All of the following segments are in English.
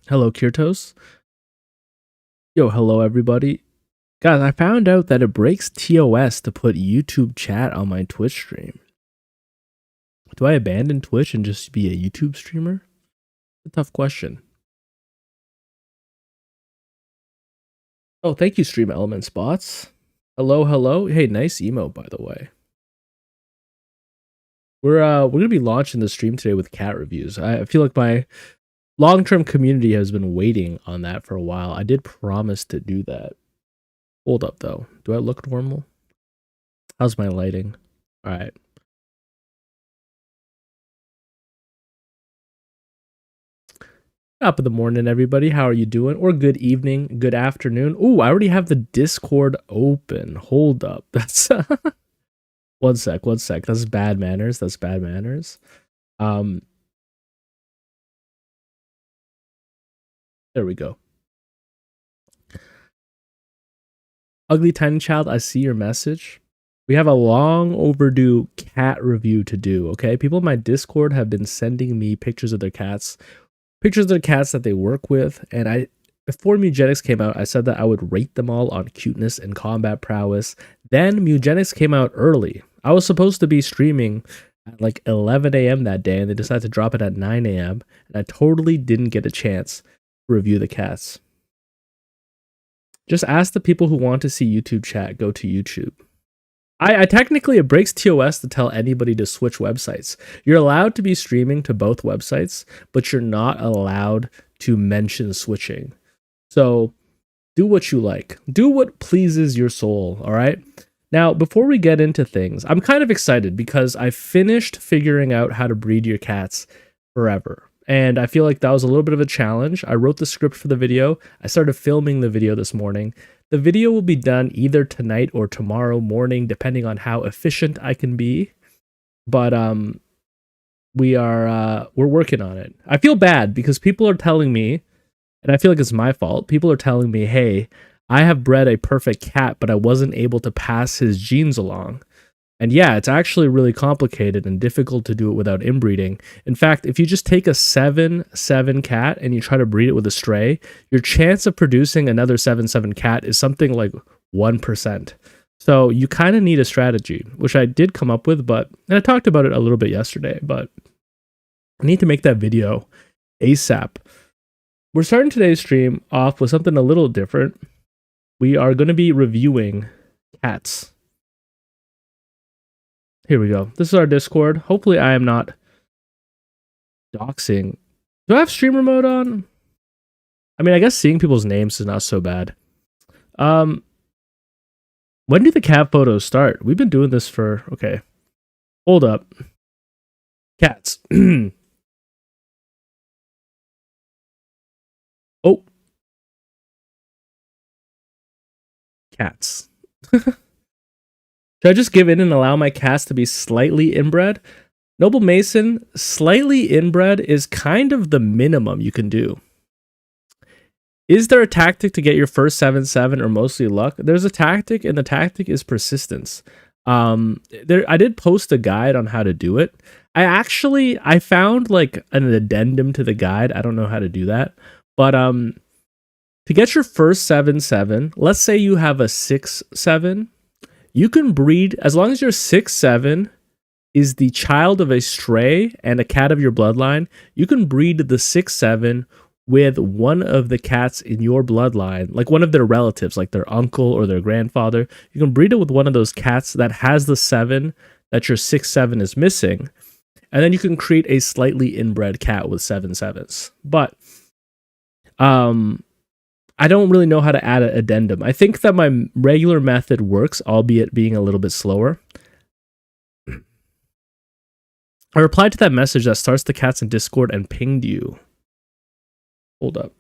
Hello, Kirtos. Yo, hello, everybody. Guys, I found out that it breaks TOS to put YouTube chat on my Twitch stream. Do I abandon Twitch and just be a YouTube streamer? A tough question. Oh, thank you, Stream Elements bots. Hello, hello. Hey, nice emo, by the way. We're gonna be launching the stream today with cat reviews. I feel like my long-term community has been waiting on that for a while. I did promise to do that. Hold up, though. Do I look normal? How's my lighting? All right. Top of the morning, everybody. How are you doing? Or good evening, good afternoon. Ooh, I already have the Discord open. Hold up. That's one sec. That's bad manners. That's bad manners. There we go. Ugly Tiny Child, I see your message. We have a long overdue cat review to do, okay? People in my Discord have been sending me pictures of their cats that they work with, and before Mugenics came out, I said that I would rate them all on cuteness and combat prowess. Then Mugenics came out early. I was supposed to be streaming at like 11 a.m. that day, and they decided to drop it at 9 a.m., and I totally didn't get a chance to review the cats. Just ask the people who want to see YouTube chat, go to YouTube. I technically, it breaks TOS to tell anybody to switch websites. You're allowed to be streaming to both websites, but you're not allowed to mention switching. So do what you like. Do what pleases your soul, all right? Now, before we get into things, I'm kind of excited because I finished figuring out how to breed your cats forever. And I feel like that was a little bit of a challenge. I wrote the script for the video. I started filming the video this morning. The video will be done either tonight or tomorrow morning, depending on how efficient I can be. But we're working on it. I feel bad because people are telling me, and I feel like it's my fault. People are telling me, hey, I have bred a perfect cat, but I wasn't able to pass his genes along. And yeah, it's actually really complicated and difficult to do it without inbreeding. In fact, if you just take a 7-7 cat and you try to breed it with a stray, your chance of producing another 7-7 cat is something like 1%. So you kind of need a strategy, which I did come up with, and I talked about it a little bit yesterday, but I need to make that video ASAP. We're starting today's stream off with something a little different. We are going to be reviewing cats. Here we go. This is our Discord. Hopefully I am not doxing. Do I have streamer mode on? I mean, I guess seeing people's names is not so bad. When do the cat photos start? We've been doing this for... Okay. Hold up. Cats. Oh. Cats. Should I just give in and allow my cats to be slightly inbred? Noble Mason, slightly inbred is kind of the minimum you can do. Is there a tactic to get your first 7-7 or mostly luck? There's a tactic, and the tactic is persistence. I did post a guide on how to do it. I found like an addendum to the guide. I don't know how to do that. But to get your first 7-7, let's say you have a 6-7, you can breed, as long as your 6-7 is the child of a stray and a cat of your bloodline, you can breed the 6-7 with one of the cats in your bloodline, like one of their relatives, like their uncle or their grandfather. You can breed it with one of those cats that has the 7 that your 6-7 is missing, and then you can create a slightly inbred cat with 7-7s. But I don't really know how to add an addendum. I think that my regular method works, albeit being a little bit slower. I replied to that message that starts the cats in Discord and pinged you. Hold up.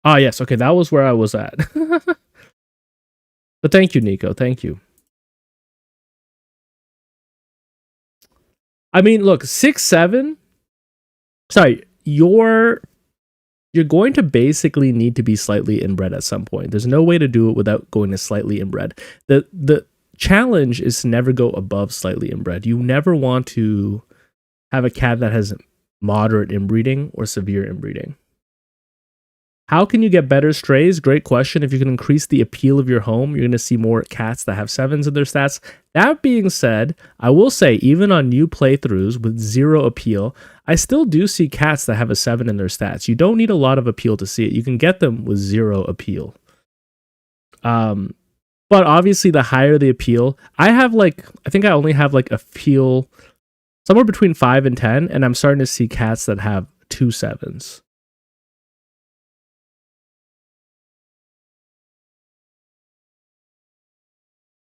Ah, yes. Okay, that was where I was at. But thank you, Nico. Thank you. I mean, look, 6'7". Sorry, you're going to basically need to be slightly inbred at some point. There's no way to do it without going to slightly inbred. The challenge is to never go above slightly inbred. You never want to have a cat that has moderate inbreeding or severe inbreeding. How can you get better strays? Great question. If you can increase the appeal of your home, you're going to see more cats that have 7s in their stats. That being said, I will say, even on new playthroughs with 0 appeal, I still do see cats that have a 7 in their stats. You don't need a lot of appeal to see it. You can get them with 0 appeal. But obviously, the higher the appeal, I think I only have like appeal somewhere between 5 and 10, and I'm starting to see cats that have 2 7s.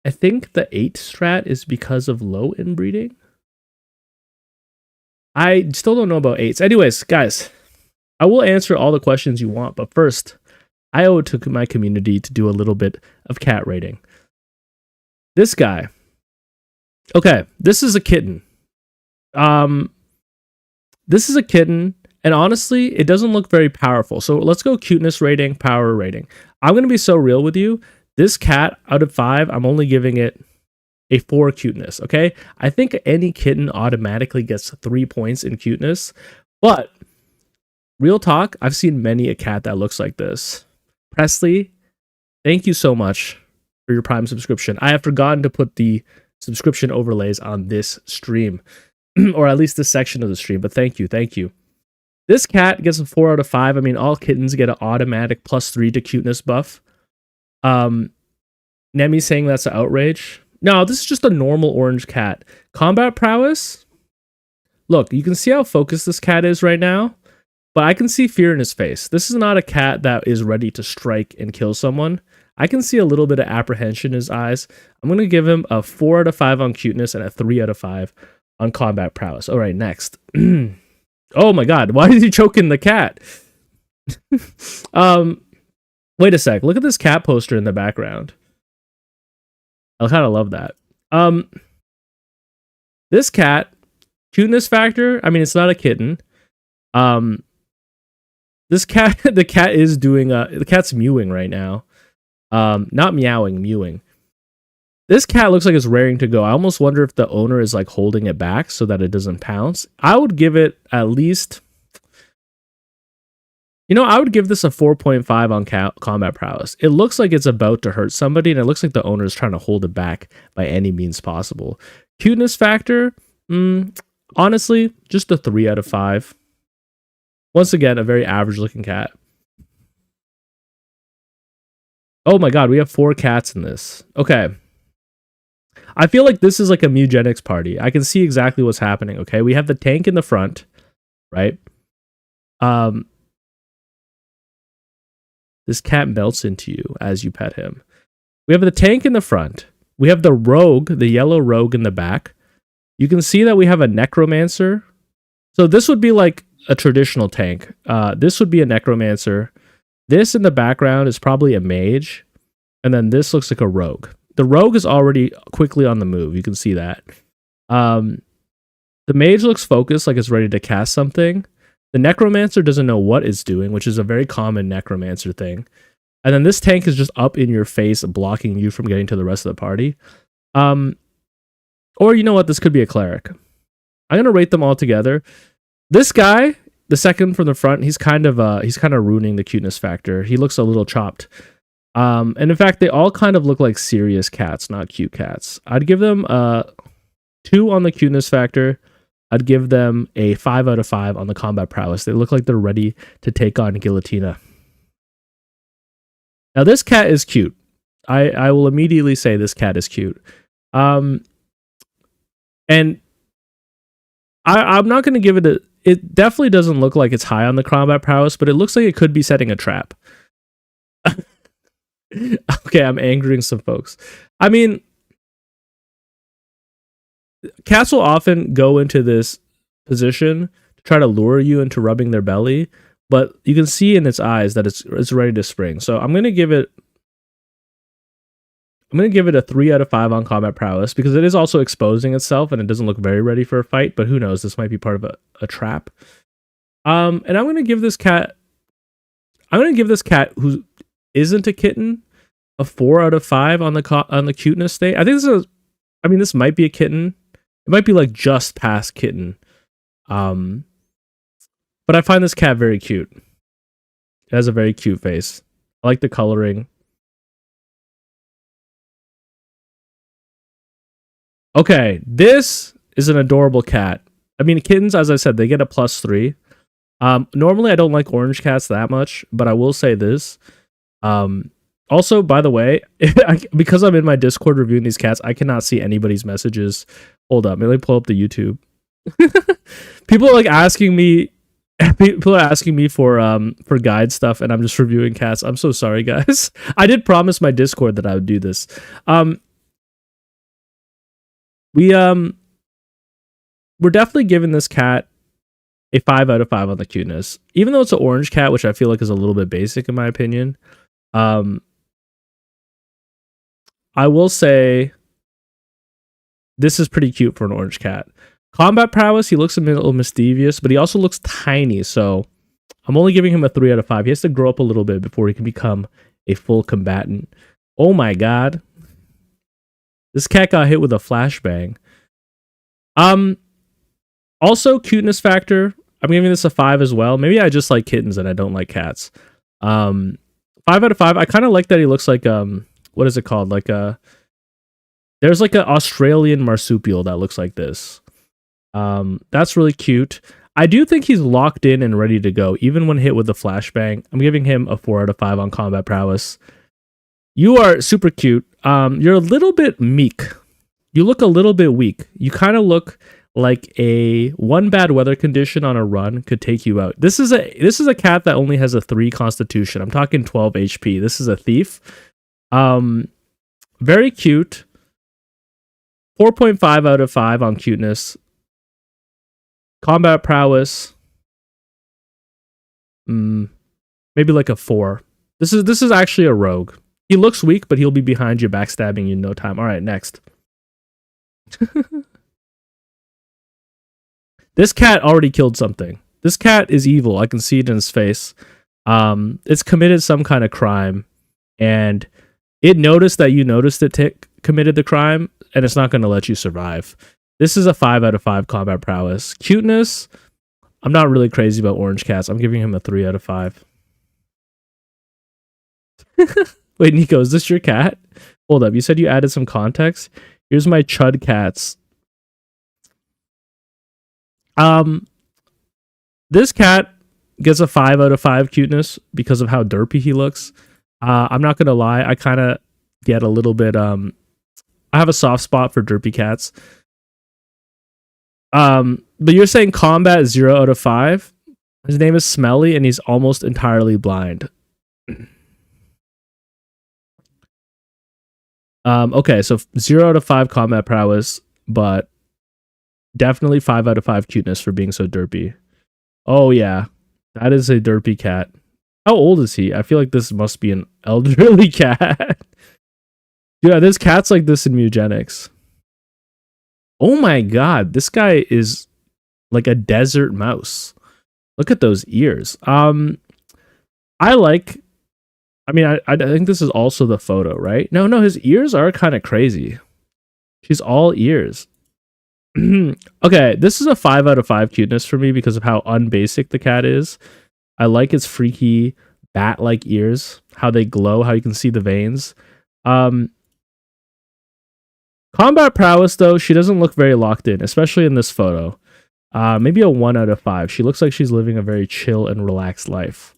I think the 8 strat is because of low inbreeding. I still don't know about 8s. Anyways, guys, I will answer all the questions you want, but first, I owe it to my community to do a little bit of cat rating. This guy. Okay, this is a kitten. This is a kitten, and honestly, it doesn't look very powerful. So let's go cuteness rating, power rating. I'm going to be so real with you. This cat, out of 5, I'm only giving it a 4 cuteness, okay? I think any kitten automatically gets 3 points in cuteness, but real talk, I've seen many a cat that looks like this. Presley, thank you so much for your Prime subscription. I have forgotten to put the subscription overlays on this stream, or at least this section of the stream, but thank you. This cat gets a 4 out of 5. I mean, all kittens get an automatic +3 to cuteness buff. Nemi saying that's an outrage. No, this is just a normal orange cat. Combat prowess. Look, you can see how focused this cat is right now, but I can see fear in his face. This is not a cat that is ready to strike and kill someone. I can see a little bit of apprehension in his eyes. I'm going to give him a 4 out of 5 on cuteness and a 3 out of 5 on combat prowess. All right, next. Oh my god, why did you choke in the cat? Wait a sec. Look at this cat poster in the background. I kind of love that. This cat, cuteness factor, I mean, it's not a kitten. This cat, the cat is doing, the cat's mewing right now. Not meowing, mewing. This cat looks like it's raring to go. I almost wonder if the owner is like holding it back so that it doesn't pounce. I would give it at least... I would give this a 4.5 on combat prowess. It looks like it's about to hurt somebody, and it looks like the owner is trying to hold it back by any means possible. Cuteness factor, honestly, just a 3 out of 5. Once again, a very average looking cat. Oh my god, we have 4 cats in this. Okay. I feel like this is like a Mewgenics party. I can see exactly what's happening, okay? We have the tank in the front, right? This cat melts into you as you pet him. We have the tank in the front. We have the rogue, the yellow rogue in the back. You can see that we have a necromancer. So this would be like a traditional tank. This would be a necromancer. This in the background is probably a mage. And then this looks like a rogue. The rogue is already quickly on the move. You can see that. The mage looks focused, like it's ready to cast something. The necromancer doesn't know what it's doing, which is a very common necromancer thing. And then this tank is just up in your face, blocking you from getting to the rest of the party. Or you know what? This could be a cleric. I'm going to rate them all together. This guy, the second from the front, he's kind of ruining the cuteness factor. He looks a little chopped. And in fact, they all kind of look like serious cats, not cute cats. I'd give them 2 on the cuteness factor. I'd give them a 5 out of 5 on the combat prowess. They look like they're ready to take on Guillotina. Now, this cat is cute. I will immediately say this cat is cute. And I'm not going to give it a... It definitely doesn't look like it's high on the combat prowess, but it looks like it could be setting a trap. Okay, I'm angering some folks. I mean... Cats will often go into this position to try to lure you into rubbing their belly, but you can see in its eyes that it's ready to spring. So I'm gonna give it I'm going to give it a 3 out of 5 on combat prowess because it is also exposing itself and it doesn't look very ready for a fight, but who knows? This might be part of a trap. And I'm going to give this cat who isn't a kitten a 4 out of 5 on the cuteness state. I think this might be a kitten. It might be like just past kitten. But I find this cat very cute. It has a very cute face. I like the coloring. Okay, this is an adorable cat. I mean, kittens, as I said, they get a +3. Normally I don't like orange cats that much, but I will say this. Also, by the way, because I'm in my Discord reviewing these cats, I cannot see anybody's messages. Hold up, let me pull up the YouTube. People are like asking me. People are asking me for guide stuff, and I'm just reviewing cats. I'm so sorry, guys. I did promise my Discord that I would do this. We're definitely giving this cat a 5 out of 5 on the cuteness, even though it's an orange cat, which I feel like is a little bit basic in my opinion. I will say this is pretty cute for an orange cat. Combat prowess, he looks a little mischievous, but he also looks tiny, so I'm only giving him a 3 out of 5. He has to grow up a little bit before he can become a full combatant. Oh my god. This cat got hit with a flashbang. Also, cuteness factor, I'm giving this a 5 as well. Maybe I just like kittens and I don't like cats. 5 out of 5. I kind of like that he looks like, what is it called? Like there's like an Australian marsupial that looks like this. That's really cute. I do think he's locked in and ready to go, even when hit with the flashbang. I'm giving him a 4 out of 5 on combat prowess. You are super cute. You're a little bit meek. You look a little bit weak. You kind of look like a one bad weather condition on a run could take you out. This is a cat that only has a 3 constitution. I'm talking 12 HP. This is a thief. Very cute. 4.5 out of 5 on cuteness. Combat prowess. Maybe like a 4. This is actually a rogue. He looks weak, but he'll be behind you, backstabbing you in no time. All right, next. This cat already killed something. This cat is evil. I can see it in his face. It's committed some kind of crime, and it noticed that you noticed it committed the crime, and it's not going to let you survive. This is a 5 out of 5 combat prowess. Cuteness, I'm not really crazy about orange cats. I'm giving him a 3 out of 5. Wait, Nico, is this your cat? Hold up, you said you added some context? Here's my chud cats. This cat gets a 5 out of 5 cuteness because of how derpy he looks. I'm not gonna lie, I kind of get a little bit I have a soft spot for derpy cats. But you're saying combat 0 out of 5? His name is Smelly and he's almost entirely blind. Okay, so 0 out of 5 combat prowess, but definitely 5 out of 5 cuteness for being so derpy. Oh yeah, that is a derpy cat. How old is he? I feel like this must be an elderly cat. Yeah, there's cats like this in Mugenics. Oh my god, this guy is like a desert mouse. Look at those ears. I think this is also the photo, right? No, his ears are kind of crazy. She's all ears. Okay, this is a 5 out of 5 cuteness for me because of how unbasic the cat is. I like its freaky bat-like ears, how they glow, how you can see the veins. Combat prowess, though, she doesn't look very locked in, especially in this photo. Maybe a 1 out of 5. She looks like she's living a very chill and relaxed life.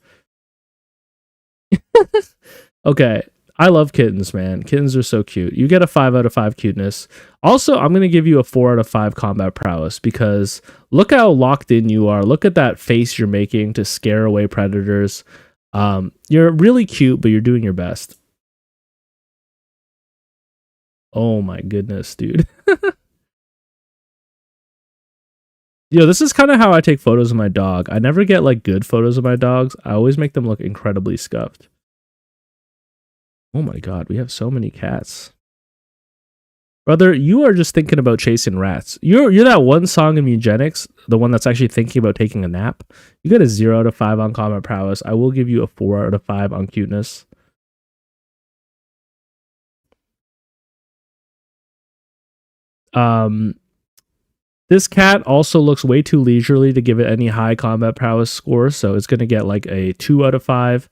Okay, I love kittens, man. Kittens are so cute. You get a 5 out of 5 cuteness. Also, I'm going to give you a 4 out of 5 combat prowess because look how locked in you are. Look at that face you're making to scare away predators. You're really cute, but you're doing your best. Oh my goodness, dude. Yo, this is kind of how I take photos of my dog. I never get like good photos of my dogs. I always make them look incredibly scuffed. Oh my god, we have so many cats. Brother, you are just thinking about chasing rats. You're that one song in Eugenics, the one that's actually thinking about taking a nap. You get a 0 out of 5 on combat prowess. I will give you a 4 out of 5 on cuteness. This cat also looks way too leisurely to give it any high combat prowess score, so it's going to get like a 2 out of 5,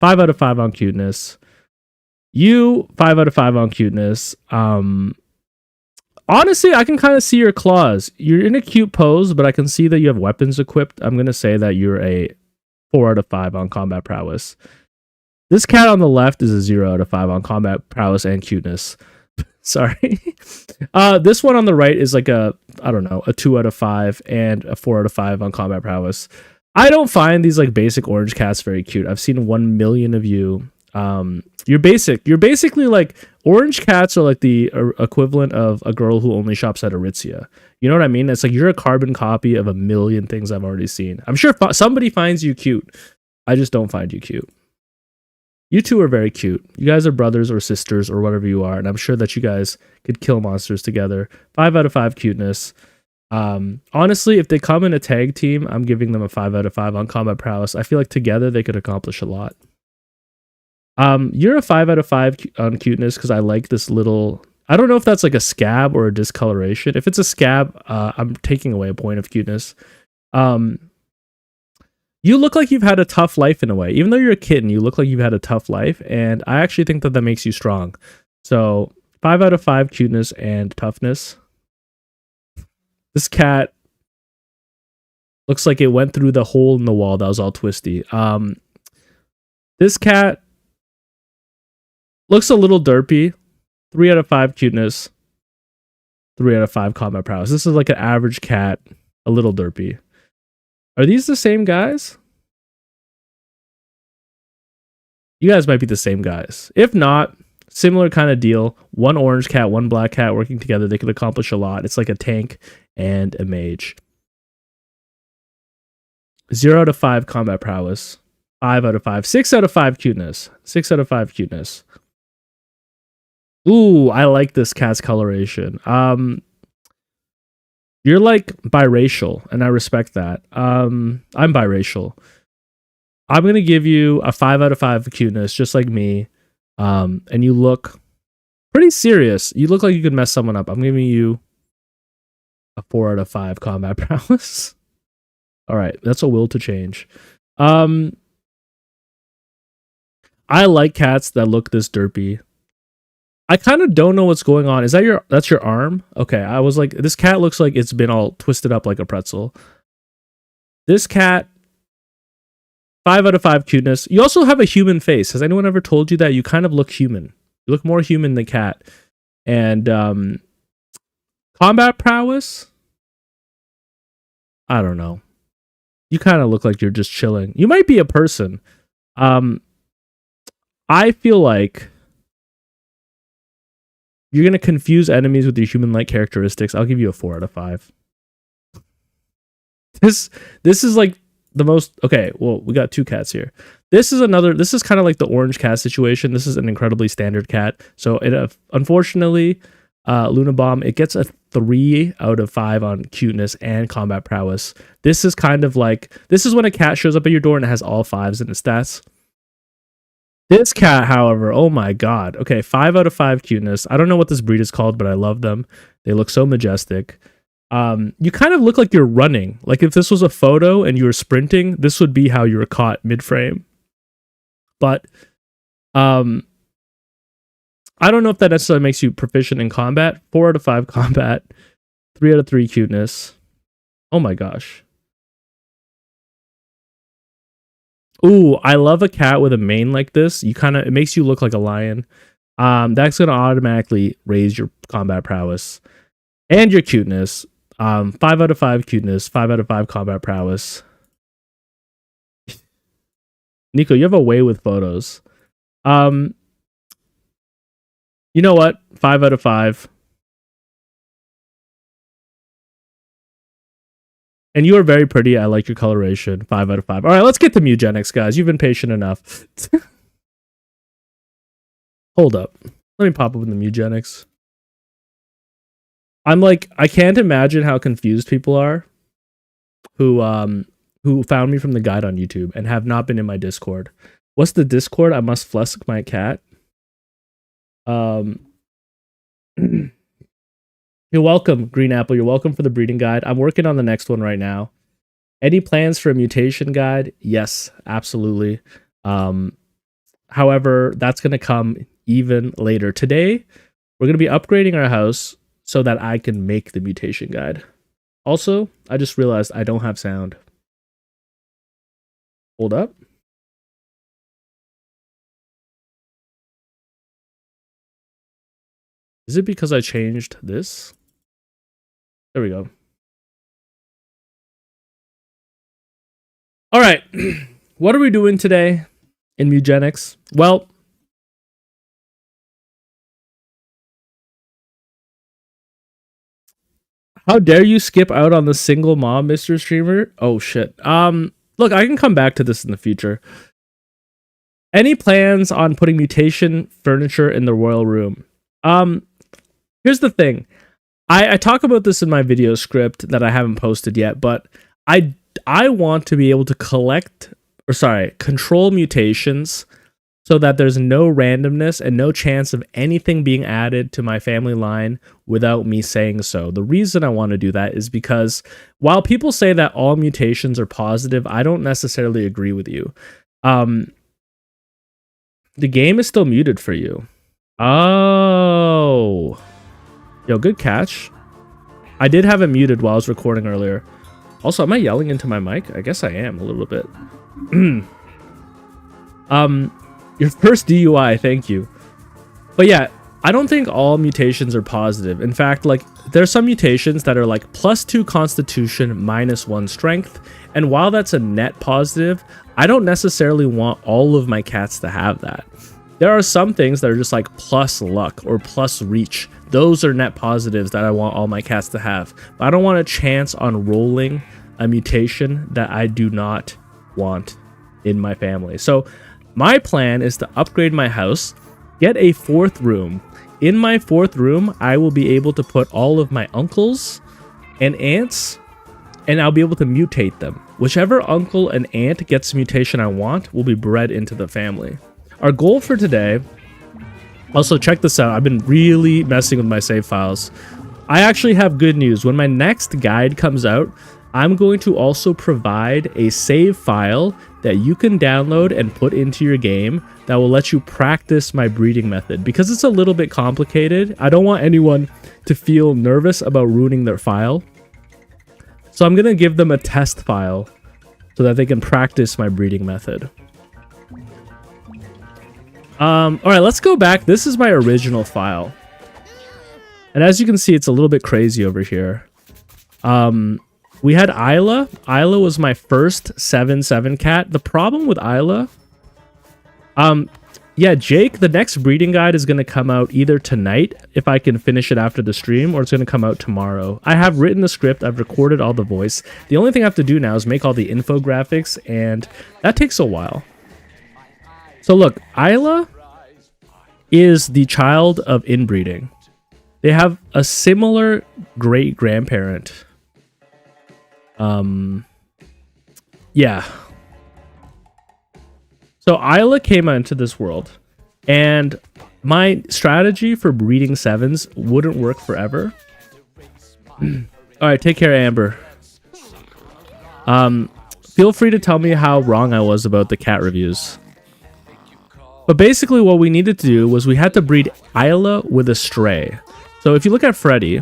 5 out of 5 on cuteness. You 5 out of 5 on cuteness. Honestly, I can kind of see your claws. You're in a cute pose, but I can see that you have weapons equipped. I'm going to say that you're a 4 out of 5 on combat prowess. This cat on the left is a 0 out of 5 on combat prowess and cuteness. Sorry. This one on the right is like a 2 out of 5 and a 4 out of 5 on combat prowess. I don't find these like basic orange cats very cute. I've seen 1 million of you. You're basically like orange cats are like the equivalent of a girl who only shops at Aritzia. You know what I mean? It's like you're a carbon copy of a million things I've already seen. I'm sure somebody finds you cute. I just don't find you cute. You two are very cute. You guys are brothers or sisters or whatever you are, and I'm sure that you guys could kill monsters together. 5 out of 5 cuteness. Honestly, if they come in a tag team, I'm giving them a 5 out of 5 on combat prowess. I feel like together they could accomplish a lot. You're a 5 out of 5 on cuteness because I like this little. I don't know if that's like a scab or a discoloration. If it's a scab, I'm taking away a point of cuteness. You look like you've had a tough life in a way. Even though you're a kitten, you look like you've had a tough life, and I actually think that that makes you strong. So 5 out of 5 cuteness and toughness. This cat looks like it went through the hole in the wall that was all twisty. This cat looks a little derpy. 3 out of 5 cuteness. 3 out of 5 combat prowess. This is like an average cat, a little derpy. Are these the same guys? You guys might be the same guys. If not, similar kind of deal. 1 orange cat, 1 black cat working together. They could accomplish a lot. It's like a tank and a mage. 0 out of 5 combat prowess. 5 out of 5. 6 out of 5 cuteness. 6 out of 5 cuteness. Ooh, I like this cat's coloration. You're like biracial, and I respect that. I'm biracial. I'm gonna give you a 5 out of 5 cuteness, just like me. And you look pretty serious. You look like you could mess someone up. I'm giving you a 4 out of 5 combat prowess. All right, that's a will to change. I like cats that look this derpy. I kind of don't know what's going on. Is that that's your arm? Okay, I was like, this cat looks like it's been all twisted up like a pretzel. This cat, 5 out of 5 cuteness. You also have a human face. Has anyone ever told you that? You kind of look human. You look more human than cat. And combat prowess? I don't know. You kind of look like you're just chilling. You might be a person. I feel like you're going to confuse enemies with your human-like characteristics. I'll give you a 4 out of 5. This is like the most... Okay, well, we got 2 cats here. This is kind of like the orange cat situation. This is an incredibly standard cat. So, unfortunately, Luna Bomb, it gets a 3 out of 5 on cuteness and combat prowess. This is kind of like... This is when a cat shows up at your door and it has all 5s in its stats. This cat, however, oh my god. Okay, 5 out of 5 cuteness. I don't know what this breed is called, but I love them. They look so majestic. You kind of look like you're running. Like if this was a photo and you were sprinting, this would be how you were caught mid-frame. But I don't know if that necessarily makes you proficient in combat. 4 out of 5 combat. 3 out of 3 cuteness. Oh my gosh. Ooh, I love a cat with a mane like this. It makes you look like a lion. That's gonna automatically raise your combat prowess and your cuteness. 5 out of 5 cuteness, 5 out of 5 combat prowess. Nico, you have a way with photos. You know what? 5 out of 5. And you are very pretty. I like your coloration. 5 out of 5. All right, let's get to Mugenics, guys. You've been patient enough. Hold up. Let me pop open the Mugenics. I'm like, I can't imagine how confused people are who found me from the guide on YouTube and have not been in my Discord. What's the Discord? I must flesk my cat. You're welcome, Green Apple. You're welcome for the breeding guide. I'm working on the next one right now. Any plans for a mutation guide? Yes, absolutely. However, that's going to come even later. Today, we're going to be upgrading our house so that I can make the mutation guide. Also, I just realized I don't have sound. Hold up. Is it because I changed this? There we go. All right. What are we doing today in Mugenics? Well, how dare you skip out on the single mom, Mr. Streamer? Oh shit. Look, I can come back to this in the future. Any plans on putting mutation furniture in the royal room? Here's the thing. I talk about this in my video script that I haven't posted yet, but I want to be able to control mutations so that there's no randomness and no chance of anything being added to my family line without me saying so. The reason I want to do that is because while people say that all mutations are positive, I don't necessarily agree with you. The game is still muted for you. Oh. Yo, good catch. I did have it muted while I was recording earlier. Also, am I yelling into my mic? I guess I am a little bit. Your first DUI, thank you. But yeah, I don't think all mutations are positive. In fact, like, there's some mutations that are like +2 constitution, -1 strength. And while that's a net positive, I don't necessarily want all of my cats to have that. There are some things that are just like plus luck or plus reach. Those are net positives that I want all my cats to have. But I don't want a chance on rolling a mutation that I do not want in my family. So my plan is to upgrade my house, get a 4th room. In my 4th room, I will be able to put all of my uncles and aunts, and I'll be able to mutate them. Whichever uncle and aunt gets the mutation I want will be bred into the family. Our goal for today, also check this out, I've been really messing with my save files. I actually have good news. When my next guide comes out, I'm going to also provide a save file that you can download and put into your game that will let you practice my breeding method. Because it's a little bit complicated, I don't want anyone to feel nervous about ruining their file. So I'm going to give them a test file so that they can practice my breeding method. All right, let's go back. This is my original file. And as you can see, it's a little bit crazy over here. We had Isla. Isla was my first 7/7 cat. The problem with Isla, yeah, Jake, the next breeding guide is going to come out either tonight, if I can finish it after the stream, or it's going to come out tomorrow. I have written the script. I've recorded all the voice. The only thing I have to do now is make all the infographics, and that takes a while. So look, Isla is the child of inbreeding. They have a similar great-grandparent. Yeah. So Isla came into this world, and my strategy for breeding 7s wouldn't work forever. Alright, take care, Amber. Feel free to tell me how wrong I was about the cat reviews. But basically what we needed to do was we had to breed Isla with a stray. So if you look at Freddy,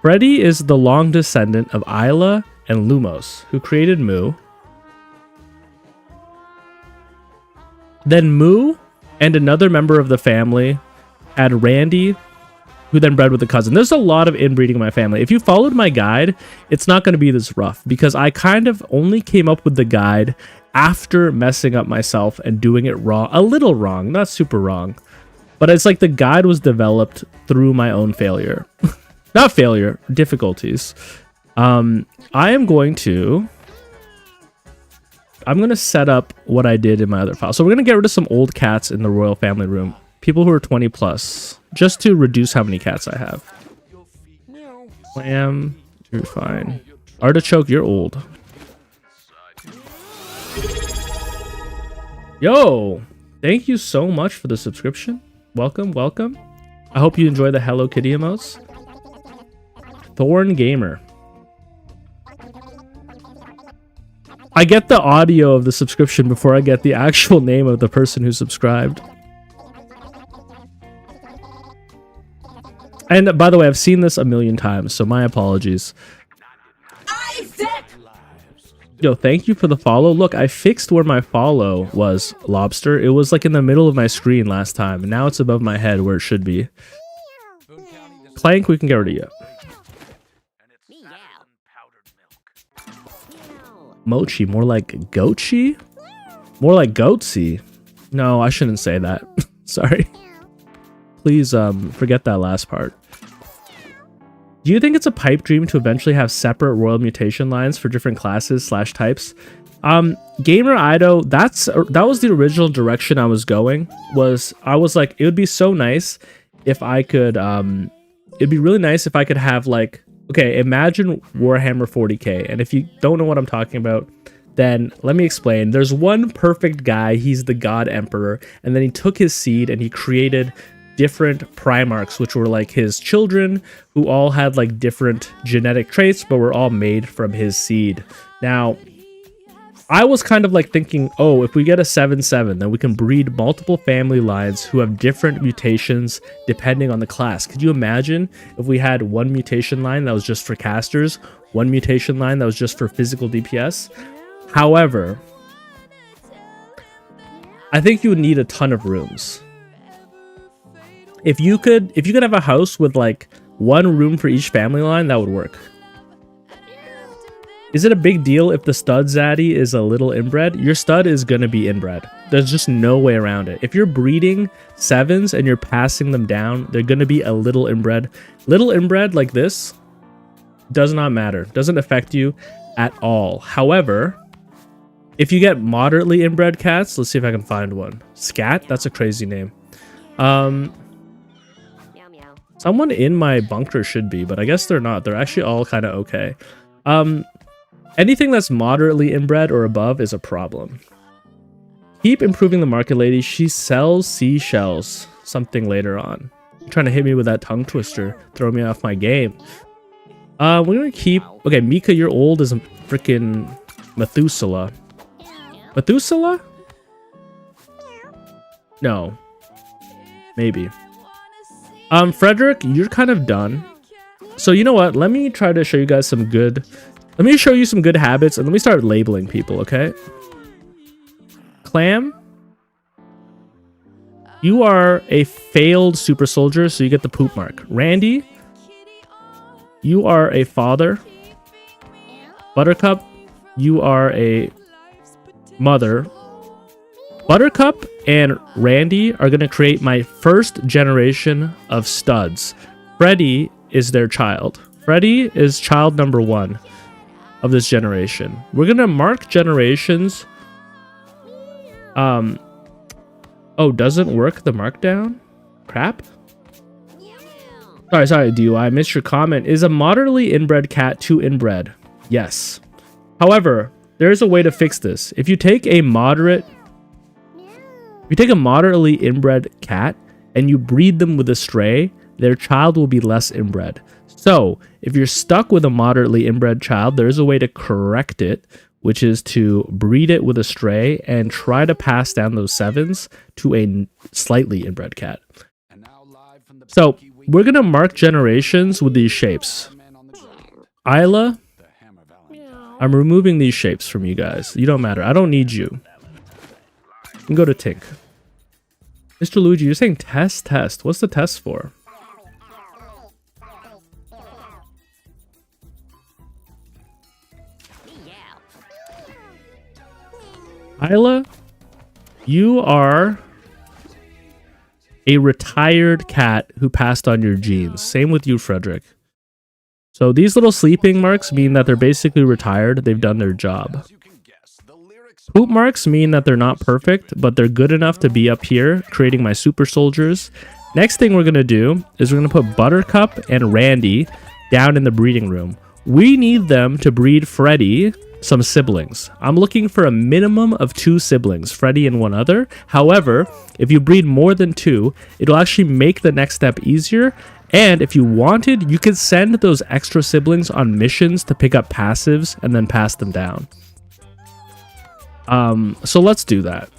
Freddy is the long descendant of Isla and Lumos, who created Moo. Then Moo and another member of the family had Randy, who then bred with a cousin. There's a lot of inbreeding in my family. If you followed my guide, it's not going to be this rough, because I kind of only came up with the guide after messing up myself and doing it wrong. A little wrong, not super wrong. But it's like the guide was developed through my own failure. Not failure, difficulties. I'm going to set up what I did in my other file. So we're going to get rid of some old cats in the royal family room. People who are 20 plus, just to reduce how many cats I have. Clam, you're fine. Artichoke, you're old. Yo, thank you so much for the subscription. Welcome, welcome. I hope you enjoy the Hello Kitty emotes. Thorn Gamer. I get the audio of the subscription before I get the actual name of the person who subscribed. And by the way, I've seen this a million times, so my apologies. Yo, thank you for the follow. Look, I fixed where my follow was, Lobster. It was like in the middle of my screen last time, and now it's above my head where it should be. Clank, we can get rid of you. Mochi, more like Gochi? More like Goatsy. No, I shouldn't say that. Sorry. Please forget that last part. Do you think it's a pipe dream to eventually have separate royal mutation lines for different classes / types? Gamer Ido, that was the original direction I was going. I was like, it would be so nice if I could it'd be really nice if I could have like, okay, imagine Warhammer 40k, and if you don't know what I'm talking about, then let me explain. There's one perfect guy, he's the God Emperor, and then he took his seed and he created different Primarchs, which were like his children, who all had like different genetic traits, but were all made from his seed. Now, I was kind of like thinking, oh, if we get a 7/7, then we can breed multiple family lines who have different mutations depending on the class. Could you imagine if we had one mutation line that was just for casters, one mutation line that was just for physical DPS? However, I think you would need a ton of rooms. If you could have a house with like one room for each family line, that would work. Is it a big deal if the stud zaddy is a little inbred? Your stud is going to be inbred. There's just no way around it. If you're breeding 7s and you're passing them down, they're going to be a little inbred. Little inbred like this does not matter. Doesn't affect you at all. However, if you get moderately inbred cats, let's see if I can find one. Scat? That's a crazy name. Someone in my bunker should be, but I guess they're not. They're actually all kind of okay. Anything that's moderately inbred or above is a problem. Keep improving the market, lady. She sells seashells. Something later on. You're trying to hit me with that tongue twister. Throw me off my game. We're gonna keep... Okay, Mika, you're old as a freaking Methuselah. Methuselah? No. Maybe. Frederick, you're kind of done. So you know what? Let me try to show you guys some good... Let me show you some good habits, and let me start labeling people, okay? Clam, you are a failed super soldier, so you get the poop mark. Randy, you are a father. Buttercup, you are a mother. Buttercup and Randy are going to create my first generation of studs. Freddy is their child. Freddy is child number 1 of this generation. We're going to mark generations. Oh, doesn't work the markdown? Crap. Sorry, DU. I missed your comment. Is a moderately inbred cat too inbred? Yes. However, there is a way to fix this. If you take a moderately inbred cat and you breed them with a stray, their child will be less inbred. So, if you're stuck with a moderately inbred child, there is a way to correct it, which is to breed it with a stray and try to pass down those 7s to a slightly inbred cat. So, we're going to mark generations with these shapes. Isla, I'm removing these shapes from you guys. You don't matter. I don't need you. You can go to Tink. Mr. Luigi, you're saying test. What's the test for? Isla, you are a retired cat who passed on your genes. Same with you, Frederick. So these little sleeping marks mean that they're basically retired. They've done their job. Poop marks mean that they're not perfect, but they're good enough to be up here, creating my super soldiers. Next thing we're going to do is we're going to put Buttercup and Randy down in the breeding room. We need them to breed Freddy some siblings. I'm looking for a minimum of 2 siblings, Freddy and one other. However, if you breed more than 2, it'll actually make the next step easier. And if you wanted, you could send those extra siblings on missions to pick up passives and then pass them down. So let's do that.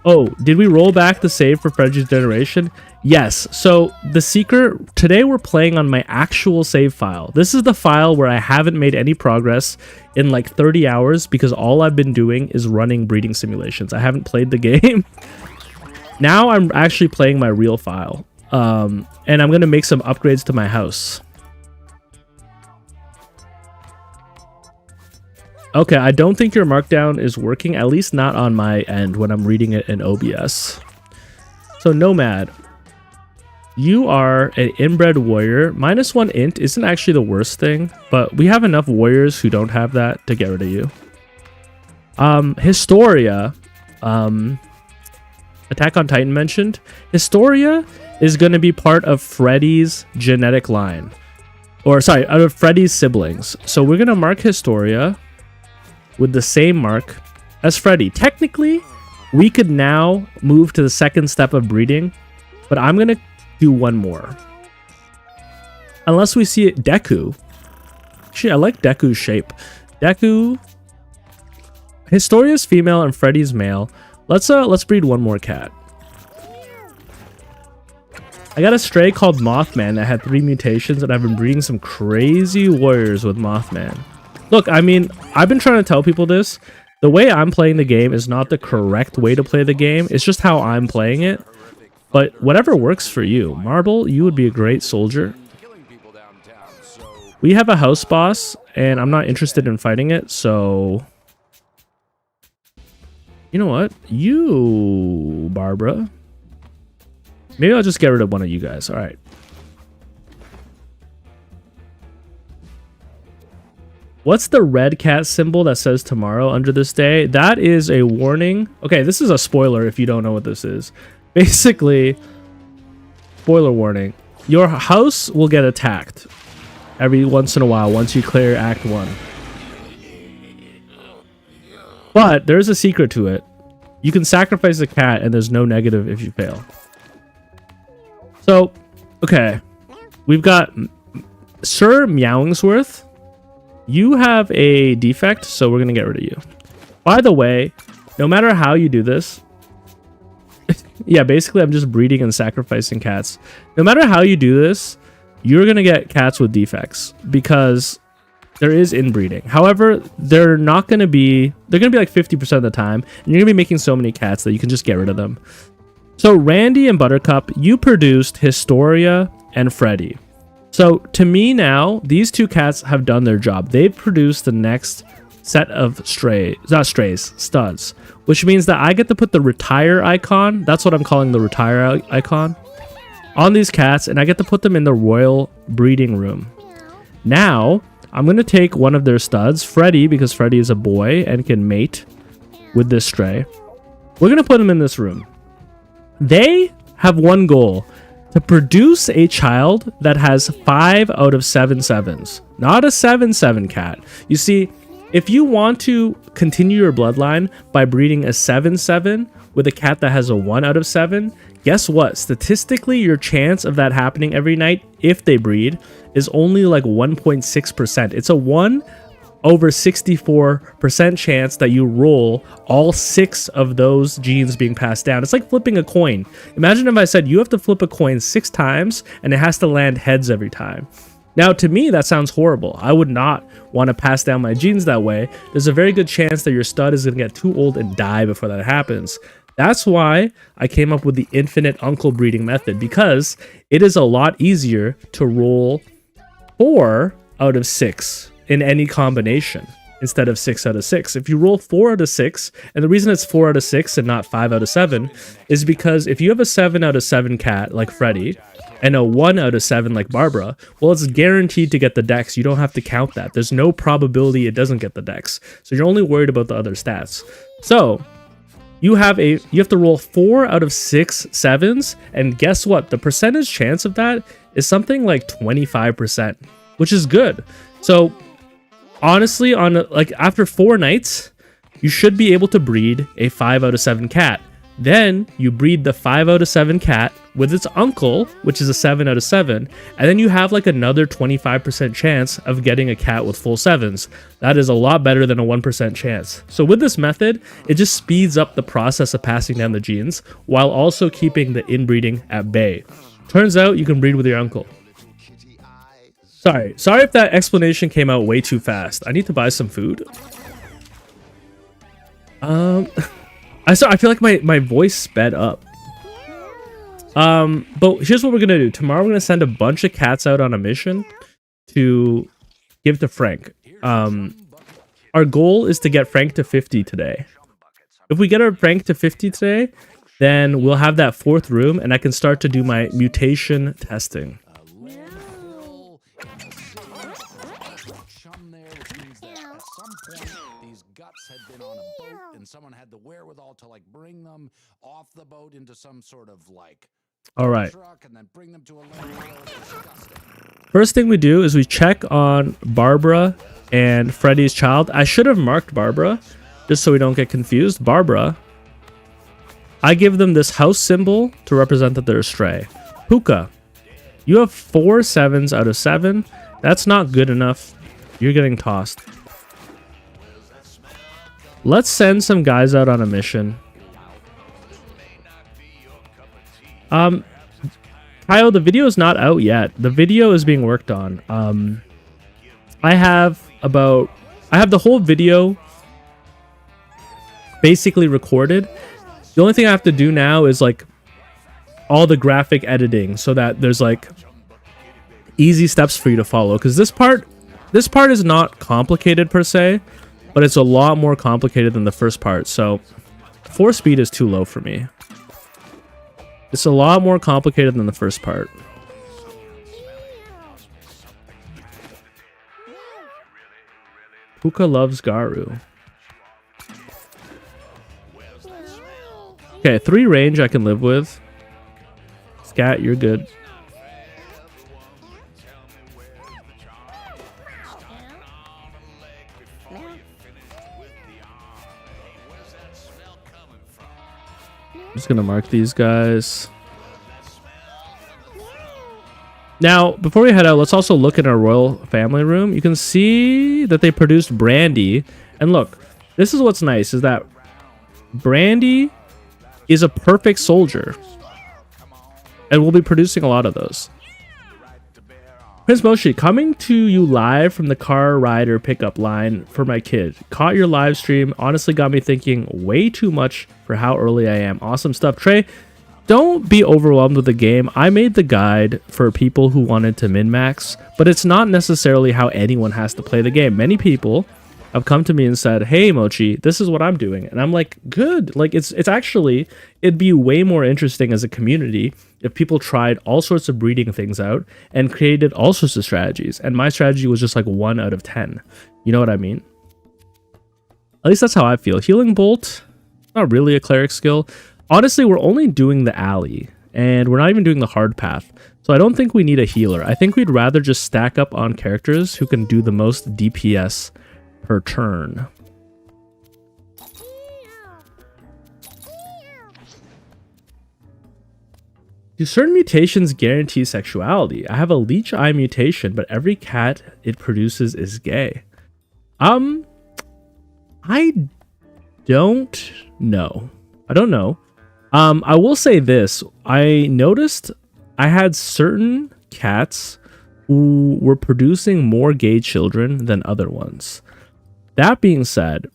Oh, did we roll back the save for Freddy's Generation? Yes. So the secret, today we're playing on my actual save file. This is the file where I haven't made any progress in like 30 hours because all I've been doing is running breeding simulations. I haven't played the game. Now I'm actually playing my real file. And I'm going to make some upgrades to my house. Okay, I don't think your markdown is working, at least not on my end when I'm reading it in OBS. So Nomad, you are an inbred warrior. -1 int isn't actually the worst thing, but we have enough warriors who don't have that to get rid of you. Historia, Attack on Titan mentioned. Historia is going to be part of Freddy's genetic line. Or sorry, out of Freddy's siblings. So we're going to mark Historia with the same mark as Freddy. Technically, we could now move to the second step of breeding, but I'm going to do one more. Unless we see it, Deku. Actually, I like Deku's shape. Deku, Historia's female and Freddy's male. Let's breed one more cat. I got a stray called Mothman that had 3 mutations, and I've been breeding some crazy warriors with Mothman. Look, I mean, I've been trying to tell people this. The way I'm playing the game is not the correct way to play the game. It's just how I'm playing it. But whatever works for you. Marble, you would be a great soldier. We have a house boss, and I'm not interested in fighting it, so... You know what? You, Barbara. Maybe I'll just get rid of one of you guys. All right. What's the red cat symbol that says tomorrow under this day? That is a warning. Okay, this is a spoiler if you don't know what this is. Basically, spoiler warning. Your house will get attacked every once in a while once you clear Act 1. But there's a secret to it. You can sacrifice a cat and there's no negative if you fail. So, okay. We've got Sir Meowingsworth. You have a defect, so we're going to get rid of you. By the way, no matter how you do this... yeah, basically I'm just breeding and sacrificing cats. No matter how you do this, you're going to get cats with defects. Because... there is inbreeding. However, they're going to be like 50% of the time, and you're going to be making so many cats that you can just get rid of them. So Randy and Buttercup, you produced Historia and Freddy. So to me now, these 2 cats have done their job. They've produced the next set of studs, which means that I get to put the retire icon. That's what I'm calling the retire icon on these cats, and I get to put them in the royal breeding room. Now, I'm going to take one of their studs, Freddy, because Freddy is a boy and can mate with this stray. We're going to put him in this room. They have one goal, to produce a child that has 5 out of 7 sevens. Not a 7/7 cat. You see, if you want to continue your bloodline by breeding a 7/7 with a cat that has a 1 out of 7, guess what? Statistically, your chance of that happening every night, if they breed, is only like 1.6%. It's a 1 over 64% chance that you roll all 6 of those genes being passed down. It's like flipping a coin. Imagine if I said you have to flip a coin 6 times and it has to land heads every time. Now, to me, that sounds horrible. I would not want to pass down my genes that way. There's a very good chance that your stud is going to get too old and die before that happens. That's why I came up with the infinite uncle breeding method, because it is a lot easier to roll 4 out of 6 in any combination instead of 6 out of 6. If you roll 4 out of 6, and the reason it's 4 out of 6 and not 5 out of 7 is because if you have a 7 out of 7 cat like Freddy and a 1 out of 7 like Barbara, well, it's guaranteed to get the dex. You don't have to count that. There's no probability it doesn't get the dex. So you're only worried about the other stats. So you have to roll 4 out of 6 sevens, and guess what? The percentage chance of that is something like 25%, which is good. So honestly, on like after 4 nights, you should be able to breed a 5 out of 7 cat. Then you breed the 5 out of 7 cat with its uncle, which is a 7 out of 7, and then you have like another 25% chance of getting a cat with full 7s. That is a lot better than a 1% chance. So with this method, it just speeds up the process of passing down the genes while also keeping the inbreeding at bay. Turns out you can breed with your uncle. Sorry if that explanation came out way too fast. I need to buy some food. I feel like my voice sped up. But here's what we're gonna do. Tomorrow we're gonna send a bunch of cats out on a mission to give to Frank. Our goal is to get Frank to 50 today. If we get our Frank to 50 today, then we'll have that 4th room and I can start to do my mutation testing. Someone had the wherewithal to like bring them off the boat into some sort of like truck and then bring them to a First thing we do is we check on Barbara and Freddy's child. I should have marked Barbara just so we don't get confused. Barbara, I give them this house symbol to represent that they're a stray. Puka, you have 4 7s out of 7. That's not good enough. You're getting tossed. Let's send some guys out on a mission. Kyle, the video is not out yet. The video is being worked on. I have the whole video basically recorded. The only thing I have to do now is like all the graphic editing so that there's like easy steps for you to follow. Because this part is not complicated per se, but it's a lot more complicated than the first part. So 4 speed is too low for me. It's a lot more complicated than the first part. Puka loves Garu. Okay, 3 range I can live with. Scat, you're good. I'm just gonna mark these guys. Now, before we head out, let's also look in our royal family room. You can see that they produced Brandy. And look, this is what's nice, is that Brandy is a perfect soldier. And we'll be producing a lot of those. Prince Moshi, coming to you live from the car rider pickup line for my kid. Caught your live stream. Honestly got me thinking way too much for how early I am. Awesome stuff. Trey, don't be overwhelmed with the game. I made the guide for people who wanted to min-max, but it's not necessarily how anyone has to play the game. Many people have come to me and said, hey Mochi, this is what I'm doing. And I'm like, good. Like it's actually, it'd be way more interesting as a community if people tried all sorts of breeding things out and created all sorts of strategies. And my strategy was just like 1 out of 10. You know what I mean? At least that's how I feel. Healing Bolt, not really a cleric skill. Honestly, we're only doing the alley and we're not even doing the hard path. So I don't think we need a healer. I think we'd rather just stack up on characters who can do the most DPS per turn. Do certain mutations guarantee sexuality? I have a leech eye mutation, but every cat it produces is gay. I don't know. I will say this. I noticed I had certain cats who were producing more gay children than other ones. That being said,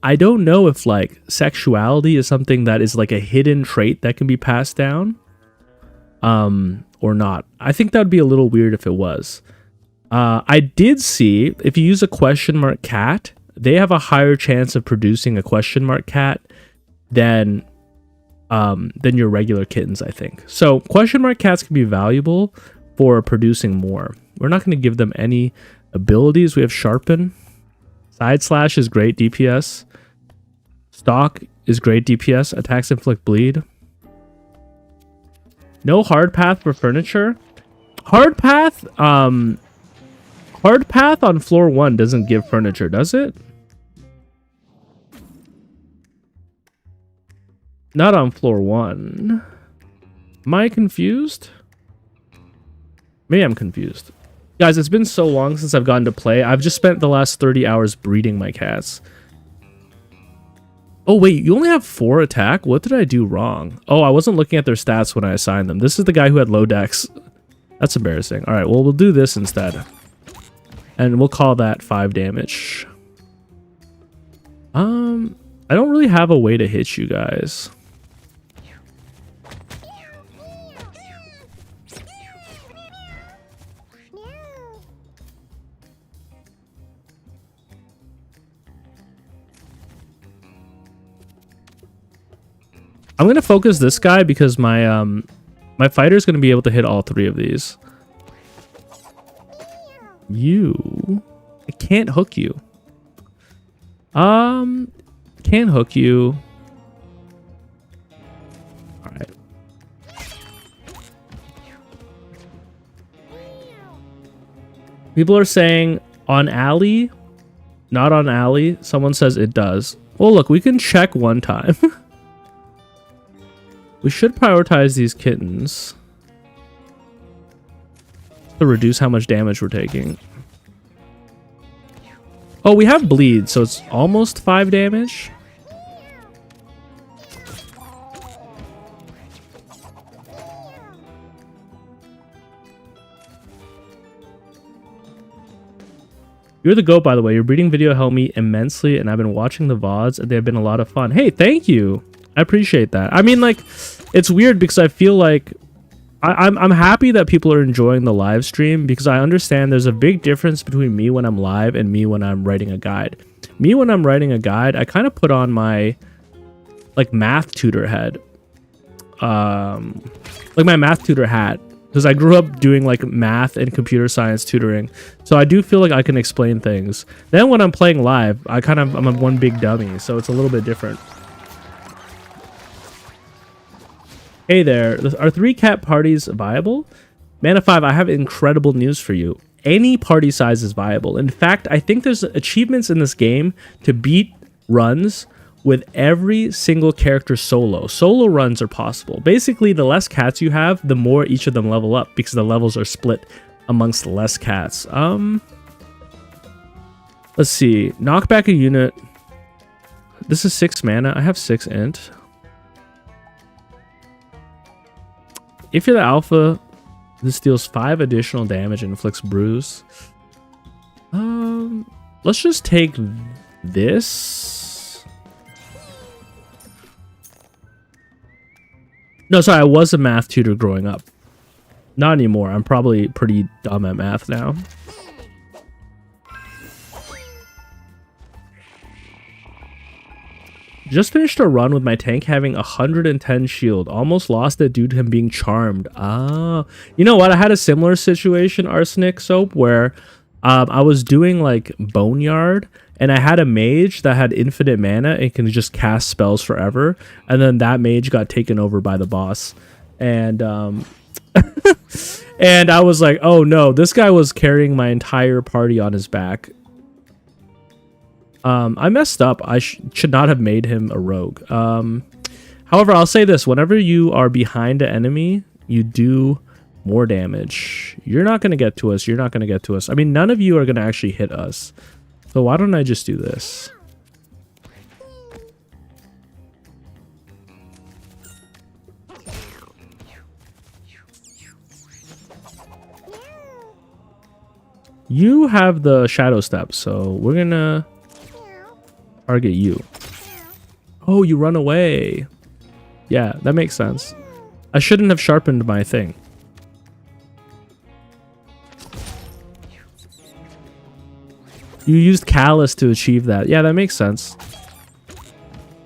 I don't know if like sexuality is something that is like a hidden trait that can be passed down or not. I think that would be a little weird if it was. I did see if you use a question mark cat, they have a higher chance of producing a question mark cat than your regular kittens, I think. So question mark cats can be valuable for producing more. We're not going to give them any abilities. We have sharpen. Side slash is great DPS. Stalk is great DPS. Attacks inflict bleed. No hard path for furniture. Hard path on floor 1 doesn't give furniture, does it? Not on floor 1. Am I confused? Maybe I'm confused. Guys, it's been so long since I've gotten to play. I've just spent the last 30 hours breeding my cats. Oh, wait, you only have 4 attack? What did I do wrong? Oh, I wasn't looking at their stats when I assigned them. This is the guy who had low dex. That's embarrassing. All right, well, we'll do this instead. And we'll call that 5 damage. I don't really have a way to hit you guys. I'm gonna focus this guy because my my fighter is gonna be able to hit all 3 of these. I can't hook you. Can't hook you. All right. People are saying on alley, not on alley. Someone says it does. Well, look, we can check one time. We should prioritize these kittens to reduce how much damage we're taking. Oh, we have bleed, so it's almost 5 damage. You're the GOAT, by the way. Your breeding video helped me immensely, and I've been watching the VODs, and they've been a lot of fun. Hey, thank you. I appreciate that. I mean, like, it's weird because I feel like I'm happy that people are enjoying the live stream because I understand there's a big difference between me when I'm live and me when I'm writing a guide. Me when I'm writing a guide, I kind of put on my like math tutor head, like my math tutor hat, because I grew up doing like math and computer science tutoring, so I do feel like I can explain things. Then when I'm playing live, I'm a one big dummy, so it's a little bit different. Hey there, are 3 cat parties viable? Mana 5, I have incredible news for you. Any party size is viable. In fact, I think there's achievements in this game to beat runs with every single character solo. Solo runs are possible. Basically, the less cats you have, the more each of them level up because the levels are split amongst less cats. Let's see. Knock back a unit. This is 6 mana. I have 6 int. If you're the alpha, this deals 5 additional damage and inflicts bruise. Let's just take this. No, sorry, I was a math tutor growing up. Not anymore. I'm probably pretty dumb at math now. Just finished a run with my tank having 110 shield. Almost lost it due to him being charmed. Ah, you know what? I had a similar situation, Arsenic Soap, where I was doing like Boneyard, and I had a mage that had infinite mana and can just cast spells forever. And then that mage got taken over by the boss, and and I was like, oh no, this guy was carrying my entire party on his back. I messed up. I should not have made him a rogue. However, I'll say this. Whenever you are behind an enemy, you do more damage. You're not going to get to us. You're not going to get to us. I mean, none of you are going to actually hit us. So why don't I just do this? You have the shadow step, so we're going to target you. Oh, you run away. Yeah, that makes sense. I shouldn't have sharpened my thing. You used Callus to achieve that. Yeah, that makes sense.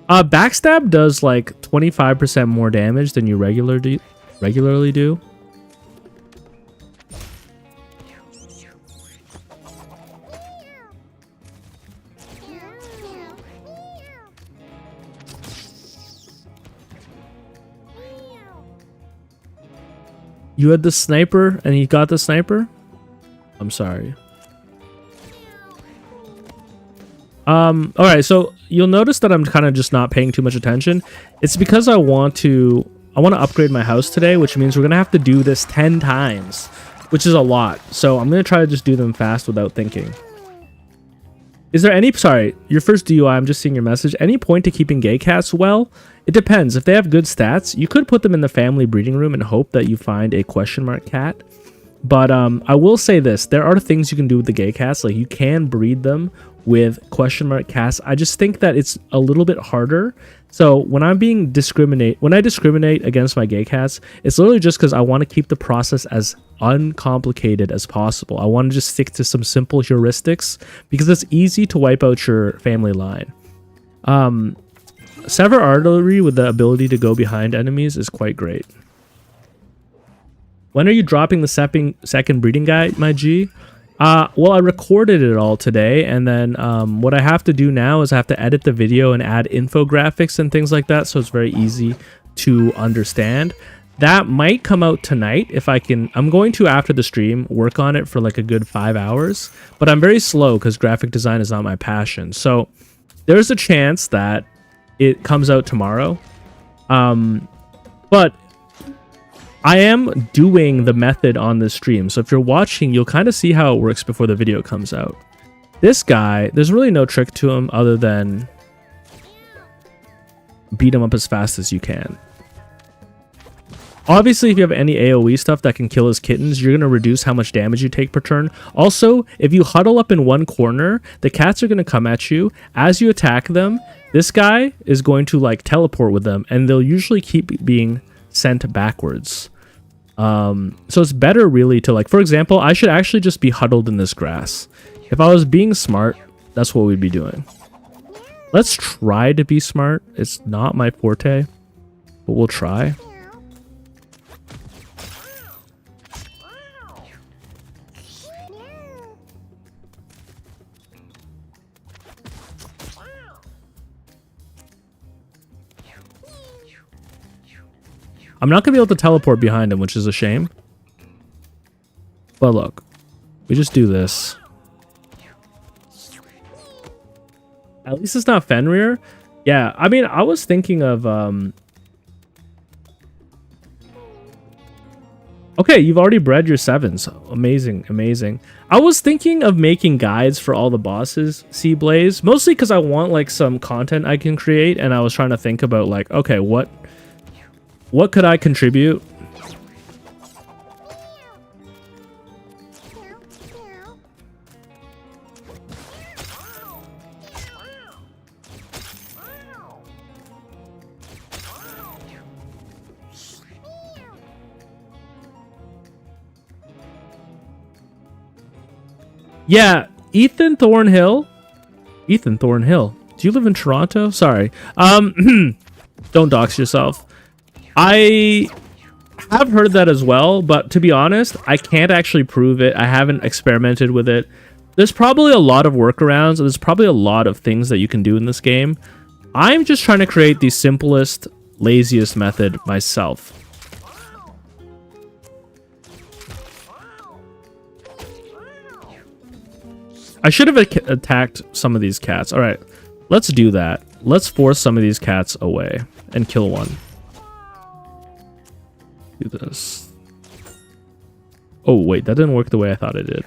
Backstab does like 25% more damage than you regularly do. You had the sniper and he got the sniper? I'm sorry. Alright, so you'll notice that I'm kind of just not paying too much attention. It's because I want to upgrade my house today, which means we're gonna have to do this 10 times, which is a lot. So I'm gonna try to just do them fast without thinking. Is there any, sorry, your first DUI, I'm just seeing your message. Any point to keeping gay cats? Well, it depends. If they have good stats, you could put them in the family breeding room and hope that you find a question mark cat. But I will say this, there are things you can do with the gay cats. Like you can breed them with question mark cats. I just think that it's a little bit harder. So when I discriminate against my gay cats, it's literally just because I want to keep the process as uncomplicated as possible. I want to just stick to some simple heuristics because it's easy to wipe out your family line. Sever artillery with the ability to go behind enemies is quite great. When are you dropping the second breeding guide, my G? Well, I recorded it all today, and then what I have to do now is I have to edit the video and add infographics and things like that, so it's very easy to understand. That might come out tonight if I can. I'm going to, after the stream, work on it for like a good 5 hours, but I'm very slow because graphic design is not my passion. So there's a chance that it comes out tomorrow. But I am doing the method on this stream, so if you're watching, you'll kind of see how it works before the video comes out. This guy, there's really no trick to him other than beat him up as fast as you can. Obviously, if you have any AoE stuff that can kill his kittens, you're going to reduce how much damage you take per turn. Also, if you huddle up in one corner, the cats are going to come at you. As you attack them, this guy is going to like teleport with them, and they'll usually keep being sent backwards. So it's better really to, like, for example, I should actually just be huddled in this grass. If I was being smart, that's what we'd be doing. Let's try to be smart. It's not my forte, but we'll try. I'm not going to be able to teleport behind him, which is a shame. But look, we just do this. At least it's not Fenrir. Yeah, I mean, I was thinking of... Okay, you've already bred your 7s. Amazing, amazing. I was thinking of making guides for all the bosses, Sea Blaze. Mostly because I want, like, some content I can create. And I was trying to think about, like, okay, what could I contribute? Yeah, Ethan Thornhill. Ethan Thornhill. Do you live in Toronto? Sorry. Don't dox yourself. I have heard that as well, but to be honest, I can't actually prove it. I haven't experimented with it. There's probably a lot of workarounds, and there's probably a lot of things that you can do in this game. I'm just trying to create the simplest, laziest method myself. I should have attacked some of these cats. All right, let's do that. Let's force some of these cats away and kill one. Do this. Oh, wait, that didn't work the way I thought it did.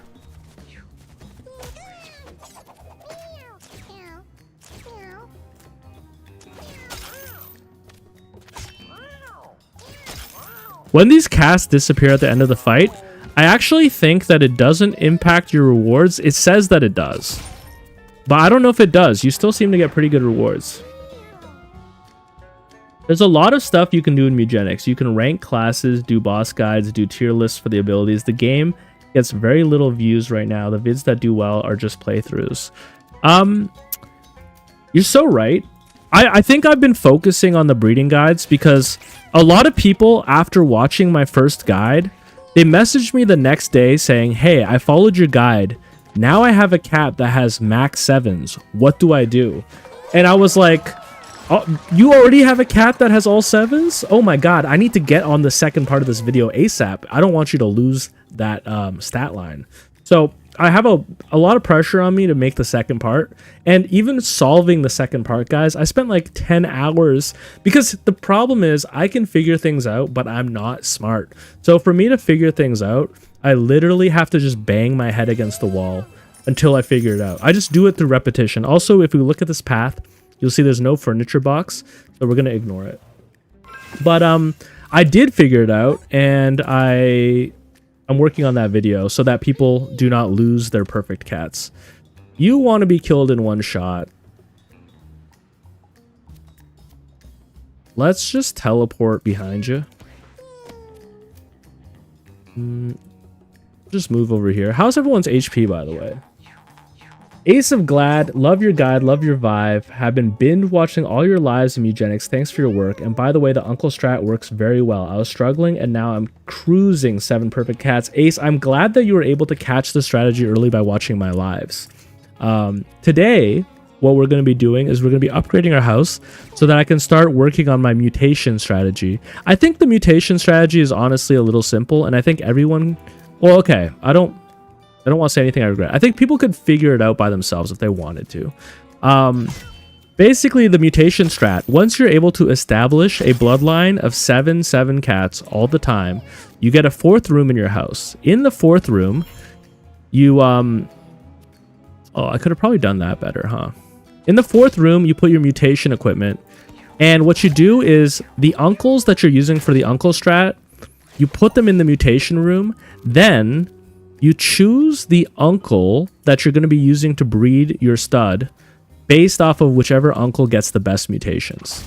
When these cats disappear at the end of the fight, I actually think that it doesn't impact your rewards. It says that it does, but I don't know if it does. You still seem to get pretty good rewards. There's a lot of stuff you can do in Mugenics. You can rank classes, do boss guides, do tier lists for the abilities. The game gets very little views right now. The vids that do well are just playthroughs. You're so right. I think I've been focusing on the breeding guides because a lot of people, after watching my first guide, they messaged me the next day saying, hey, I followed your guide. Now I have a cat that has max 7s. What do I do? And I was like, Oh, you already have a cat that has all 7s? Oh my god, I need to get on the second part of this video ASAP. I don't want you to lose that stat line. So I have a lot of pressure on me to make the second part. And even solving the second part, guys, I spent like 10 hours. Because the problem is I can figure things out, but I'm not smart. So for me to figure things out, I literally have to just bang my head against the wall until I figure it out. I just do it through repetition. Also, if we look at this path, you'll see there's no furniture box, so we're gonna ignore it. But I did figure it out, and I'm working on that video so that people do not lose their perfect cats. You want to be killed in one shot. Let's just teleport behind you. Just move over here. How's everyone's HP, by the way? Ace of Glad, love your guide, love your vibe. Have been binge watching all your lives in eugenics. Thanks for your work. And by the way, the Uncle Strat works very well. I was struggling and now I'm cruising 7 perfect cats. Ace, I'm glad that you were able to catch the strategy early by watching my lives. Today, what we're going to be doing is we're going to be upgrading our house so that I can start working on my mutation strategy. I think the mutation strategy is honestly a little simple, and I think everyone... Well, okay, I don't want to say anything I regret. I think people could figure it out by themselves if they wanted to. Basically, the mutation strat, once you're able to establish a bloodline of 7 cats all the time, you get a 4th room in your house. In the 4th room, you... Oh, I could have probably done that better, huh? In the 4th room, you put your mutation equipment. And what you do is the uncles that you're using for the uncle strat, you put them in the mutation room. Then you choose the uncle that you're going to be using to breed your stud based off of whichever uncle gets the best mutations.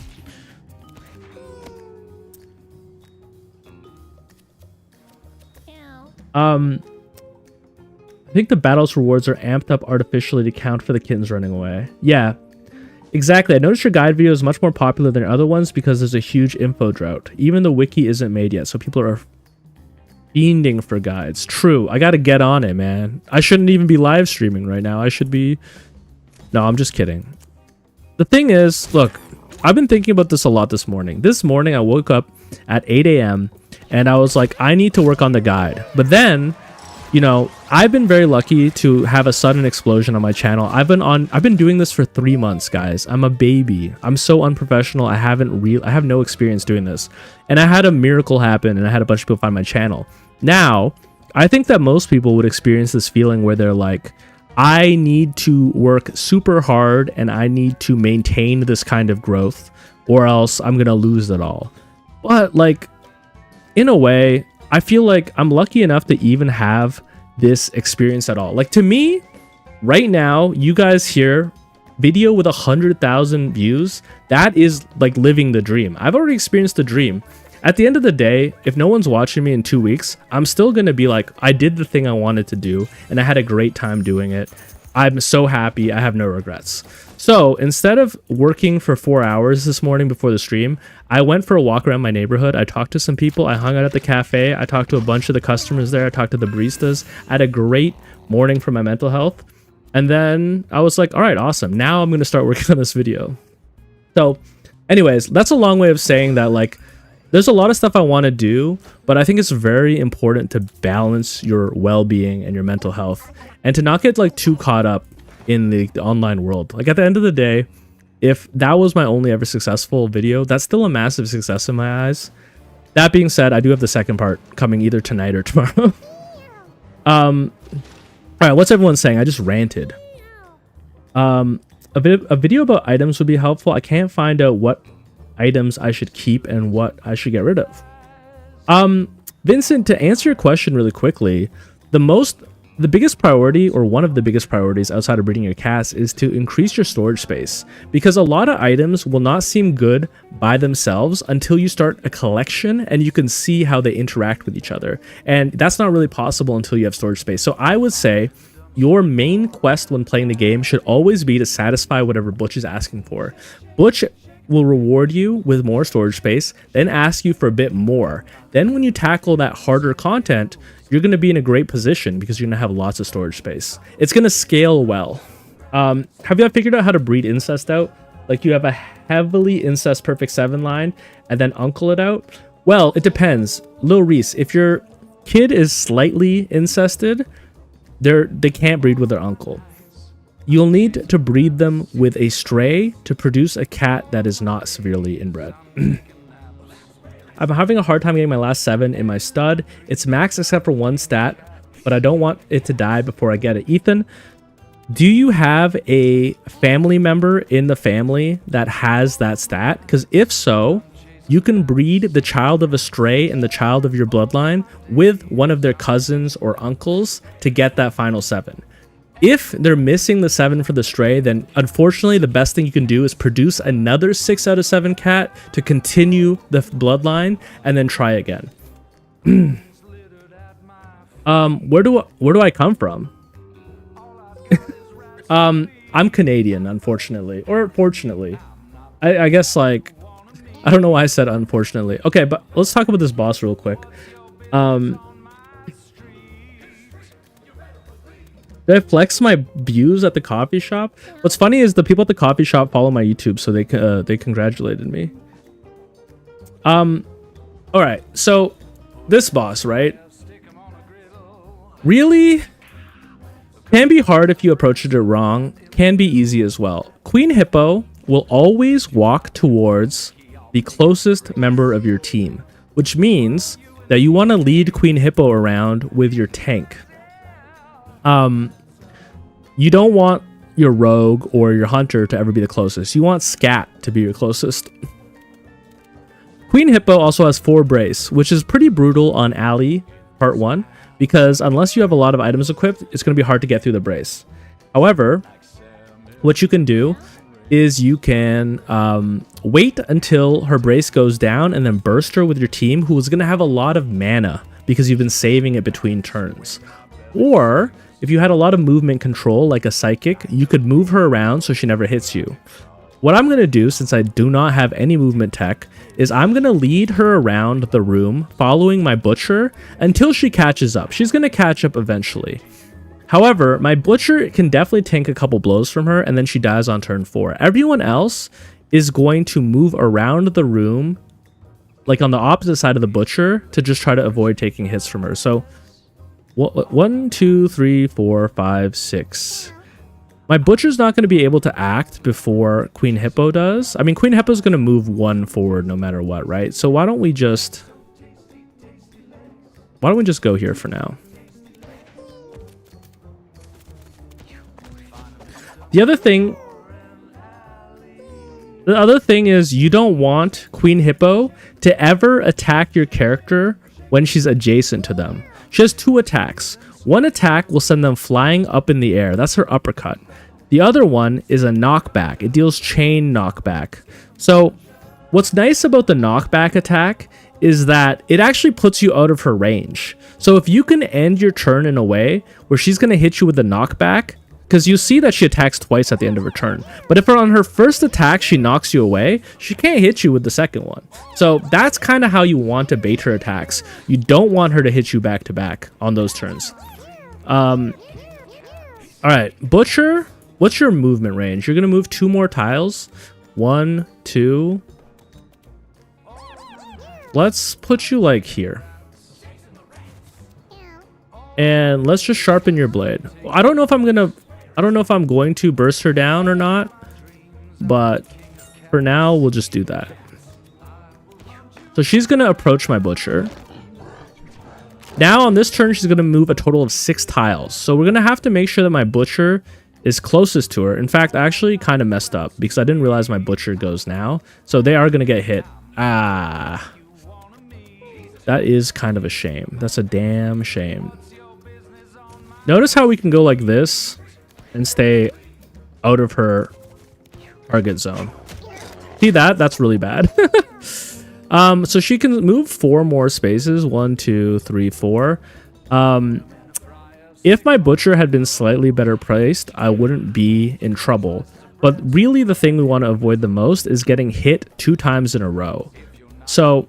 I think the battle's rewards are amped up artificially to count for the kittens running away. Yeah, exactly. I noticed your guide video is much more popular than other ones because there's a huge info drought. Even the wiki isn't made yet, so people are fiending for guides. True. I gotta get on it, man. I shouldn't even be live streaming right now. I should be... No, I'm just kidding. The thing is, look, I've been thinking about this a lot this morning. This morning, I woke up at 8 a.m. and I was like, I need to work on the guide. But then, you know, I've been very lucky to have a sudden explosion on my channel. I've been doing this for 3 months, guys. I'm a baby. I'm so unprofessional. I have no experience doing this. And I had a miracle happen and I had a bunch of people find my channel. Now, I think that most people would experience this feeling where they're like, I need to work super hard and I need to maintain this kind of growth or else I'm going to lose it all. But like, in a way, I feel like I'm lucky enough to even have this experience at all. Like, to me, right now, you guys here, video with 100,000 views, that is like living the dream. I've already experienced the dream. At the end of the day, if no one's watching me in 2 weeks, I'm still going to be like, I did the thing I wanted to do, and I had a great time doing it. I'm so happy. I have no regrets. So instead of working for 4 hours this morning before the stream, I went for a walk around my neighborhood. I talked to some people. I hung out at the cafe. I talked to a bunch of the customers there. I talked to the baristas. I had a great morning for my mental health. And then I was like, all right, awesome. Now I'm going to start working on this video. So anyways, that's a long way of saying that, like, there's a lot of stuff I want to do, but I think it's very important to balance your well-being and your mental health and to not get like too caught up in the online world. Like, at the end of the day, if that was my only ever successful video, that's still a massive success in my eyes. That being said, I do have the second part coming either tonight or tomorrow. All right, what's everyone saying? I just ranted. A video about items would be helpful. I can't find out what items I should keep and what I should get rid of. Vincent, to answer your question really quickly, the biggest priority, or one of the biggest priorities outside of breeding your cats, is to increase your storage space, because a lot of items will not seem good by themselves until you start a collection and you can see how they interact with each other, and that's not really possible until you have storage space. So I would say your main quest when playing the game should always be to satisfy whatever Butch is asking for. Butch will reward you with more storage space, then ask you for a bit more. Then when you tackle that harder content, you're going to be in a great position because you're going to have lots of storage space. It's going to scale well. Have you figured out how to breed incest out? Like you have a heavily incest perfect 7 line and then uncle it out. Well, it depends. Lil Reese, if your kid is slightly incested, they can't breed with their uncle. You'll need to breed them with a stray to produce a cat that is not severely inbred. I'm having a hard time getting my last 7 in my stud. It's max except for 1 stat, but I don't want it to die before I get it. Ethan, do you have a family member in the family that has that stat? Because if so, you can breed the child of a stray and the child of your bloodline with one of their cousins or uncles to get that final 7. If they're missing the 7 for the stray, then unfortunately the best thing you can do is produce another 6 out of 7 cat to continue the bloodline and then try again. Where do I come from? I'm Canadian, unfortunately, or fortunately. I guess, like, I don't know why I said unfortunately. Okay, but let's talk about this boss real quick. Did I flex my views at the coffee shop? What's funny is the people at the coffee shop follow my YouTube, so they congratulated me. All right, so this boss, right? Really can be hard if you approach it wrong. Can be easy as well. Queen Hippo will always walk towards the closest member of your team, which means that you want to lead Queen Hippo around with your tank. You don't want your rogue or your hunter to ever be the closest. You want Scat to be your closest. Queen Hippo also has 4 brace, which is pretty brutal on Alley part 1, because unless you have a lot of items equipped, it's going to be hard to get through the brace. However, what you can do is you can wait until her brace goes down and then burst her with your team, who is going to have a lot of mana because you've been saving it between turns. Or if you had a lot of movement control like a psychic, you could move her around so she never hits you. What I'm going to do, since I do not have any movement tech, is I'm going to lead her around the room following my butcher until she catches up. She's going to catch up eventually. However, my butcher can definitely tank a couple blows from her and then she dies on turn 4. Everyone else is going to move around the room, like on the opposite side of the butcher, to just try to avoid taking hits from her. So 1, 2, 3, 4, 5, 6. My butcher's not going to be able to act before Queen Hippo does. I mean, Queen Hippo's going to move 1 forward no matter what, right? So why don't we just go here for now? The other thing is you don't want Queen Hippo to ever attack your character when she's adjacent to them. She has 2 attacks. One attack will send them flying up in the air. That's her uppercut. The other one is a knockback. It deals chain knockback. So what's nice about the knockback attack is that it actually puts you out of her range. So if you can end your turn in a way where she's going to hit you with the knockback, because you see that she attacks twice at the end of her turn. But if on her first attack she knocks you away, she can't hit you with the second one. So that's kind of how you want to bait her attacks. You don't want her to hit you back to back on those turns. All right, Butcher, what's your movement range? You're going to move 2 more tiles. 1, 2. Let's put you like here. And let's just sharpen your blade. I don't know if I'm going to burst her down or not, but for now we'll just do that. So she's going to approach my butcher. Now on this turn she's going to move a total of 6 tiles. So we're going to have to make sure that my butcher is closest to her. In fact, I actually kind of messed up because I didn't realize my butcher goes now. So they are going to get hit. Ah. That is kind of a shame. That's a damn shame. Notice how we can go like this and stay out of her target zone. See that? That's really bad. So she can move 4 more spaces. 1, 2, 3, 4. If my butcher had been slightly better placed, I wouldn't be in trouble. But really the thing we want to avoid the most is getting hit 2 times in a row. So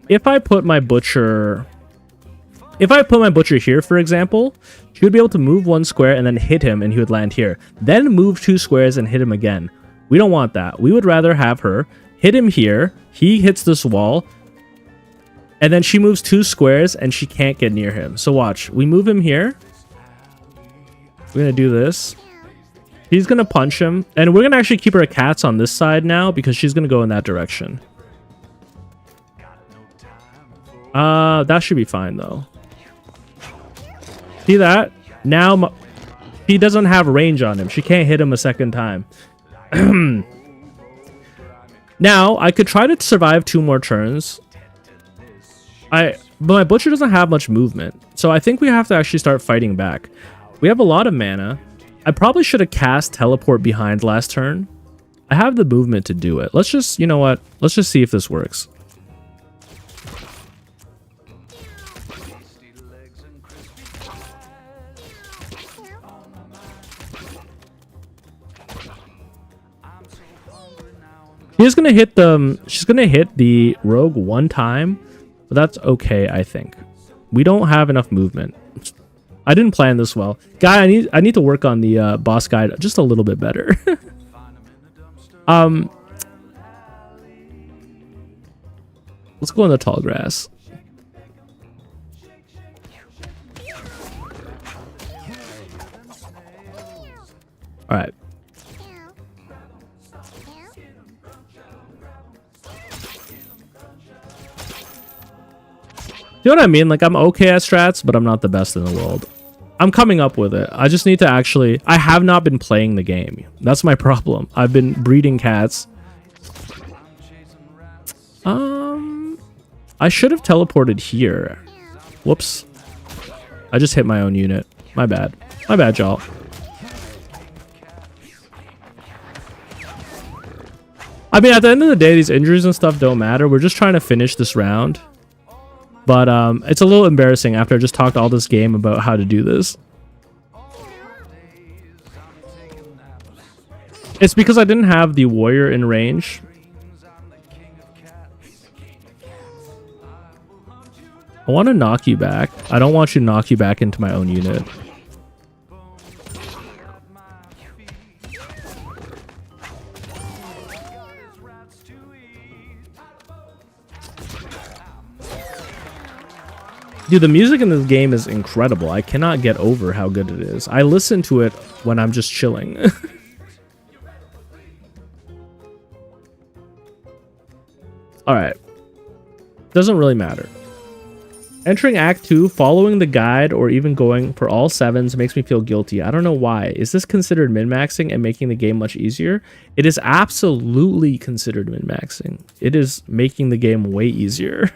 if I put my butcher here, for example, she would be able to move 1 square and then hit him and he would land here. Then move 2 squares and hit him again. We don't want that. We would rather have her hit him here. He hits this wall. And then she moves 2 squares and she can't get near him. So watch. We move him here. We're going to do this. He's going to punch him. And we're going to actually keep our cats on this side now because she's going to go in that direction. That should be fine though. See that? Now he doesn't have range on him. She can't hit him a second time. Now I could try to survive 2 more turns. But my butcher doesn't have much movement, so I think we have to actually start fighting back. We have a lot of mana. I probably should have cast teleport behind last turn. I have the movement to do it. Let's just, you know what? Let's just see if this works. She's gonna hit the rogue 1 time, but that's okay, I think. We don't have enough movement. I didn't plan this well. Guy, I need to work on the boss guide just a little bit better. Let's go in the tall grass. All right. You know what I mean? Like, I'm okay at strats, but I'm not the best in the world. I'm coming up with it. I just need to actually... I have not been playing the game. That's my problem. I've been breeding cats. I should have teleported here. Whoops. I just hit my own unit. My bad. My bad, y'all. I mean, at the end of the day, these injuries and stuff don't matter. We're just trying to finish this round. But it's a little embarrassing after I just talked all this game about how to do this. It's because I didn't have the warrior in range. I want to knock you back. I don't want you to knock you back into my own unit. Dude, the music in this game is incredible. I cannot get over how good it is. I listen to it when I'm just chilling. Alright. Doesn't really matter. Entering Act 2, following the guide, or even going for all 7s makes me feel guilty. I don't know why. Is this considered min-maxing and making the game much easier? It is absolutely considered min-maxing. It is making the game way easier.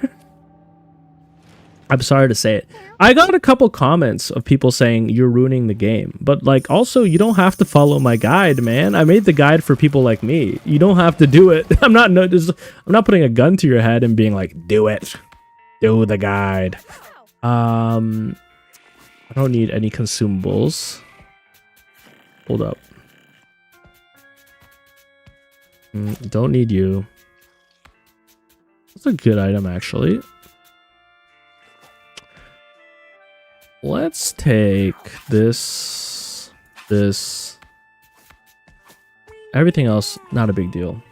I'm sorry to say it. I got a couple comments of people saying you're ruining the game, but like also you don't have to follow my guide, man. I made the guide for people like me. You don't have to do it. I'm not putting a gun to your head and being like, do it. Do the guide. I don't need any consumables. Hold up. Don't need you. That's a good item actually. Let's take this. Everything else, not a big deal.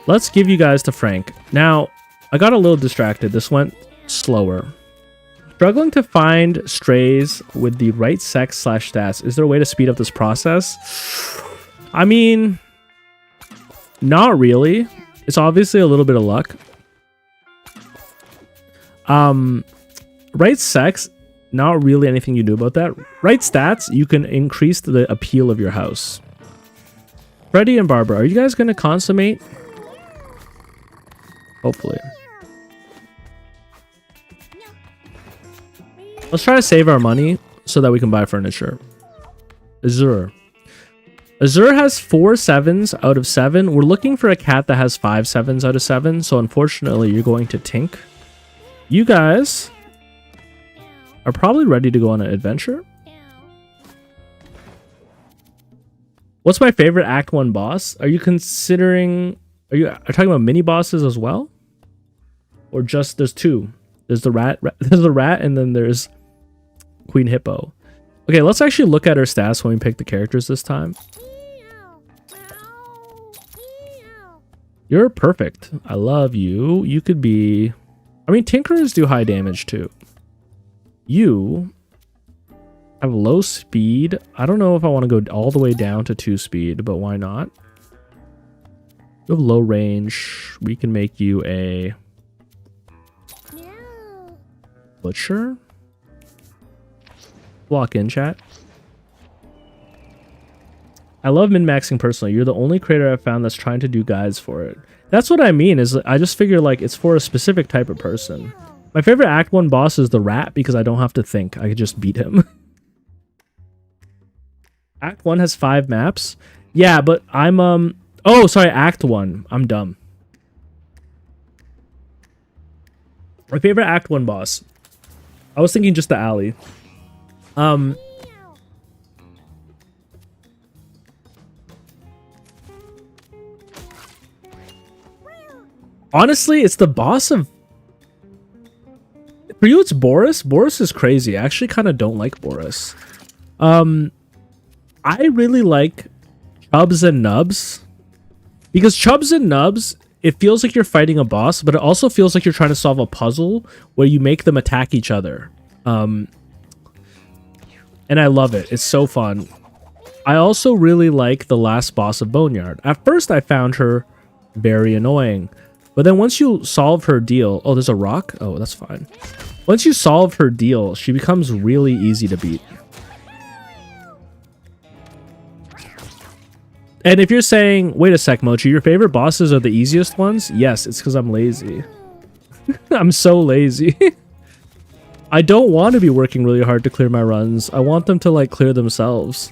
Let's give you guys to Frank. Now, I got a little distracted. This went slower. Struggling to find strays with the right sex / stats. Is there a way to speed up this process? I mean, not really. It's obviously a little bit of luck. Right sex, not really anything you do about that. Right stats, you can increase the appeal of your house. Freddy and Barbara, are you guys going to consummate? Hopefully. Let's try to save our money so that we can buy furniture. Azure. Azure has 4 7s out of 7. We're looking for a cat that has 5 7s out of 7. So unfortunately, you're going to Tink. You guys are probably ready to go on an adventure. What's my favorite Act 1 boss? Are you considering... Are you talking about mini bosses as well? Or just... There's 2. There's the rat, there's the rat, and then there's Queen Hippo. Okay, let's actually look at our stats when we pick the characters this time. You're perfect. I love you. You could be... I mean, Tinkerers do high damage too. You have low speed. I don't know if I want to go all the way down to 2 speed, but why not? You have low range. We can make you a... Butcher? Block in, chat. I love min-maxing personally. You're the only creator I've found that's trying to do guides for it. That's what I mean, is I just figure like it's for a specific type of person. My favorite Act 1 boss is the rat because I don't have to think. I could just beat him. Act 1 has 5 maps. Yeah, but I'm oh, sorry, Act 1. I'm dumb. My favorite Act 1 boss. I was thinking just the alley. Honestly, it's the boss of... For you, it's Boris. Boris is crazy. I actually kind of don't like Boris. I really like Chubs and Nubs. Because Chubs and Nubs, it feels like you're fighting a boss, but it also feels like you're trying to solve a puzzle where you make them attack each other. And I love it. It's so fun. I also really like the last boss of Boneyard. At first, I found her very annoying. But then once you solve her deal... Oh, there's a rock? Oh, that's fine. Once you solve her deal, she becomes really easy to beat. And if you're saying, wait a sec, Mochi, your favorite bosses are the easiest ones? Yes, it's because I'm lazy. I'm so lazy. I don't want to be working really hard to clear my runs. I want them to, like, clear themselves.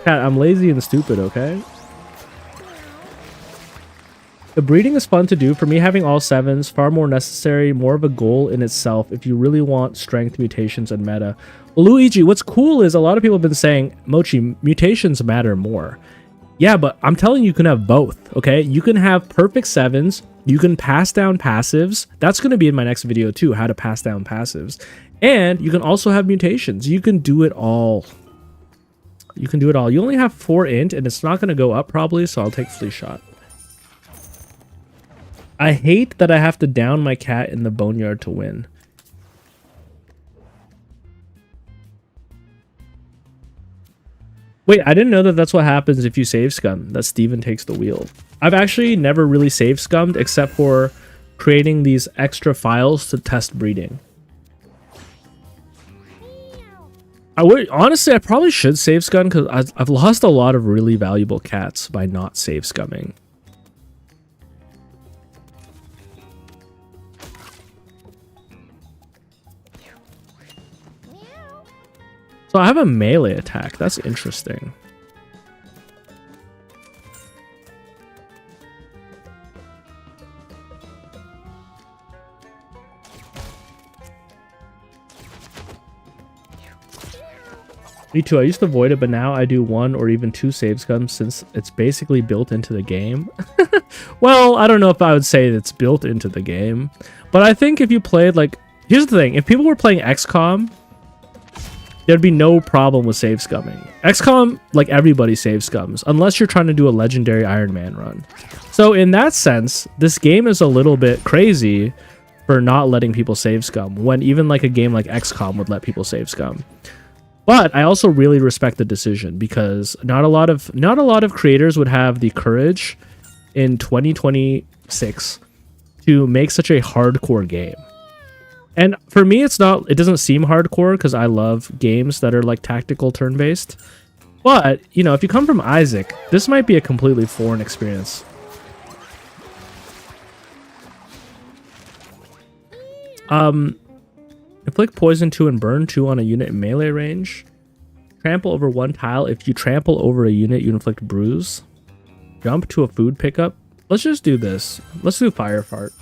Cat, I'm lazy and stupid, okay? The breeding is fun to do. For me, having all 7s, far more necessary, more of a goal in itself if you really want strength, mutations, and meta. Well, Luigi, what's cool is a lot of people have been saying, Mochi, mutations matter more. Yeah, but I'm telling you, you can have both, okay? You can have perfect 7s, you can pass down passives. That's going to be in my next video too, how to pass down passives. And you can also have mutations. You can do it all. You can do it all. You only have 4 int, and it's not going to go up probably, so I'll take Flea Shot. I hate that I have to down my cat in the boneyard to win. Wait, I didn't know that that's what happens if you save scum, that Steven takes the wheel. I've actually never really save scummed except for creating these extra files to test breeding. Honestly, I probably should save scum because I've lost a lot of really valuable cats by not save scumming. So I have a melee attack. That's interesting. Me too. I used to avoid it, but now I do 1 or even 2 save scums since it's basically built into the game. Well, I don't know if I would say it's built into the game, but I think if you played like... Here's the thing. If people were playing XCOM... there'd be no problem with save scumming. XCOM, like everybody save scums, unless you're trying to do a legendary Iron Man run. So in that sense, this game is a little bit crazy for not letting people save scum, when even like a game like XCOM would let people save scum. But I also really respect the decision, because not a lot of creators would have the courage in 2026 to make such a hardcore game. And for me, it doesn't seem hardcore because I love games that are like tactical turn-based. But, you know, if you come from Isaac, this might be a completely foreign experience. Inflict poison 2 and burn 2 on a unit in melee range. Trample over 1 tile. If you trample over a unit, you inflict bruise. Jump to a food pickup. Let's just do this. Let's do Fire Fart.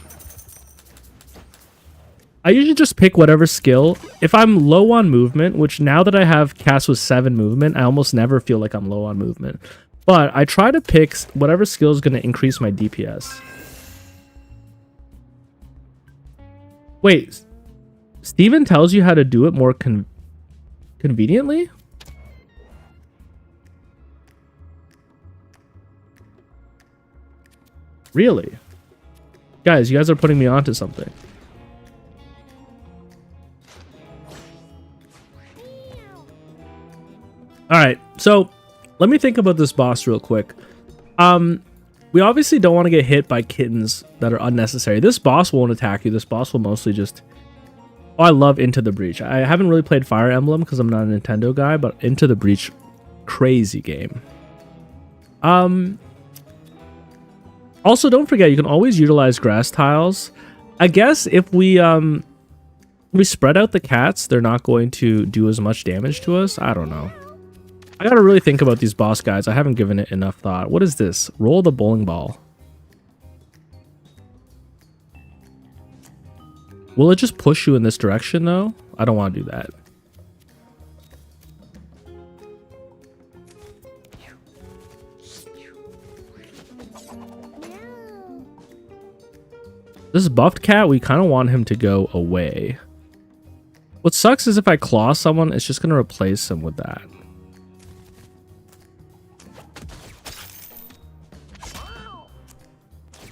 I usually just pick whatever skill. If I'm low on movement, which now that I have cast with 7 movement, I almost never feel like I'm low on movement. But I try to pick whatever skill is going to increase my DPS. Wait, Steven tells you how to do it more conveniently? Really? Guys, you guys are putting me onto something. Alright, so let me think about this boss real quick. We obviously don't want to get hit by kittens that are unnecessary. This boss won't attack you. This boss will mostly just... Oh, I love Into the Breach. I haven't really played Fire Emblem because I'm not a Nintendo guy, but Into the Breach, crazy game. Also, don't forget, you can always utilize grass tiles. I guess if we spread out the cats, they're not going to do as much damage to us. I don't know. I gotta really think about these boss guys. I haven't given it enough thought. What is this? Roll the bowling ball. Will it just push you in this direction, though? I don't want to do that. This buffed cat, we kind of want him to go away. What sucks is if I claw someone, it's just going to replace him with that.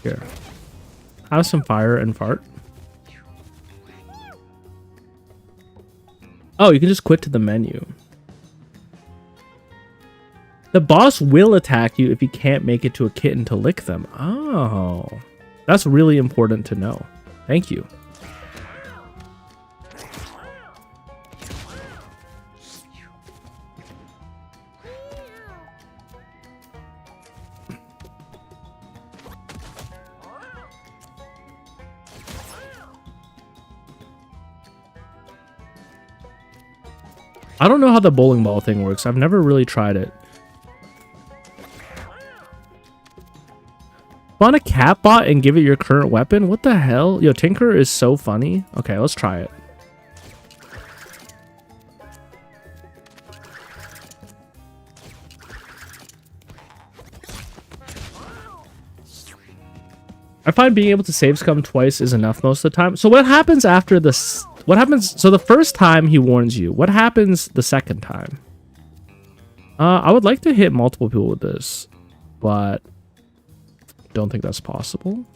Here. Have some fire and fart. Oh, you can just quit to the menu. The boss will attack you if you can't make it to a kitten to lick them. Oh, that's really important to know. Thank you. I don't know how the bowling ball thing works. I've never really tried it. Spawn a cat bot and give it your current weapon? What the hell? Yo, Tinker is so funny. Okay, let's try it. I find being able to save scum twice is enough most of the time. So what happens after this? What happens? So the first time he warns you. What happens the second time? I would like to hit multiple people with this, but don't think that's possible.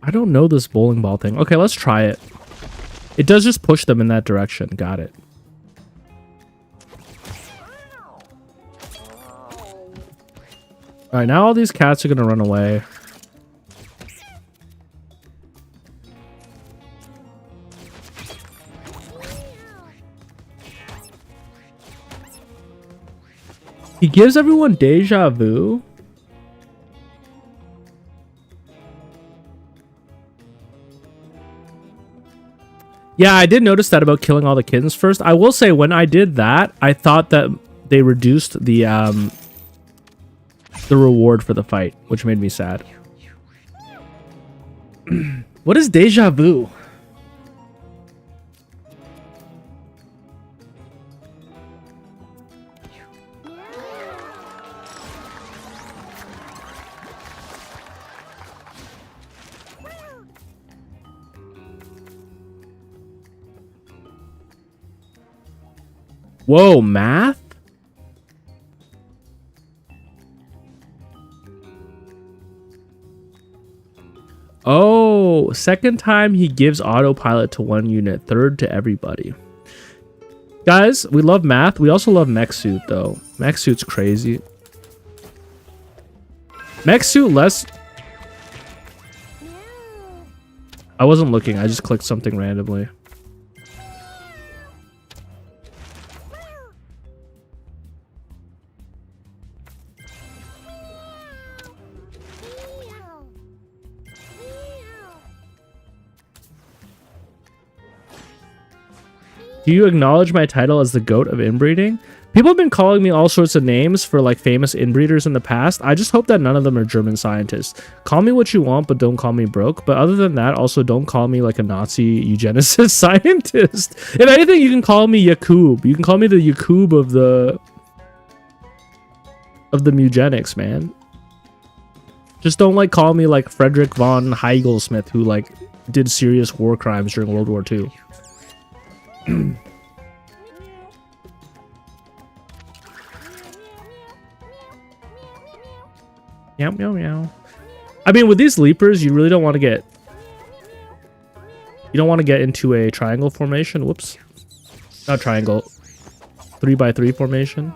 I don't know this bowling ball thing. Okay, let's try it. It does just push them in that direction. Got it. Alright, now all these cats are going to run away. He gives everyone deja vu. Yeah, I did notice that about killing all the kittens first. I will say when I did that, I thought that they reduced the reward for the fight, which made me sad. What is deja vu? Whoa, math? Oh, second time he gives autopilot to one unit, third to everybody. Guys, we love math. We also love mech suit, though. Mech suit's crazy. Mech suit less... I wasn't looking. I just clicked something randomly. Do you acknowledge my title as the GOAT of inbreeding? People have been calling me all sorts of names for like famous inbreeders in the past. I just hope that none of them are German scientists. Call me what you want, but don't call me broke. But other than that, also don't call me like a Nazi eugenicist scientist. If anything, you can call me Yakub. You can call me the Yakub of the eugenics, man. Just don't like call me like Frederick von Heigl-Smith, who like did serious war crimes during World War II. Meow, meow, meow. I mean, with these leapers, you really don't want to get... You don't want to get into a triangle formation. Whoops. Not triangle. 3x3 formation.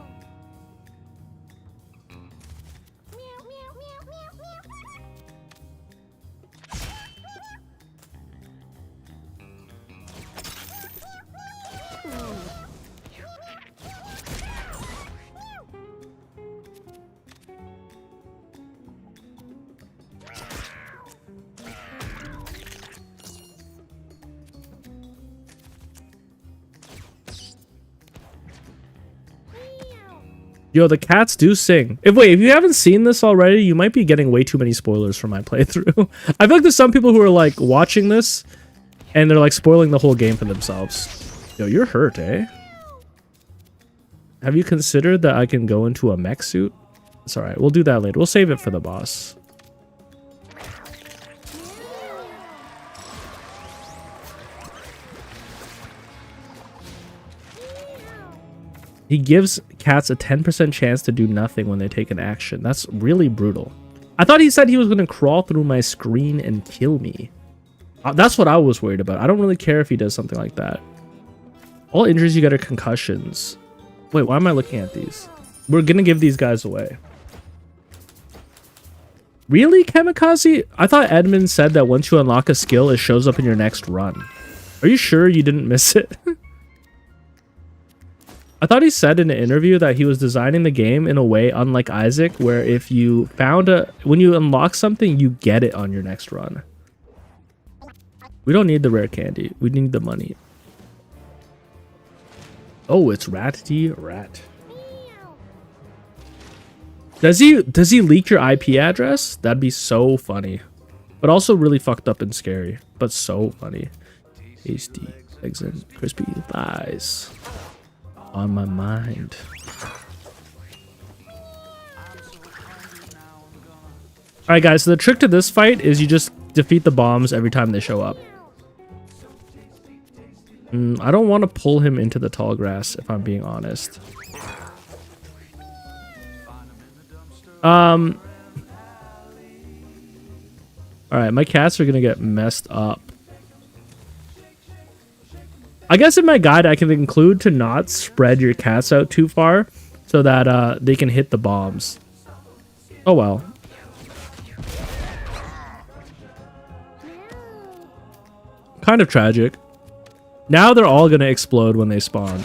Yo, the cats do sing. If you haven't seen this already, you might be getting way too many spoilers for my playthrough. I feel like there's some people who are like watching this and they're like spoiling the whole game for themselves. Yo, you're hurt, eh? Have you considered that I can go into a mech suit? It's alright, we'll do that later. We'll save it for the boss. He gives cats a 10% chance to do nothing when they take an action. That's really brutal. I thought he said he was going to crawl through my screen and kill me. That's what I was worried about. I don't really care if he does something like that. All injuries you get are concussions. Wait, why am I looking at these? We're going to give these guys away. Really, Kamikaze? I thought Edmund said that once you unlock a skill, it shows up in your next run. Are you sure you didn't miss it? I thought he said in an interview that he was designing the game in a way unlike Isaac, where if you found when you unlock something, you get it on your next run. We don't need the rare candy. We need the money. Oh, it's Ratty Rat. Does he leak your IP address? That'd be so funny. But also really fucked up and scary. But so funny. Tasty eggs and crispy thighs. On my mind. Alright guys, so the trick to this fight is you just defeat the bombs every time they show up. I don't want to pull him into the tall grass, if I'm being honest. Alright, my cats are gonna get messed up. I guess in my guide I can include to not spread your cats out too far so that they can hit the bombs. Oh well. Kind of tragic. Now they're all gonna explode when they spawn.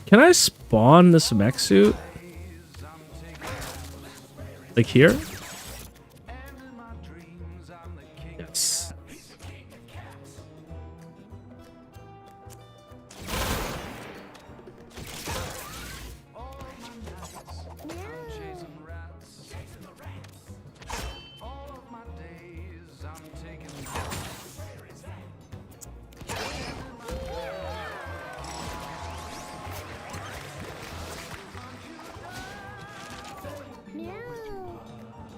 Can I spawn this mech suit? Like here? Yes.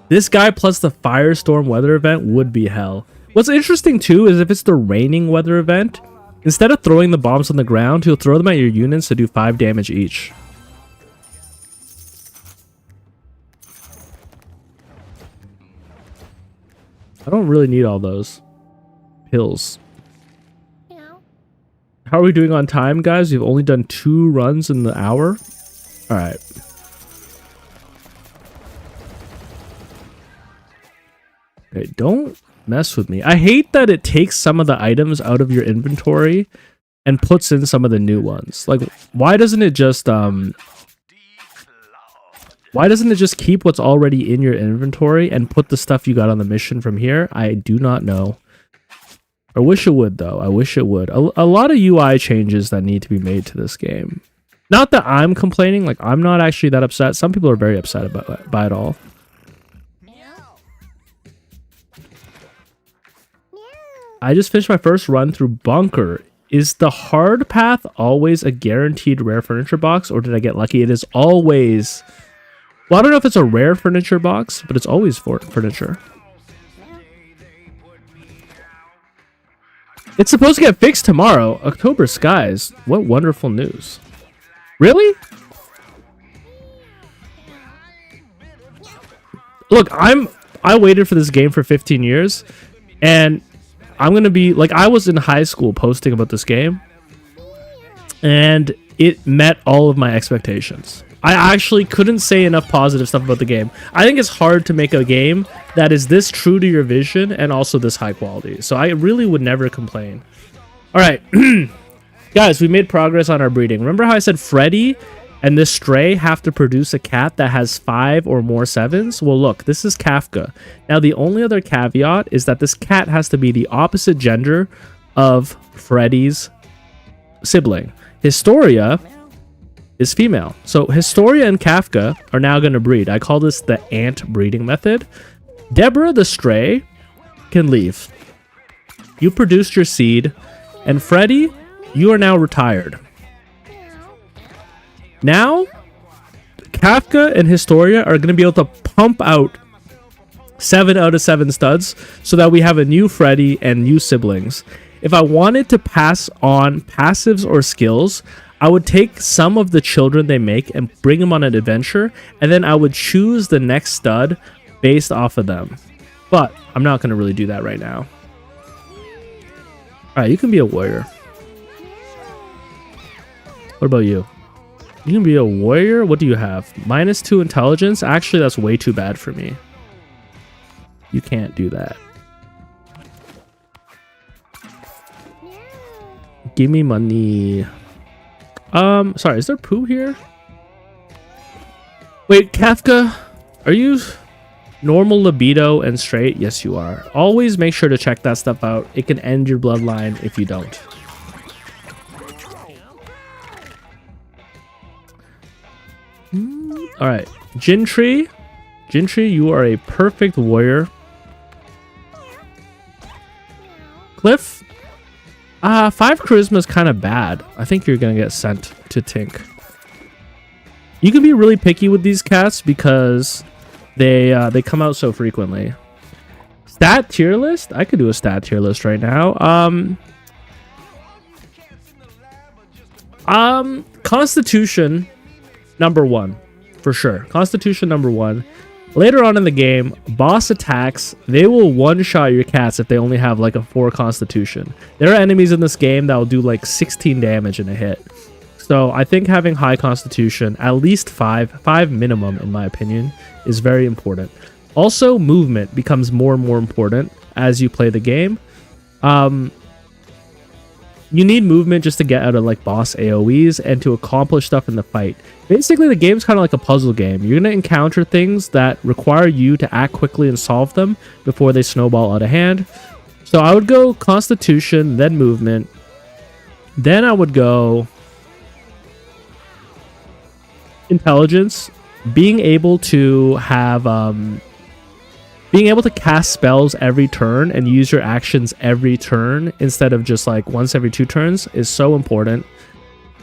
This guy plus the firestorm weather event would be hell. What's interesting too is if it's the raining weather event, instead of throwing the bombs on the ground, he'll throw them at your units to do 5 damage each. I don't really need all those pills. How are we doing on time, guys? We've only done 2 runs in the hour. All right. Okay, don't mess with me. I hate that it takes some of the items out of your inventory and puts in some of the new ones. Like, why doesn't it just Why doesn't it just keep what's already in your inventory and put the stuff you got on the mission from here? I do not know. I wish it would, though. I wish it would. A lot of UI changes that need to be made to this game. Not that I'm complaining. Like, I'm not actually that upset. Some people are very upset by it all. I just finished my first run through Bunker. Is the hard path always a guaranteed rare furniture box, or did I get lucky? It is always... Well, I don't know if it's a rare furniture box, but it's always for furniture. It's supposed to get fixed tomorrow. October skies. What wonderful news. Really? Look, I waited for this game for 15 years, and I'm going to be... Like, I was in high school posting about this game, and it met all of my expectations. I actually couldn't say enough positive stuff about the game. I think it's hard to make a game that is this true to your vision and also this high quality. So I really would never complain. All right. Guys, we made progress on our breeding. Remember how I said Freddy and this stray have to produce a cat that has 5 or more 7s? Well, look, this is Kafka. Now, the only other caveat is that this cat has to be the opposite gender of Freddy's sibling. Historia is female. So Historia and Kafka are now going to breed. I call this the ant breeding method. Deborah the stray can leave. You produced your seed, and Freddy, you are now retired. Now, Kafka and Historia are going to be able to pump out 7 out of 7 studs so that we have a new Freddy and new siblings. If I wanted to pass on passives or skills, I would take some of the children they make and bring them on an adventure, and then I would choose the next stud based off of them. But I'm not going to really do that right now. Alright, you can be a warrior. What about you? You can be a warrior? What do you have? -2 intelligence? Actually, that's way too bad for me. You can't do that. Give me money. Sorry, is there poo here? Wait, Kafka, are you normal libido and straight? Yes, you are. Always make sure to check that stuff out. It can end your bloodline if you don't. All right, Jintri. Jintri, you are a perfect warrior. Cliff. 5 charisma is kind of bad. I think you're gonna get sent to Tink. You can be really picky with these cats because they come out so frequently. Stat tier list? I could do a stat tier list right now. Constitution #1 for sure. Constitution #1. Later on in the game, boss attacks, they will one-shot your cats if they only have like a 4 constitution. There are enemies in this game that will do like 16 damage in a hit. So I think having high constitution, at least 5 minimum in my opinion, is very important. Also, movement becomes more and more important as you play the game. You need movement just to get out of like boss AoEs and to accomplish stuff in the fight. Basically, the game's kind of like a puzzle game. You're going to encounter things that require you to act quickly and solve them before they snowball out of hand. So I would go Constitution, then Movement. Then I would go Intelligence. Being able to have... being able to cast spells every turn and use your actions every turn instead of just like once every 2 turns is so important.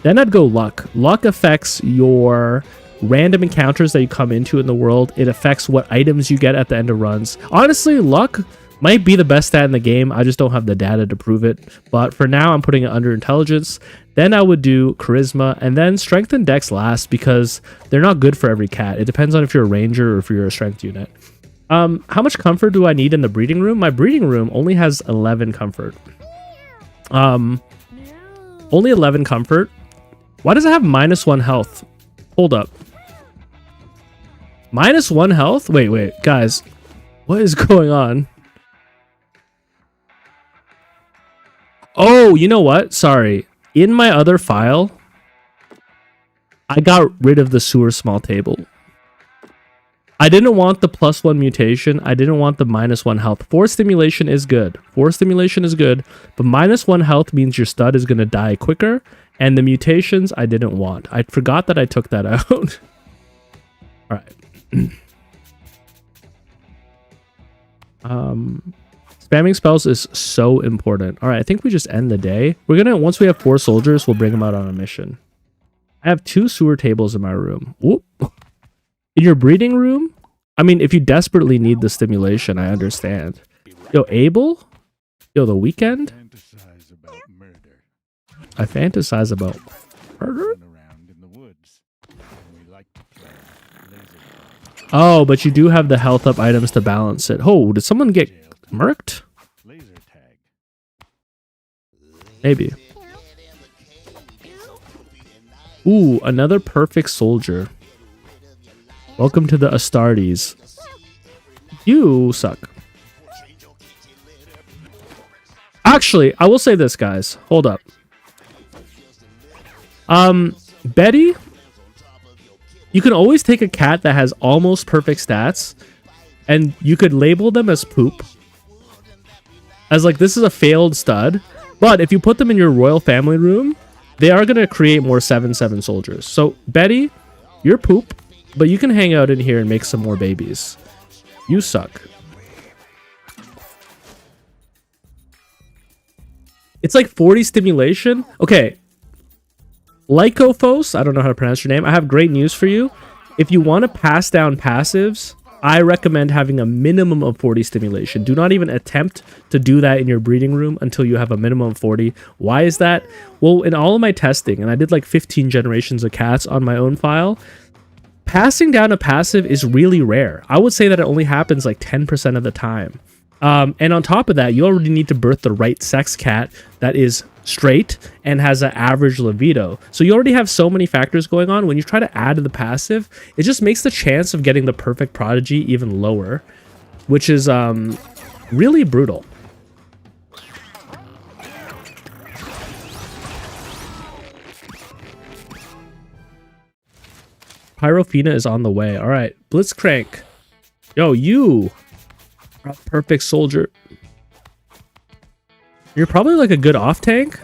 Then I'd go Luck. Luck affects your random encounters that you come into in the world. It affects what items you get at the end of runs. Honestly, Luck might be the best stat in the game. I just don't have the data to prove it. But for now, I'm putting it under Intelligence. Then I would do Charisma and then Strength and Dex last because they're not good for every cat. It depends on if you're a Ranger or if you're a Strength unit. How much comfort do I need in the breeding room? My breeding room only has 11 comfort. Only 11 comfort. Why does it have -1 health? Hold up. -1 health? Wait, guys. What is going on? Oh, you know what? Sorry. In my other file, I got rid of the sewer small table. I didn't want the +1 mutation. I didn't want the -1 health. Force stimulation is good. Force stimulation is good, but -1 health means your stud is gonna die quicker. And the mutations I didn't want. I forgot that I took that out. All right. Spamming spells is so important. All right, I think we just end the day. We're gonna, once we have 4 soldiers, we'll bring them out on a mission. I have 2 sewer tables in my room. Whoop. In your breeding room? I mean, if you desperately need the stimulation, I understand. Yo, Abel? Yo, the weekend? I fantasize about murder? Oh, but you do have the health up items to balance it. Oh, did someone get murked? Maybe. Ooh, another perfect soldier. Welcome to the Astartes. You suck. Actually, I will say this, guys. Hold up. Betty, you can always take a cat that has almost perfect stats, and you could label them as poop. As like, this is a failed stud. But if you put them in your royal family room, they are going to create more 7/7 soldiers. So, Betty, you're poop, but you can hang out in here and make some more babies. You suck. It's like 40 stimulation. Okay. Lycophos, I don't know how to pronounce your name. I have great news for you. If you want to pass down passives, I recommend having a minimum of 40 stimulation. Do not even attempt to do that in your breeding room until you have a minimum of 40. Why is that? Well, in all of my testing, and I did like 15 generations of cats on my own file, passing down a passive is really rare. I would say that it only happens like 10% of the time. And on top of that, you already need to birth the right sex cat that is straight and has an average libido. So you already have so many factors going on. When you try to add to the passive, it just makes the chance of getting the perfect prodigy even lower, which is really brutal. Pyrophena is on the way. All right, Blitzcrank. Yo, you are a perfect soldier. You're probably like a good off tank.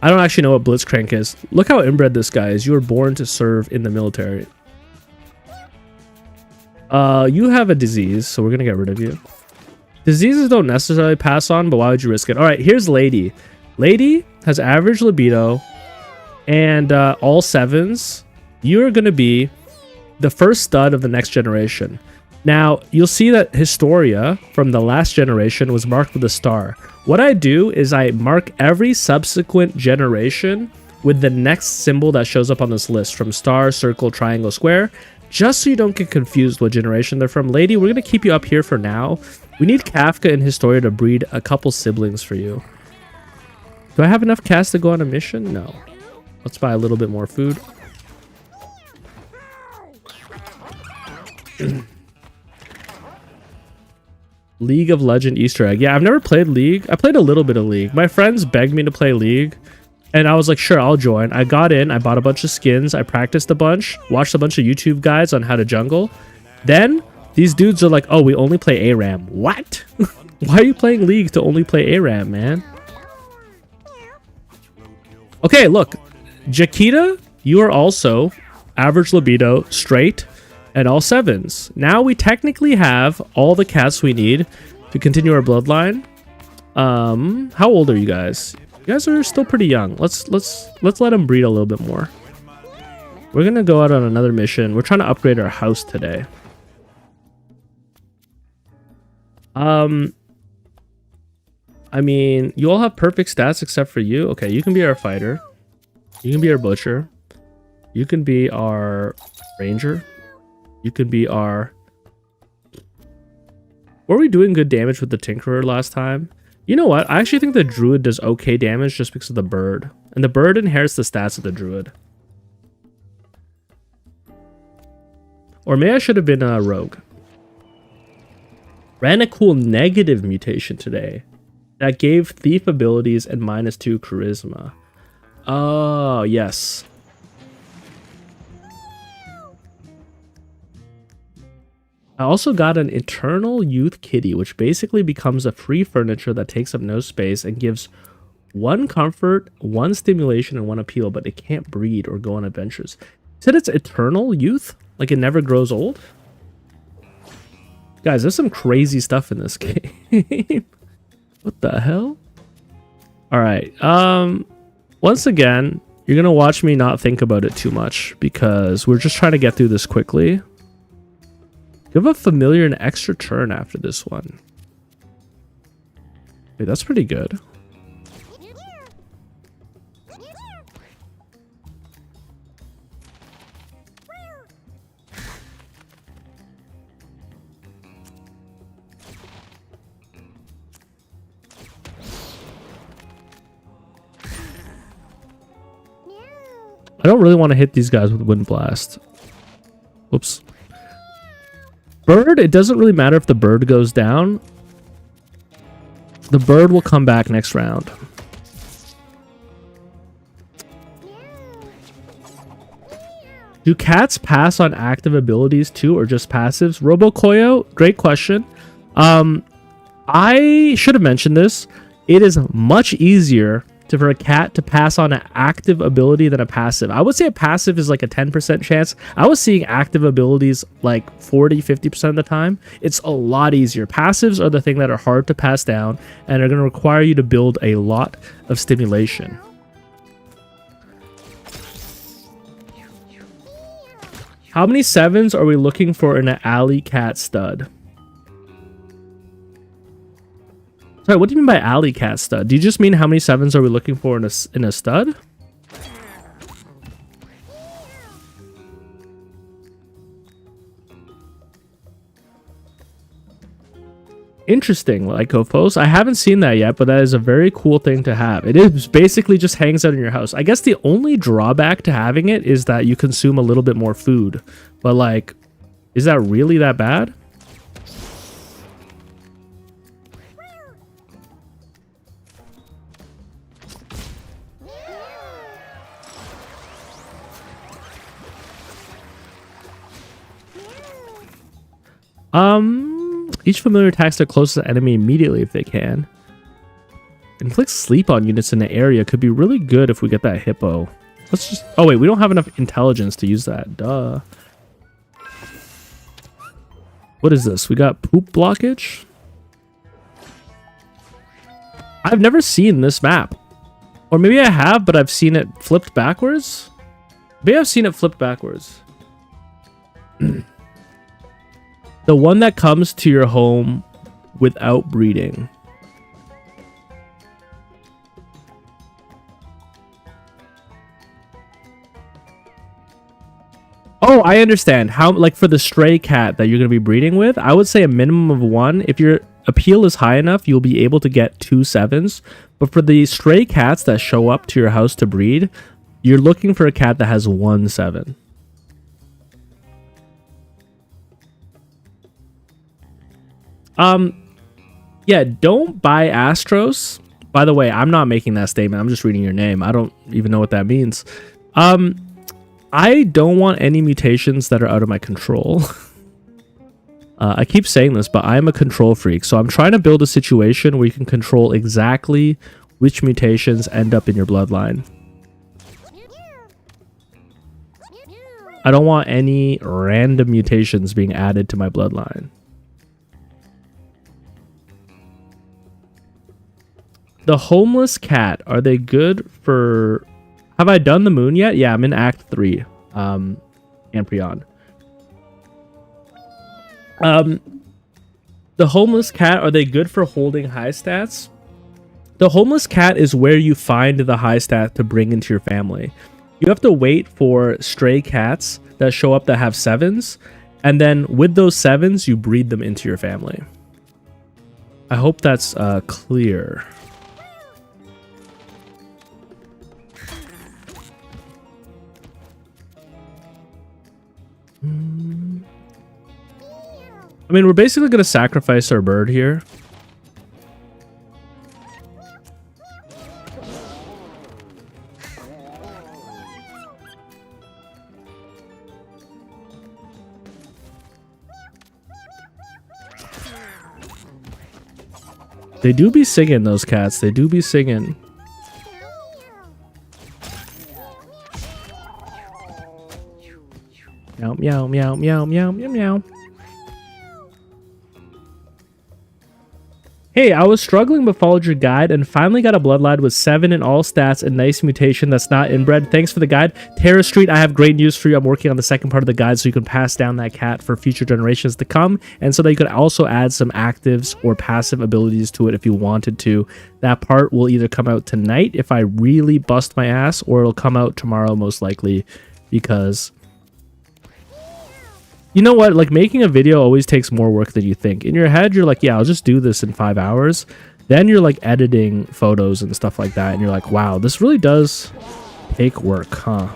I don't actually know what Blitzcrank is. Look how inbred this guy is. You were born to serve in the military. You have a disease, so we're gonna get rid of you. Diseases don't necessarily pass on, but why would you risk it? All right, here's Lady. Lady has average libido and all 7s. You're gonna be the first stud of the next generation. Now, you'll see that Historia from the last generation was marked with a star. What I do is I mark every subsequent generation with the next symbol that shows up on this list, from star, circle, triangle, square, just so you don't get confused what generation they're from. Lady, we're going to keep you up here for now. We need Kafka and Historia to breed a couple siblings for you. Do I have enough cats to go on a mission? No. Let's buy a little bit more food. League of Legend Easter egg. Yeah, I've never played League. I played a little bit of League. My friends begged me to play League, and I was like, sure, I'll join. I got in, I bought a bunch of skins, I practiced a bunch, watched a bunch of YouTube guides on how to jungle. Then, these dudes are like, oh, we only play ARAM. What? Why are you playing League to only play ARAM, man? Okay, look. Jakita, you are also average libido, straight, and all 7s. Now we technically have all the cats we need to continue our bloodline. How old are you guys? You guys are still pretty young. Let's let them breed a little bit more. We're gonna go out on another mission. We're trying to upgrade our house today. I mean, you all have perfect stats except for you. Okay, you can be our fighter. You can be our butcher. You can be our ranger. You could be our... Were we doing good damage with the Tinkerer last time? You know what? I actually think the Druid does okay damage just because of the bird. And the bird inherits the stats of the Druid. Or maybe I should have been a rogue. Ran a cool negative mutation today that gave thief abilities and -2 charisma. Oh, yes. I also got an Eternal Youth Kitty, which basically becomes a free furniture that takes up no space and gives 1 comfort, 1 stimulation, and 1 appeal, but it can't breed or go on adventures. You said it's eternal youth? Like it never grows old? Guys, there's some crazy stuff in this game. What the hell? Alright, once again, you're gonna watch me not think about it too much because we're just trying to get through this quickly. Give a familiar an extra turn after this one. Wait, that's pretty good. I don't really want to hit these guys with Wind Blast. Whoops. Bird, it doesn't really matter if the bird goes down. The bird will come back next round. Do cats pass on active abilities too, or just passives? Robocoyo, great question. I should have mentioned this. It is much easier for a cat to pass on an active ability than a passive. I would say a passive is like a 10% chance. I was seeing active abilities like 40-50% of the time. It's a lot easier. Passives are the thing that are hard to pass down and are going to require you to build a lot of stimulation. How many 7s are we looking for in an alley cat stud? Sorry, what do you mean by alley cat stud? Do you just mean how many 7s are we looking for in a stud? Interesting, Lycophos. I haven't seen that yet, but that is a very cool thing to have. It is basically just hangs out in your house. I guess the only drawback to having it is that you consume a little bit more food. But like, is that really that bad? Each familiar attacks their closest enemy immediately if they can. Inflict sleep on units in the area could be really good if we get that hippo. Let's just... Oh wait, we don't have enough intelligence to use that. Duh. What is this? We got poop blockage? I've never seen this map. Or maybe I have, but I've seen it flipped backwards? Maybe I've seen it flipped backwards. The one that comes to your home without breeding. Oh, I understand. How, like for the stray cat that you're going to be breeding with, I would say a minimum of 1. If your appeal is high enough, you'll be able to get 2 7s. But for the stray cats that show up to your house to breed, you're looking for a cat that has 1 7. Yeah, don't buy Astros. By the way, I'm not making that statement. I'm just reading your name. I don't even know what that means. I don't want any mutations that are out of my control. I keep saying this, but I'm a control freak. So I'm trying to build a situation where you can control exactly which mutations end up in your bloodline. I don't want any random mutations being added to my bloodline. The homeless cat, are they good for... Have I done the moon yet? Yeah, I'm in Act 3. Amprion. The homeless cat, are they good for holding high stats? The homeless cat is where you find the high stat to bring into your family. You have to wait for stray cats that show up that have 7s, and then with those 7s, you breed them into your family. I hope that's clear. I mean, we're basically going to sacrifice our bird here. They do be singing, those cats. They do be singing. Meow, meow, meow, meow, meow, meow, meow. Hey, I was struggling but followed your guide and finally got a bloodline with 7 in all stats and nice mutation that's not inbred. Thanks for the guide. Terra Street, I have great news for you. I'm working on the second part of the guide so you can pass down that cat for future generations to come, and so that you could also add some actives or passive abilities to it if you wanted to. That part will either come out tonight if I really bust my ass, or it'll come out tomorrow most likely, because... you know what? Like, making a video always takes more work than you think. In your head, you're like, yeah, I'll just do this in 5 hours. Then you're like editing photos and stuff like that. And you're like, wow, this really does take work, huh?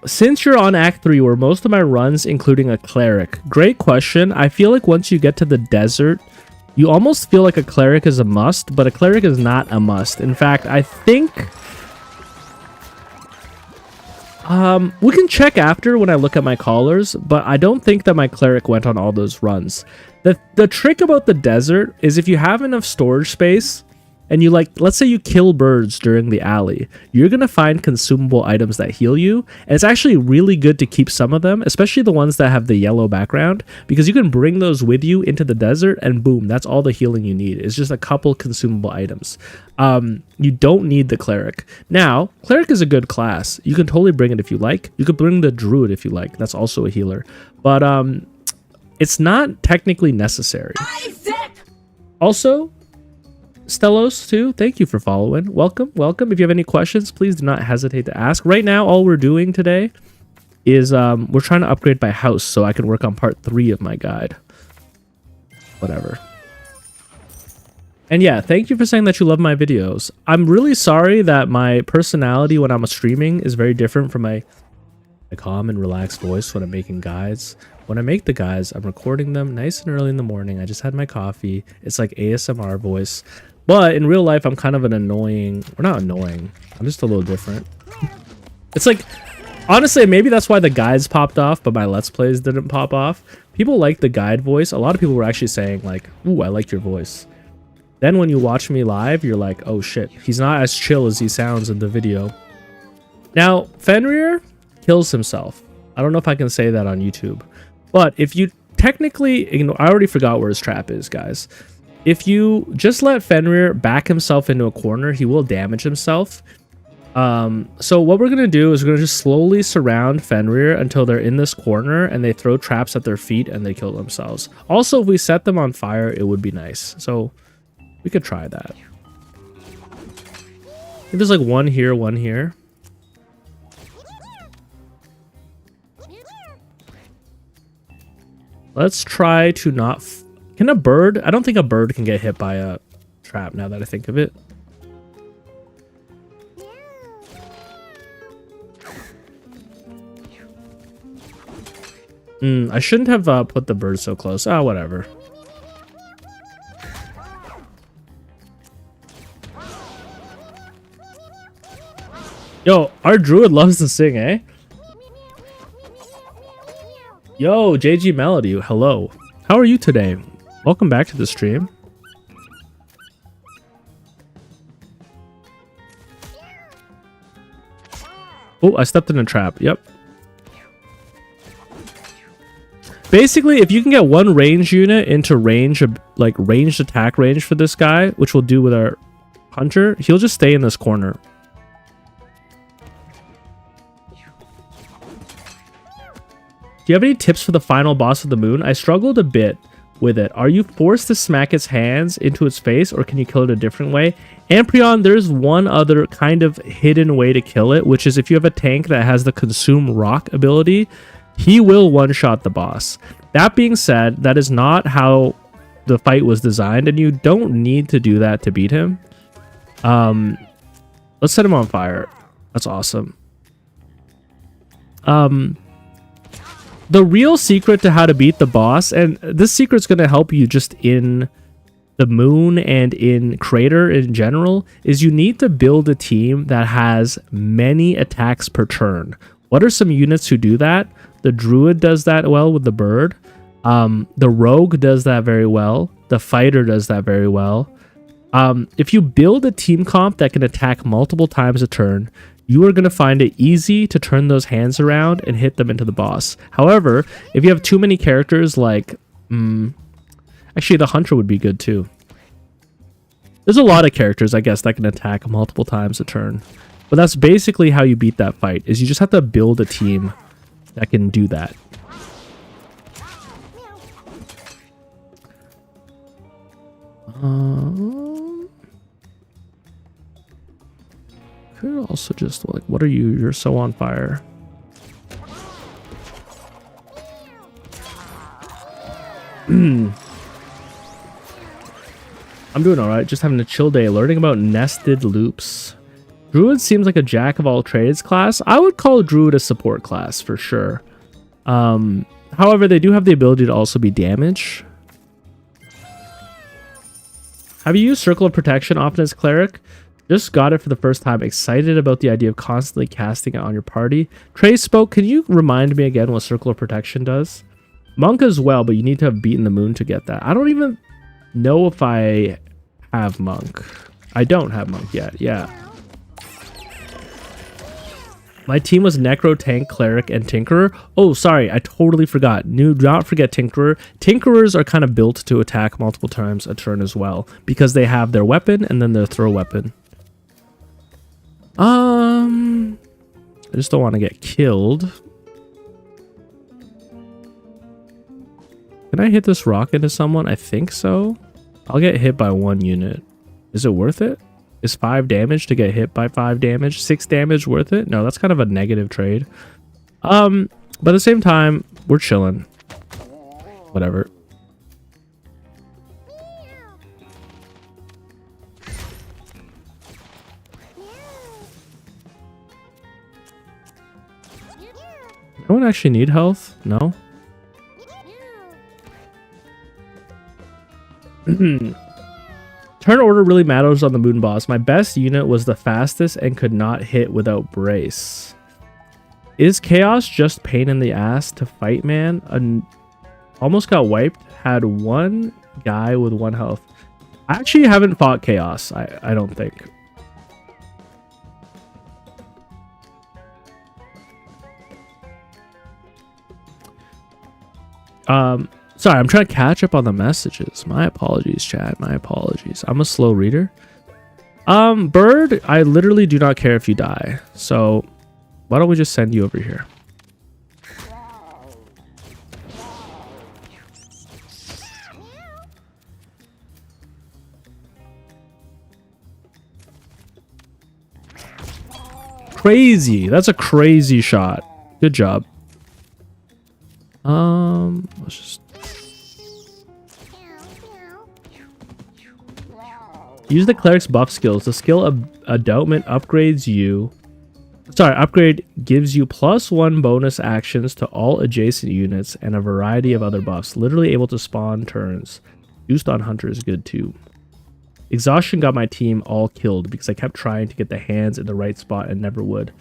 Since you're on Act 3, were most of my runs including a cleric? Great question. I feel like once you get to the desert, you almost feel like a cleric is a must, but a cleric is not a must. In fact, I think... we can check after when I look at my callers, but I don't think that my cleric went on all those runs. The trick about the desert is if you have enough storage space, and you like, let's say you kill birds during the alley, you're going to find consumable items that heal you. And it's actually really good to keep some of them, especially the ones that have the yellow background, because you can bring those with you into the desert and boom, that's all the healing you need. It's just a couple consumable items. You don't need the cleric. Now, cleric is a good class. You can totally bring it if you like. You could bring the druid if you like. That's also a healer. But it's not technically necessary. Also, Stellos too, thank you for following. Welcome. If you have any questions, please do not hesitate to ask. Right now, all we're doing today is we're trying to upgrade my house so I can work on part 3 of my guide. Whatever. And yeah, thank you for saying that you love my videos. I'm really sorry that my personality when I'm streaming is very different from my calm and relaxed voice when I'm making guides. When I make the guides, I'm recording them nice and early in the morning. I just had my coffee. It's like ASMR voice. But in real life, I'm kind of an annoying... or not annoying. I'm just a little different. It's like... honestly, maybe that's why the guides popped off, but my Let's Plays didn't pop off. People like the guide voice. A lot of people were actually saying, like, ooh, I like your voice. Then when you watch me live, you're like, oh shit, he's not as chill as he sounds in the video. Now, Fenrir kills himself. I don't know if I can say that on YouTube. But if you technically... you know, I already forgot where his trap is, guys. If you just let Fenrir back himself into a corner, he will damage himself. So what we're going to do is we're going to just slowly surround Fenrir until they're in this corner and they throw traps at their feet and they kill themselves. Also, if we set them on fire, it would be nice. So we could try that. There's like one here, one here. Let's try to not... can a bird... I don't think a bird can get hit by a trap now that I think of it. I shouldn't have put the bird so close. Oh, whatever. Yo, our druid loves to sing, eh? Yo, JG Melody, hello. How are you today? Welcome back to the stream. Oh, I stepped in a trap. Yep. Basically, if you can get one range unit into range of, like, ranged attack range for this guy, which we'll do with our hunter, he'll just stay in this corner. Do you have any tips for the final boss of the moon? I struggled a bit with it. Are you forced to smack its hands into its face, or can you kill it a different way? Amprion, there's one other kind of hidden way to kill it, which is if you have a tank that has the consume rock ability, he will one-shot the boss. That being said, that is not how the fight was designed, and you don't need to do that to beat him. Let's set him on fire. That's awesome. The real secret to how to beat the boss, and this secret's going to help you just in the moon and in Crater in general is you need to build a team that has many attacks per turn. What are some units who do that? The Druid does that well with the bird. The Rogue does that very well. The Fighter does that very well. If you build a team comp that can attack multiple times a turn, you are going to find it easy to turn those hands around and hit them into the boss. However, if you have too many characters like... actually, the Hunter would be good too. There's a lot of characters, I guess, that can attack multiple times a turn. But that's basically how you beat that fight, is you just have to build a team that can do that. Could also just, like, what are you? You're so on fire. I'm doing alright, just having a chill day, learning about nested loops. Druid seems like a jack of all trades class. I would call Druid a support class for sure. However, they do have the ability to also be damage. Have you used Circle of Protection often as Cleric? Just got it for the first time. Excited about the idea of constantly casting it on your party. Trey spoke. Can you remind me again what Circle of Protection does? Monk as well, but you need to have beaten the moon to get that. I don't even know if I have Monk. I don't have Monk yet. Yeah. My team was Necro, Tank, Cleric, and Tinkerer. Oh, sorry. I totally forgot. Do not forget Tinkerer. Tinkerers are kind of built to attack multiple times a turn as well, because they have their weapon and then their throw weapon. I just don't want to get killed. Can I hit this rock into someone? I think so. I'll get hit by 1 unit. Is it worth it? Is 5 damage to get hit by 5 damage? 6 damage worth it? No, that's kind of a negative trade. But at the same time, we're chilling. Whatever. No one actually need health? No? Turn order really matters on the moon boss. My best unit was the fastest and could not hit without brace. Is Chaos just pain in the ass to fight, man? Almost got wiped. Had 1 guy with 1 health. I actually haven't fought Chaos, I don't think. Sorry, I'm trying to catch up on the messages. My apologies, chat. My apologies. I'm a slow reader. Bird, I literally do not care if you die. So, why don't we just send you over here? Crazy. That's a crazy shot. Good job. Let's just use the cleric's buff skills. The skill of endowment upgrades you. Sorry, upgrade gives you +1 bonus actions to all adjacent units and a variety of other buffs. Literally able to spawn turns. Used on Hunter is good too. Exhaustion got my team all killed because I kept trying to get the hands in the right spot and never would.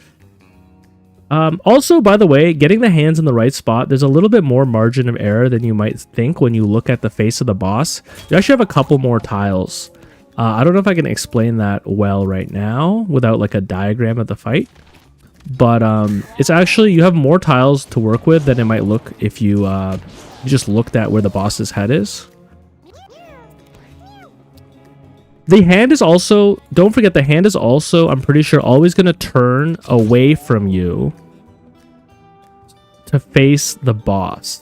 Also, by the way, getting the hands in the right spot, there's a little bit more margin of error than you might think when you look at the face of the boss. You actually have a couple more tiles. I don't know if I can explain that well right now without like a diagram of the fight. But it's actually, you have more tiles to work with than it might look if you just looked at where the boss's head is. The hand is also, don't forget, the hand is also, I'm pretty sure, always going to turn away from you to face the boss.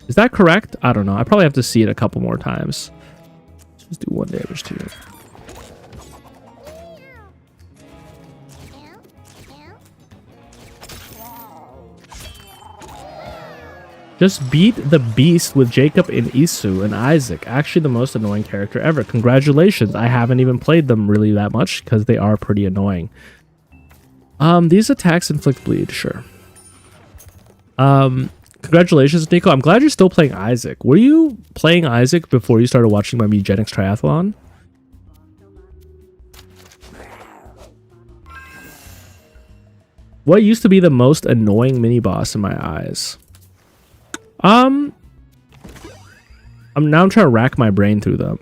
Is that correct? I don't know. I probably have to see it a couple more times. Let's just do 1 damage to you. Just beat the beast with Jacob and Isu and Isaac. Actually the most annoying character ever. Congratulations. I haven't even played them really that much because they are pretty annoying. These attacks inflict bleed, sure. Congratulations, Nico. I'm glad you're still playing Isaac. Were you playing Isaac before you started watching my Eugenics Triathlon? What used to be the most annoying mini boss in my eyes? I'm trying to rack my brain through them.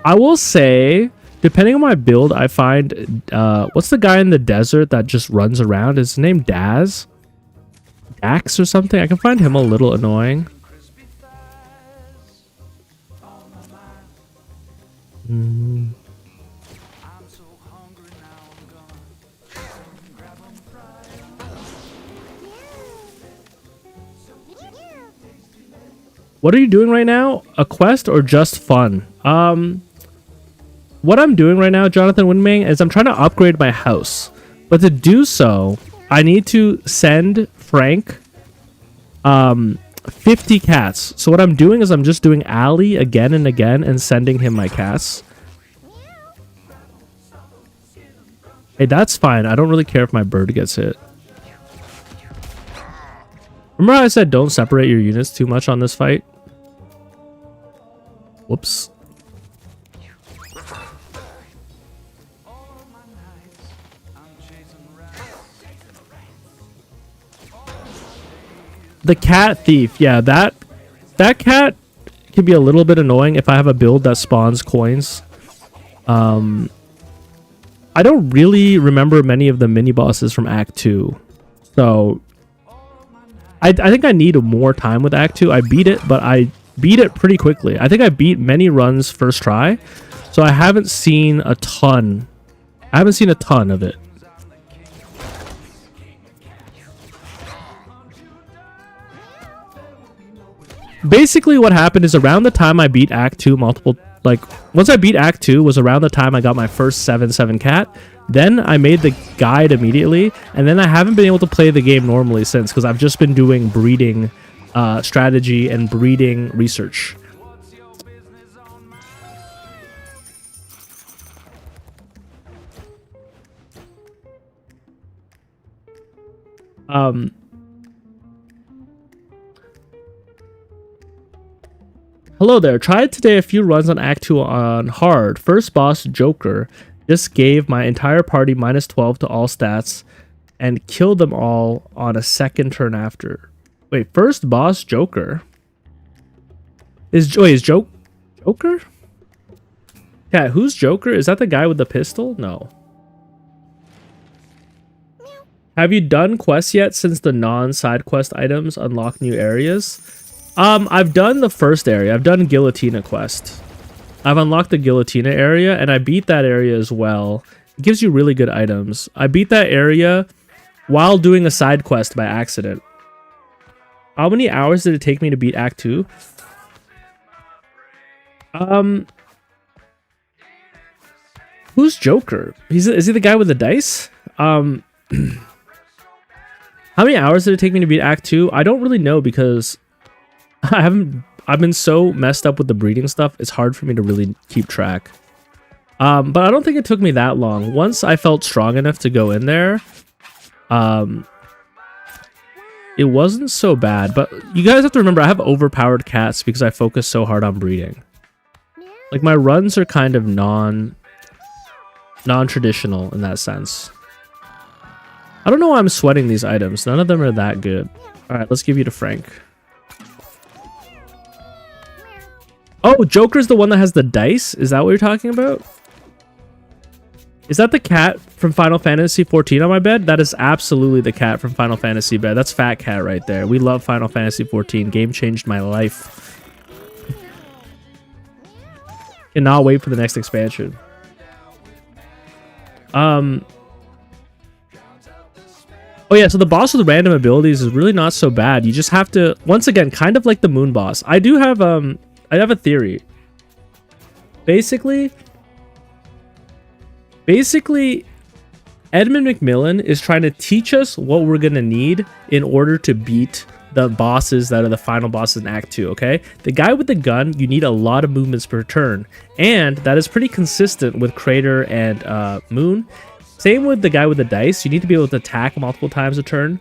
I will say, depending on my build, I find what's the guy in the desert that just runs around? Is his name Daz? Dax or something? I can find him a little annoying. What are you doing right now? A quest or just fun? What I'm doing right now, Jonathan Winming, is I'm trying to upgrade my house. But to do so, I need to send Frank 50 cats. So what I'm doing is I'm just doing Ali again and again and sending him my cats. Hey, that's fine. I don't really care if my bird gets hit. Remember how I said don't separate your units too much on this fight? Whoops. The cat thief. Yeah, that cat can be a little bit annoying if I have a build that spawns coins. I don't really remember many of the mini bosses from Act 2. So I think I need more time with Act 2. I beat it, but I beat it pretty quickly. I think I beat many runs first try. So I haven't seen a ton. I haven't seen a ton of it. Basically what happened is around the time I beat Act 2 once I beat Act 2 was around the time I got my first 7/7 cat. Then I made the guide immediately, and then I haven't been able to play the game normally since, because I've just been doing breeding strategy and breeding research. Hello there. Tried today a few runs on Act 2 on hard. First boss, Joker. Just gave my entire party -12 to all stats and killed them all on a second turn after. Wait, first boss, Joker? Is Joker? Yeah, who's Joker? Is that the guy with the pistol? No. Have you done quests yet since the non-side quest items unlock new areas? I've done the first area. I've done Guillotina quest. I've unlocked the Guillotina area, and I beat that area as well. It gives you really good items. I beat that area while doing a side quest by accident. How many hours did it take me to beat Act 2? Who's Joker? Is he the guy with the dice? How many hours did it take me to beat Act 2? I don't really know, because I've been so messed up with the breeding stuff, it's hard for me to really keep track. But I don't think it took me that long. Once I felt strong enough to go in there, it wasn't so bad. But you guys have to remember, I have overpowered cats because I focus so hard on breeding. Like, my runs are kind of non-traditional in that sense. I don't know why I'm sweating these items. None of them are that good. All right, let's give you to Frank. Oh, Joker's the one that has the dice? Is that what you're talking about? Is that the cat from Final Fantasy 14 on my bed? That is absolutely the cat from Final Fantasy bed. That's Fat Cat right there. We love Final Fantasy 14. Game changed my life. Cannot wait for the next expansion. Oh yeah, so the boss with random abilities is really not so bad. You just have to, once again, kind of like the moon boss. I have a theory. Basically, Edmund McMillen is trying to teach us what we're going to need in order to beat the bosses that are the final bosses in Act 2, okay? The guy with the gun, you need a lot of movements per turn, and that is pretty consistent with Crater and Moon. Same with the guy with the dice, you need to be able to attack multiple times a turn,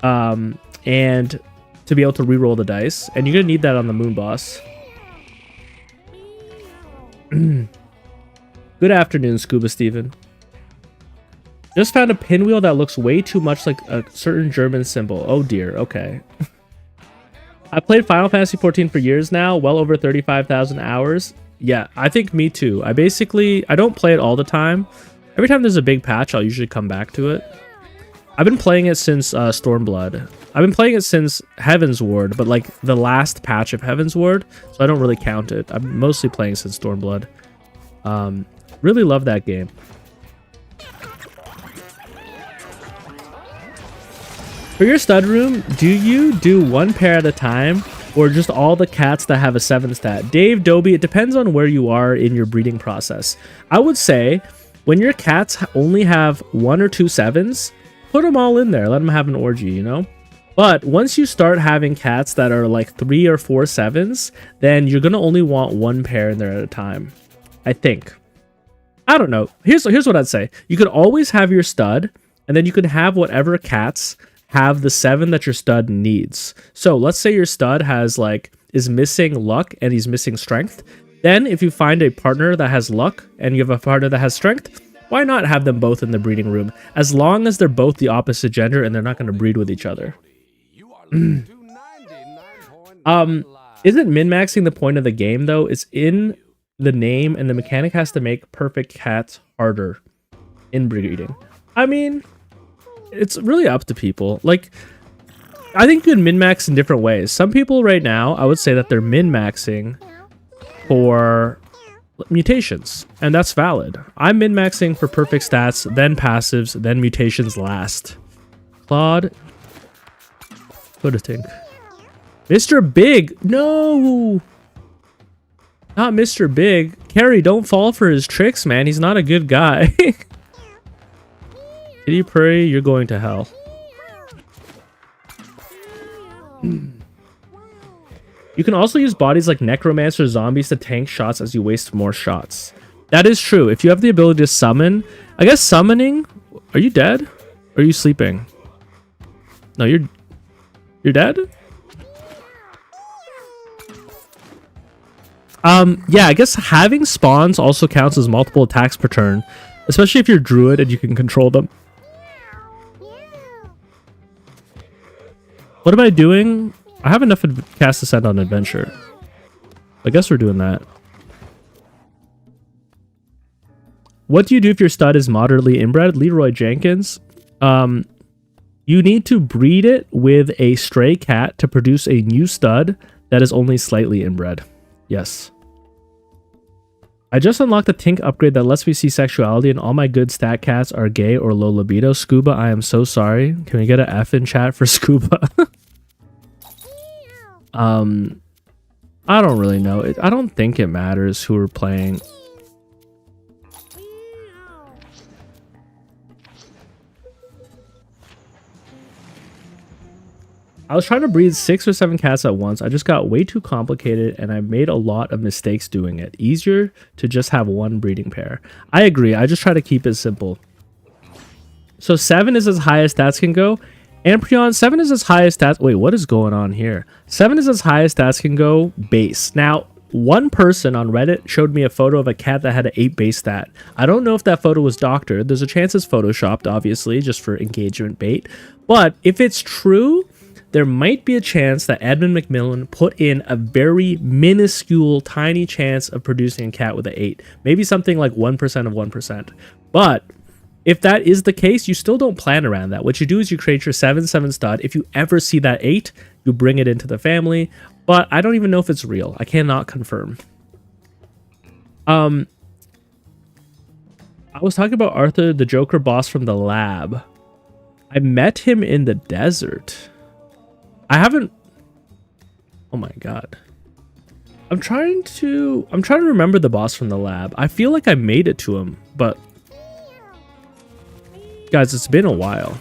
and to be able to reroll the dice, and you're gonna need that on the Moon boss. Good afternoon, Scuba Steven. Just found a pinwheel that looks way too much like a certain German symbol. Oh dear, okay. I played Final Fantasy XIV for years now, well over 35,000 hours. Yeah, I think me too. I don't play it all the time. Every time there's a big patch, I'll usually come back to it. I've been playing it since Stormblood. I've been playing it since Heavensward, but like the last patch of Heavensward, so I don't really count it. I'm mostly playing since Stormblood. Really love that game. For your stud room, do you do one pair at a time or just all the cats that have a 7 stat? Dave, Dobie, it depends on where you are in your breeding process. I would say when your cats only have 1 or 2 7s, put them all in there. Let them have an orgy, you know? But once you start having cats that are like 3 or 4 7s, then you're going to only want one pair in there at a time. I think. I don't know. Here's what I'd say. You could always have your stud, and then you can have whatever cats have the 7 that your stud needs. So let's say your stud is missing luck and he's missing strength. Then if you find a partner that has luck and you have a partner that has strength, why not have them both in the breeding room? As long as they're both the opposite gender and they're not going to breed with each other. Isn't min-maxing the point of the game though? It's in the name and the mechanic has to make perfect cats harder in breeding. I mean, it's really up to people. Like, I think you can min-max in different ways. Some people right now, I would say that they're min-maxing for mutations, and that's valid. I'm min-maxing for perfect stats, then passives, then mutations last. Claude Pudding. Mr. Big! No! Not Mr. Big. Carrie, don't fall for his tricks, man. He's not a good guy. Kitty Prairie, you're going to hell. You can also use bodies like Necromancer zombies to tank shots as you waste more shots. That is true. If you have the ability to summon... I guess summoning... Are you dead? Or are you sleeping? No, you're dead? Yeah, I guess having spawns also counts as multiple attacks per turn. Especially if you're druid and you can control them. What am I doing? I have enough to cast Ascend on Adventure. I guess we're doing that. What do you do if your stud is moderately inbred? Leroy Jenkins. You need to breed it with a stray cat to produce a new stud that is only slightly inbred. Yes. I just unlocked a Tink upgrade that lets me see sexuality and all my good stat cats are gay or low libido. Scuba, I am so sorry. Can we get an F in chat for Scuba? I don't really know. I don't think it matters who we're playing. I was trying to breed 6 or 7 cats at once. I just got way too complicated and I made a lot of mistakes doing it. Easier to just have one breeding pair. I agree. I just try to keep it simple. So 7 is as high as stats can go. Amprion, 7 is as high as stats. Wait, what is going on here? 7 is as high as stats can go base. Now, one person on Reddit showed me a photo of a cat that had an 8 base stat. I don't know if that photo was doctored. There's a chance it's photoshopped, obviously, just for engagement bait. But if it's true, there might be a chance that Edmund McMillan put in a very minuscule, tiny chance of producing a cat with an 8. Maybe something like 1% of 1%. But if that is the case, you still don't plan around that. What you do is you create your 7/7 stud. If you ever see that 8, you bring it into the family. But I don't even know if it's real. I cannot confirm. I was talking about Arthur, the Joker boss from the lab. I met him in the desert. I haven't... Oh my god. I'm trying to remember the boss from the lab. I feel like I made it to him, but... Guys, it's been a while.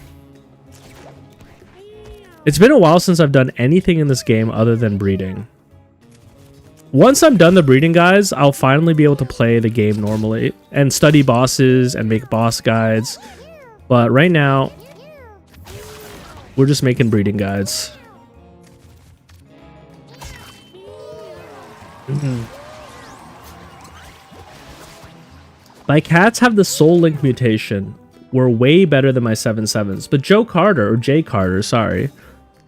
It's been a while since I've done anything in this game other than breeding. Once I'm done the breeding, guys, I'll finally be able to play the game normally and study bosses and make boss guides. But right now, we're just making breeding guides. My cats have the Soul Link mutation. Were way better than my 7/7s. But Joe Carter, or Jay Carter, sorry.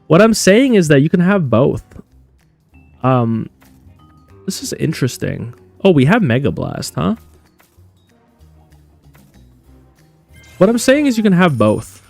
What I'm saying is that you can have both. This is interesting. Oh, we have Mega Blast, huh? What I'm saying is you can have both.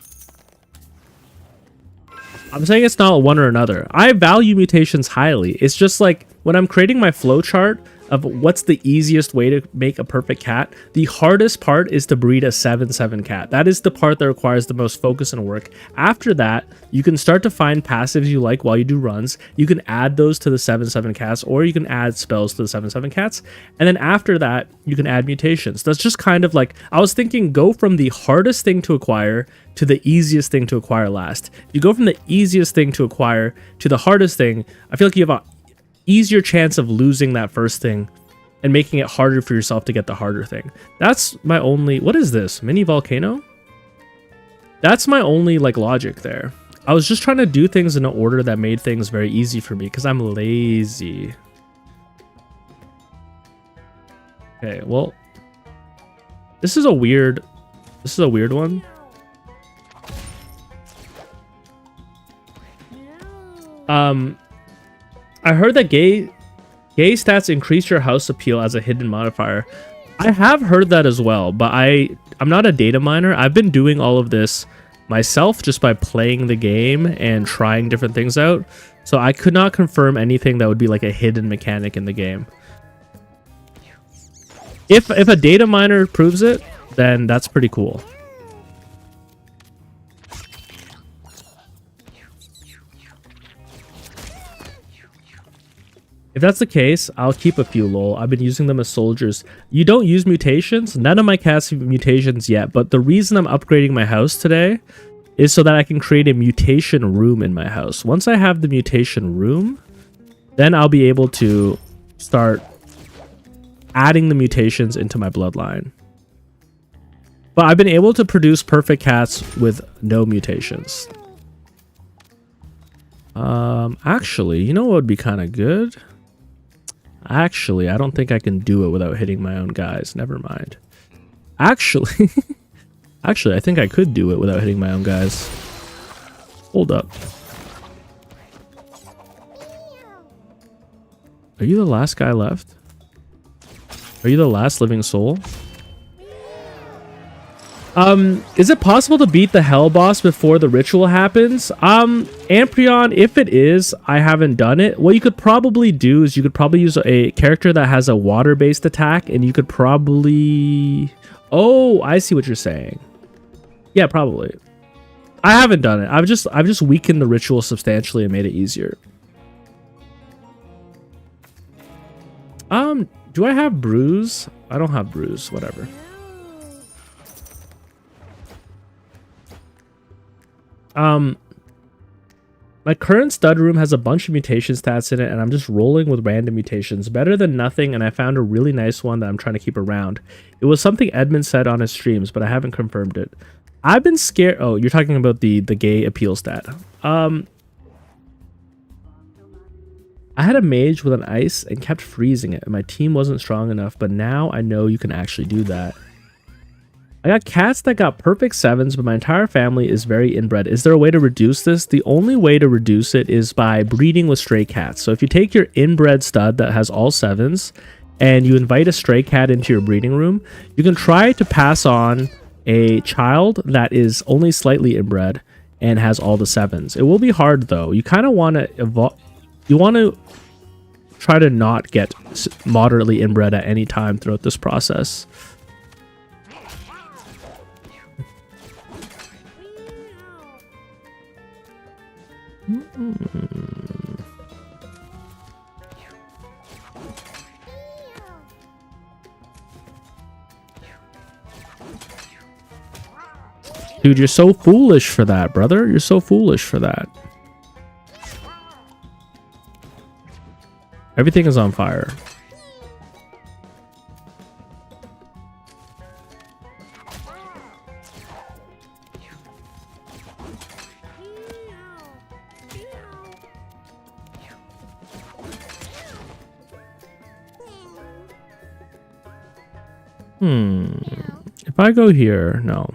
I'm saying it's not one or another. I value mutations highly. It's just like when I'm creating my flowchart of what's the easiest way to make a perfect cat, the hardest part is to breed a 7/7 cat. That is the part that requires the most focus and work. After that, you can start to find passives you like while you do runs. You can add those to the 7/7 cats, or you can add spells to the 7/7 cats. And then after that, you can add mutations. That's just kind of like, I was thinking, go from the hardest thing to acquire to the easiest thing to acquire last. If you go from the easiest thing to acquire to the hardest thing, I feel like you have a easier chance of losing that first thing and making it harder for yourself to get the harder thing. That's my only... What is this? Mini volcano? That's my only like logic there. I was just trying to do things in an order that made things very easy for me because I'm lazy. Okay, well, this is a weird one. I heard that gay stats increase your house appeal as a hidden modifier. I have heard that as well, but I'm not a data miner. I've been doing all of this myself just by playing the game and trying different things out. So I could not confirm anything that would be like a hidden mechanic in the game. If a data miner proves it, then that's pretty cool. If that's the case, I'll keep a few, lol. I've been using them as soldiers. You don't use mutations? None of my cats have mutations yet, but the reason I'm upgrading my house today is so that I can create a mutation room in my house. Once I have the mutation room, then I'll be able to start adding the mutations into my bloodline. But I've been able to produce perfect cats with no mutations. Actually, you know what would be kind of good? Actually, I don't think I can do it without hitting my own guys. Never mind. Actually, I think I could do it without hitting my own guys. Hold up. Are you the last guy left? Are you the last living soul? Is it possible to beat the hell boss before the ritual happens? Amprion, if it is, I haven't done it. What you could probably do is you could probably use a character that has a water-based attack, and you could probably... Oh, I see what you're saying. Yeah, probably. I haven't done it. I've just weakened the ritual substantially and made it easier. Do I have bruise? I don't have bruise, whatever. My current stud room has a bunch of mutation stats in it, and I'm just rolling with random mutations. Better than nothing, and I found a really nice one that I'm trying to keep around. It was something Edmund said on his streams, but I haven't confirmed it. I've been scared... Oh, you're talking about the gay appeal stat. I had a mage with an ice and kept freezing it, and my team wasn't strong enough, but now I know you can actually do that. I got cats that got perfect 7s, but my entire family is very inbred. Is there a way to reduce this? The only way to reduce it is by breeding with stray cats. So if you take your inbred stud that has all 7s and you invite a stray cat into your breeding room, you can try to pass on a child that is only slightly inbred and has all the 7s. It will be hard though. You kind of want to evolve. You want to try to not get moderately inbred at any time throughout this process. Dude, you're so foolish for that, brother. You're so foolish for that. Everything is on fire. If I go here, no.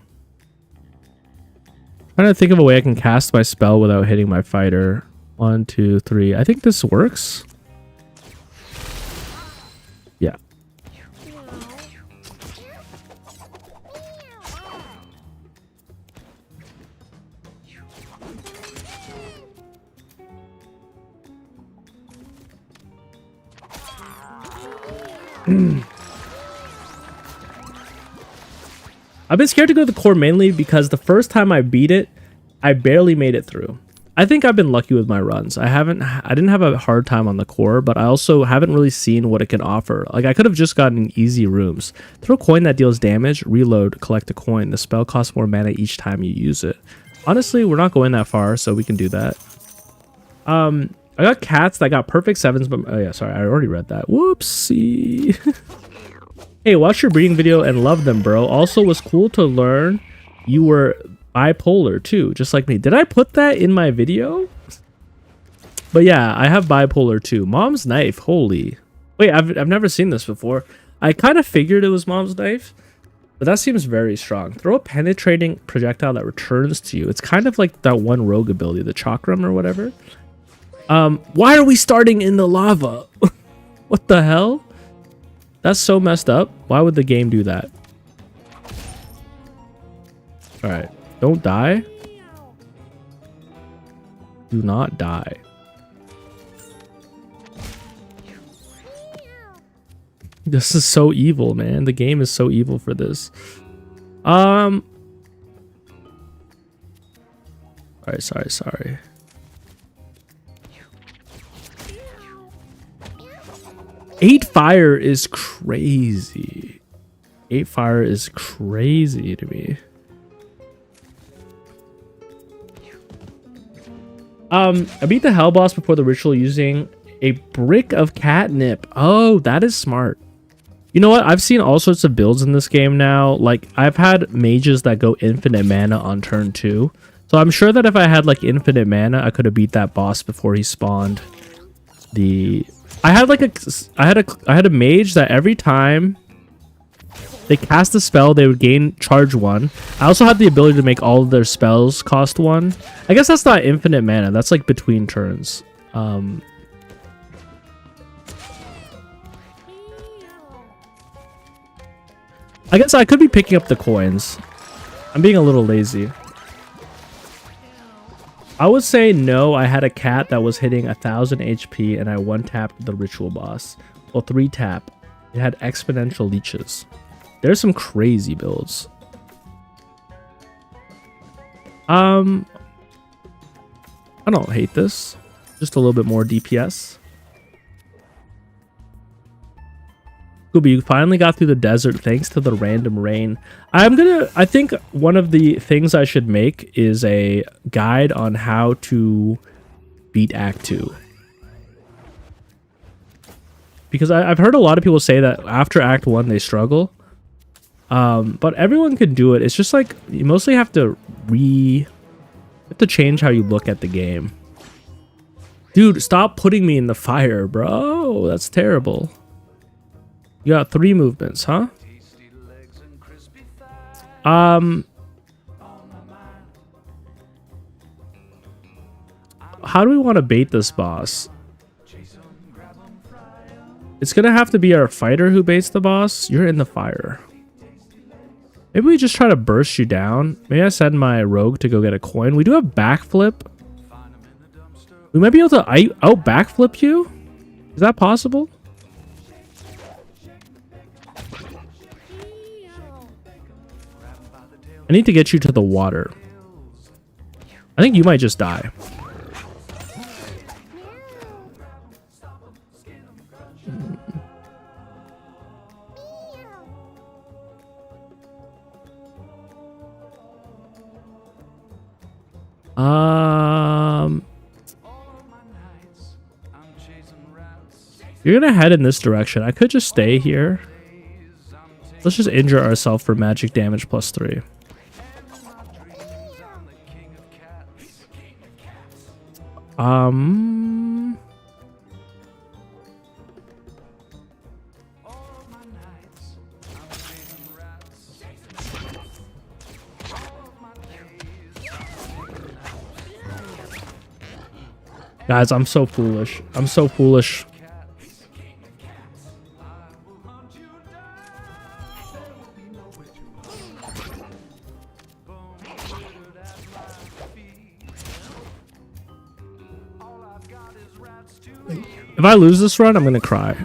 I'm trying to think of a way I can cast my spell without hitting my fighter. 1, 2, 3. I think this works. Yeah. I've been scared to go to the core mainly because the first time I beat it, I barely made it through. I think I've been lucky with my runs. I didn't have a hard time on the core, but I also haven't really seen what it can offer. Like, I could have just gotten easy rooms. Throw a coin that deals damage, reload, collect a coin. The spell costs more mana each time you use it. Honestly, we're not going that far, so we can do that. I got cats that got perfect 7s, but oh yeah, sorry, I already read that. Whoopsie. Hey, watch your breeding video and love them, bro. Also, was cool to learn you were bipolar too, just like me. Did I put that in my video? But yeah, I have bipolar too. Mom's knife, holy. Wait, I've never seen this before. I kind of figured it was mom's knife, but that seems very strong. Throw a penetrating projectile that returns to you. It's kind of like that one rogue ability, the chakram or whatever. Why are we starting in the lava? What the hell? That's so messed up. Why would the game do that? All right. Don't die. Do not die. This is so evil, man. The game is so evil for this. All right, sorry. Eight fire is crazy. 8 fire is crazy to me. I beat the hell boss before the ritual using a brick of catnip. Oh, that is smart. You know what? I've seen all sorts of builds in this game now. Like, I've had mages that go infinite mana on turn 2. So I'm sure that if I had like infinite mana, I could have beat that boss before he spawned. I had a mage that every time they cast a spell, they would gain charge 1. I also had the ability to make all of their spells cost 1. I guess that's not infinite mana. That's like between turns. I guess I could be picking up the coins. I'm being a little lazy. I would say no. I had a cat that was hitting 1000 HP and I 1-tapped the ritual boss. Well, 3-tap. It had exponential leeches. There's some crazy builds. I don't hate this. Just a little bit more DPS. Scooby, you finally got through the desert thanks to the random rain. I think one of the things I should make is a guide on how to beat Act 2. Because I've heard a lot of people say that after Act 1 they struggle. But everyone can do it. It's just like you mostly have to change how you look at the game. Dude, stop putting me in the fire, bro. That's terrible. You got 3 movements, huh? How do we want to bait this boss? It's gonna have to be our fighter who baits the boss. You're in the fire. Maybe we just try to burst you down. Maybe I send my rogue to go get a coin. We do have backflip. We might be able to out backflip you. Is that possible? I need to get you to the water. I think you might just die. You're gonna head in this direction. I could just stay here. Let's just injure ourselves for magic damage +3. Guys, I'm so foolish. I'm so foolish. If I lose this run, I'm gonna cry.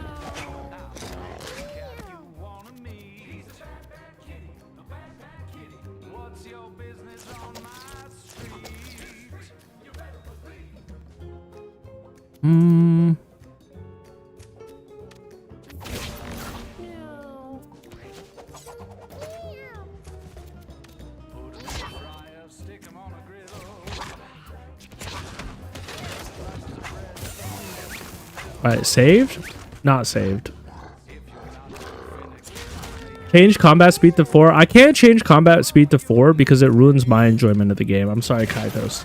Alright, saved? Not saved. Change combat speed to 4. I can't change combat speed to 4 because it ruins my enjoyment of the game. I'm sorry, Kaitos.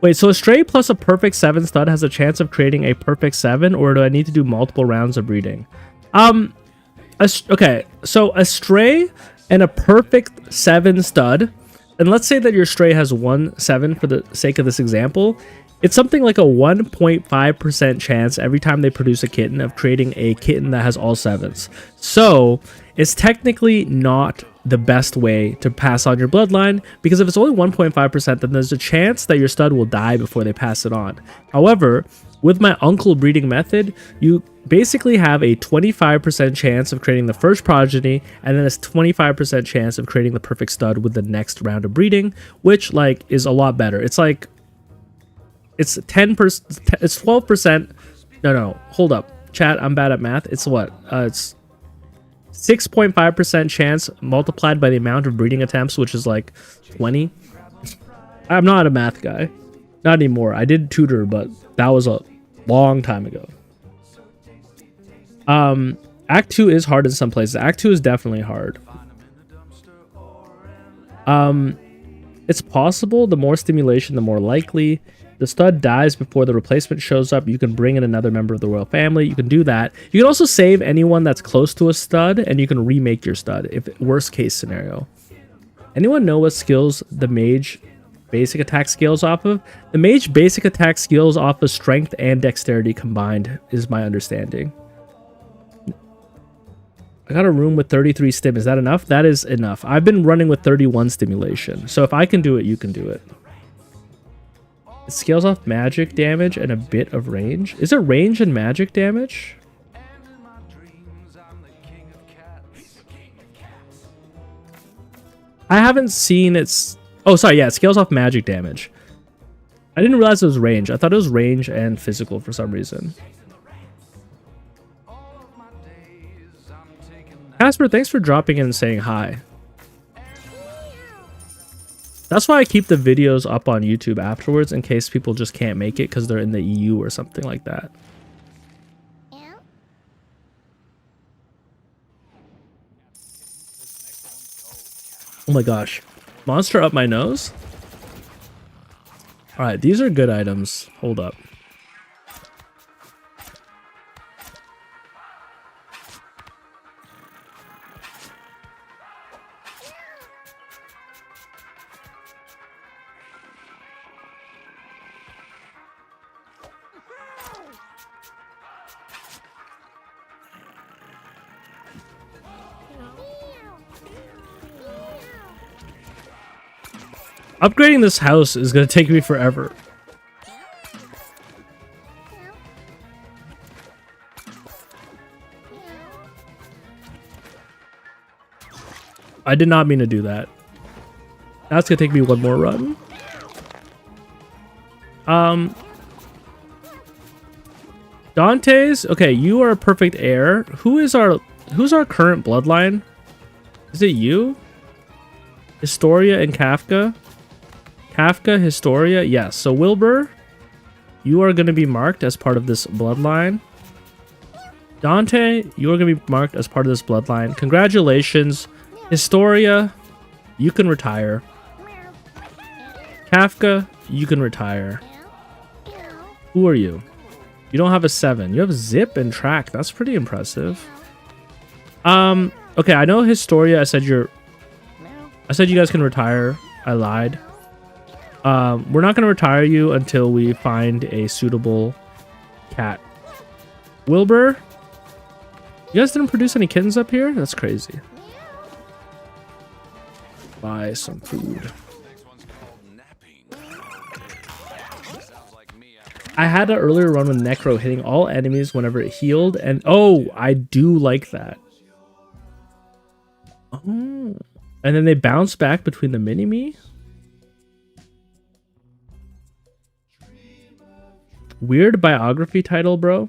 Wait, so a stray plus a perfect 7 stud has a chance of creating a perfect 7, or do I need to do multiple rounds of breeding? Okay, so a stray and a perfect 7 stud, and let's say that your stray has 1 7 for the sake of this example, it's something like a 1.5% chance every time they produce a kitten of creating a kitten that has all 7s. So it's technically not the best way to pass on your bloodline, because if it's only 1.5%, then there's a chance that your stud will die before they pass it on. However, with my uncle breeding method, you basically have a 25% chance of creating the first progeny, and then a 25% chance of creating the perfect stud with the next round of breeding, which like is a lot better. It's like it's 10%, it's 12%. No, hold up, chat. I'm bad at math. It's what? It's 6.5% chance multiplied by the amount of breeding attempts, which is like 20. I'm not a math guy, not anymore. I did tutor, but that was a long time ago. Act 2 is hard in some places. Act 2 is definitely hard. It's possible. The more stimulation, the more likely. The stud dies before the replacement shows up. You can bring in another member of the royal family. You can do that. You can also save anyone that's close to a stud, and you can remake your stud if worst case scenario. Anyone know what skills the mage basic attack scales off of? The mage basic attack scales off of strength and dexterity combined, is my understanding. I got a room with 33 stim. Is that enough? That is enough. I've been running with 31 stimulation. So if I can do it, you can do it. It scales off magic damage and a bit of range. Is it range and magic damage? I haven't seen its... Oh, sorry. Yeah, it scales off magic damage. I didn't realize it was range. I thought it was range and physical for some reason. Casper, thanks for dropping in and saying hi. That's why I keep the videos up on YouTube afterwards, in case people just can't make it because they're in the EU or something like that. Oh my gosh. Monster up my nose? Alright, these are good items. Hold up. Upgrading this house is going to take me forever. I did not mean to do that. That's going to take me one more run. Dante's, okay, you are a perfect heir. Who's our current bloodline? Is it you? Historia and Kafka. Kafka, Historia, yes. So Wilbur, you are going to be marked as part of this bloodline. Dante, you are going to be marked as part of this bloodline. Congratulations. Historia, you can retire. Kafka, you can retire. Who are you? You don't have a 7. You have zip and track. That's pretty impressive. Okay, I know Historia, I said you guys can retire. I lied. We're not going to retire you until we find a suitable cat. Wilbur, you guys didn't produce any kittens up here? That's crazy. Buy some food. I had an earlier run with Necro hitting all enemies whenever it healed, and oh, I do like that. Oh, and then they bounce back between the mini-me? Weird biography title, bro.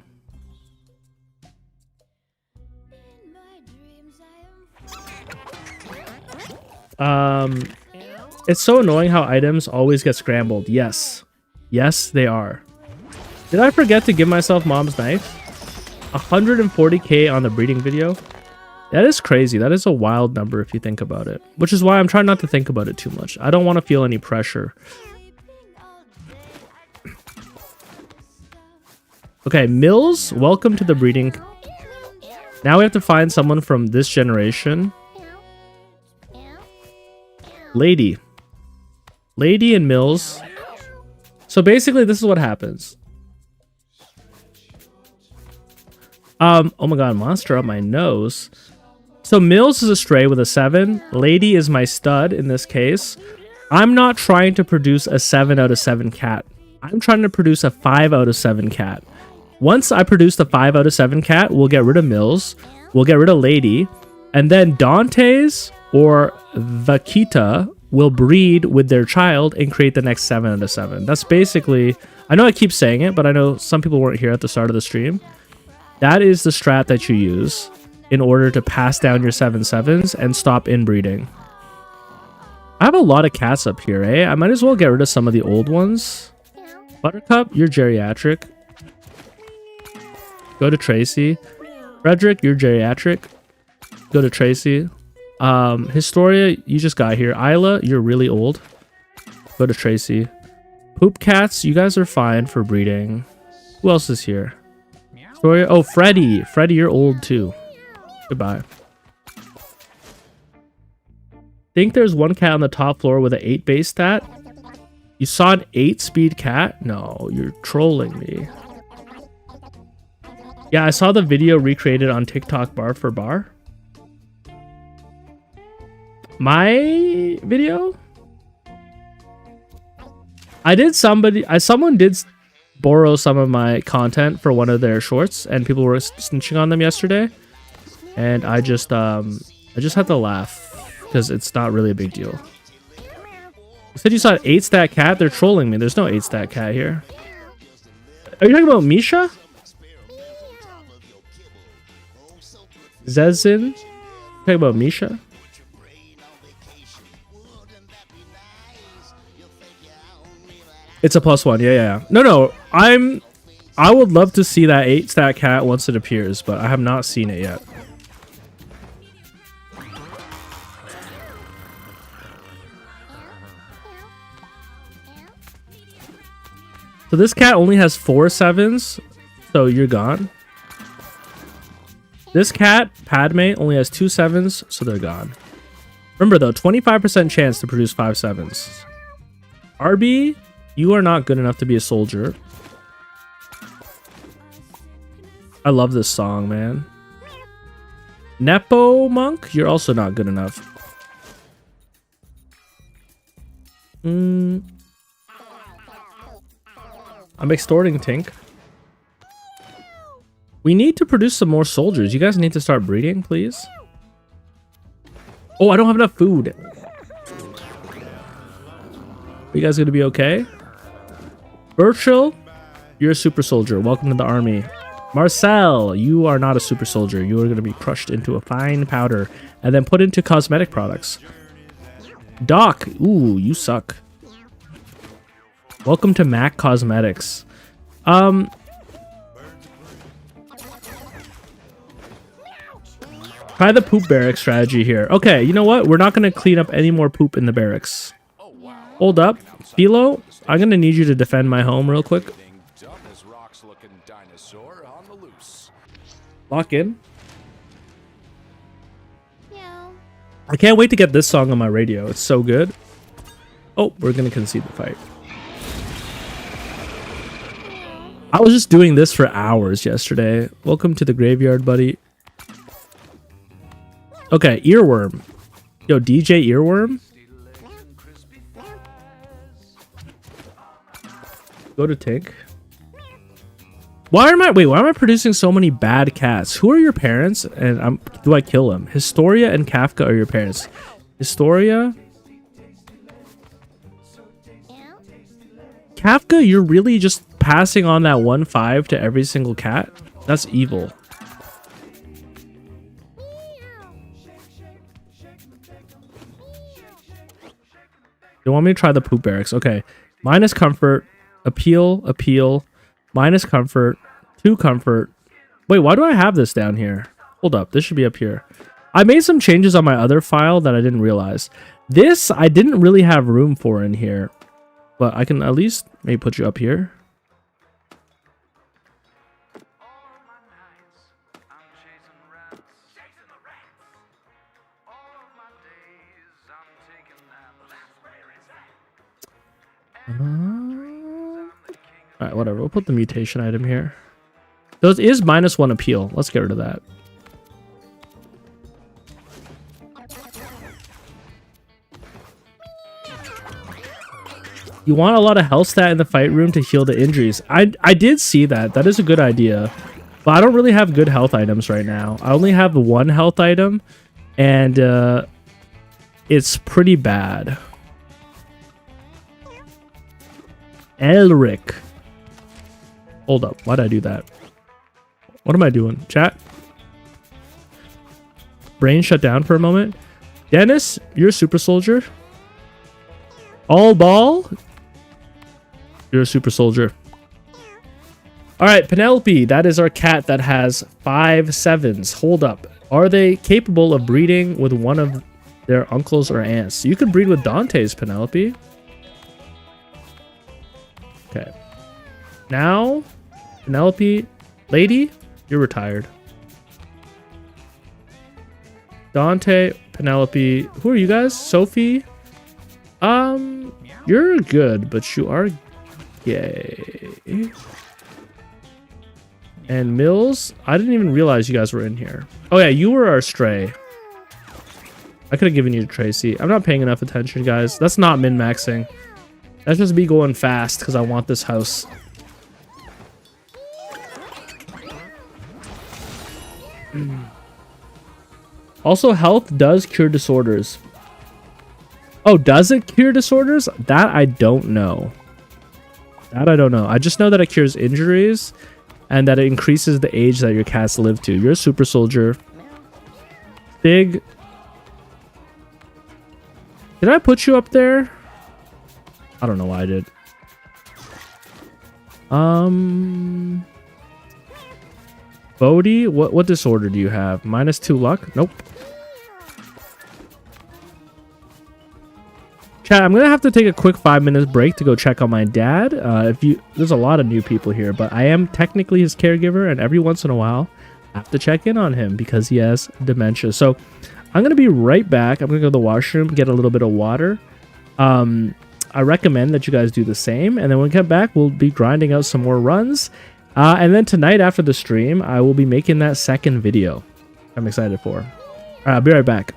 It's so annoying how items always get scrambled. Yes. Yes, they are. Did I forget to give myself mom's knife? 140k on the breeding video? That is crazy. That is a wild number if you think about it. Which is why I'm trying not to think about it too much. I don't want to feel any pressure. Okay, Mills, welcome to the breeding. Now we have to find someone from this generation. Lady and Mills. So basically this is what happens. Oh my god, monster up my nose. So Mills is a stray with a 7. Lady is my stud in this case. I'm not trying to produce a 7 out of 7 cat. I'm trying to produce a 5 out of 7 cat. Once I produce the 5 out of 7 cat, we'll get rid of Mills. We'll get rid of Lady. And then Dante's or Vaquita will breed with their child and create the next 7 out of 7. That's basically... I know I keep saying it, but I know some people weren't here at the start of the stream. That is the strat that you use in order to pass down your 7/7s and stop inbreeding. I have a lot of cats up here, eh? I might as well get rid of some of the old ones. Buttercup, you're geriatric. Go to Tracy. Frederick, you're geriatric. Go to Tracy. Historia, you just got here. Isla, you're really old. Go to Tracy. Poop cats, you guys are fine for breeding. Who else is here? Historia, oh, Freddy. Freddy, you're old too. Goodbye. Think there's one cat on the top floor with an 8 base stat? You saw an 8 speed cat? No, you're trolling me. Yeah, I saw the video recreated on TikTok bar for bar. My video? Someone did borrow some of my content for one of their shorts and people were snitching on them yesterday. And I just had to laugh because it's not really a big deal. You said you saw an 8 stat cat? They're trolling me. There's no 8 stat cat here. Are you talking about Misha? Zezin? Talking about Misha? It's a +1. Yeah. No. I would love to see that 8 stat cat once it appears, but I have not seen it yet. So this cat only has 4 7s, so you're gone. This cat, Padme, only has 2 7s, so they're gone. Remember though, 25% chance to produce 5 7s. RB, you are not good enough to be a soldier. I love this song, man. Nepo Monk, you're also not good enough. I'm extorting Tink. We need to produce some more soldiers. You guys need to start breeding, please. Oh, I don't have enough food. Are you guys gonna be okay? Birchill, you're a super soldier. Welcome to the army. Marcel, you are not a super soldier. You are gonna be crushed into a fine powder and then put into cosmetic products. Doc, ooh, you suck. Welcome to Mac Cosmetics. Try the poop barrack strategy here. Okay, you know what? We're not gonna clean up any more poop in the barracks. Hold up. Philo, I'm gonna need you to defend my home real quick. Lock in. I can't wait to get this song on my radio. It's so good. Oh, we're gonna concede the fight. I was just doing this for hours yesterday. Welcome to the graveyard, buddy. Okay, Earworm. Yo, DJ Earworm. Go to Tink. Why am I producing so many bad cats? Who are your parents? And do I kill them? Historia and Kafka are your parents. Historia? Kafka, you're really just passing on that 1-5 to every single cat? That's evil. You want me to try the poop barracks? Okay. Minus comfort. Appeal. Appeal. Minus comfort. 2 comfort. Wait, why do I have this down here? Hold up. This should be up here. I made some changes on my other file that I didn't realize. This, I didn't really have room for in here. But I can at least maybe put you up here. Alright, whatever. We'll put the mutation item here. Those is -1 appeal. Let's get rid of that. You want a lot of health stat in the fight room to heal the injuries. I did see that. That is a good idea. But I don't really have good health items right now. I only have 1 health item. And it's pretty bad. Elric. Hold up. Why'd I do that? What am I doing? Chat? Brain shut down for a moment. Dennis, you're a super soldier. All ball. You're a super soldier. All right, Penelope. That is our cat that has 5 7s. Hold up. Are they capable of breeding with one of their uncles or aunts? You could breed with Dante's, Penelope. Okay. Now, Penelope, lady, you're retired. Dante, Penelope, who are you guys? Sophie? You're good, but you are gay. And Mills, I didn't even realize you guys were in here. Oh yeah, you were our stray. I could have given you to Tracy. I'm not paying enough attention, guys. That's not min-maxing. That's just me going fast because I want this house. Also, health does cure disorders. Oh, does it cure disorders? That I don't know. That I don't know. I just know that it cures injuries and that it increases the age that your cats live to. You're a super soldier. Big. Did I put you up there? I don't know why I did. Bodhi, what disorder do you have? -2 luck? Nope. Chat, I'm gonna have to take a quick 5-minute break to go check on my dad. There's a lot of new people here, but I am technically his caregiver, and every once in a while, I have to check in on him because he has dementia. So I'm gonna be right back. I'm gonna go to the washroom, get a little bit of water. I recommend that you guys do the same, and then when we get back, we'll be grinding out some more runs. And then tonight after the stream, I will be making that second video I'm excited for. All right, I'll be right back.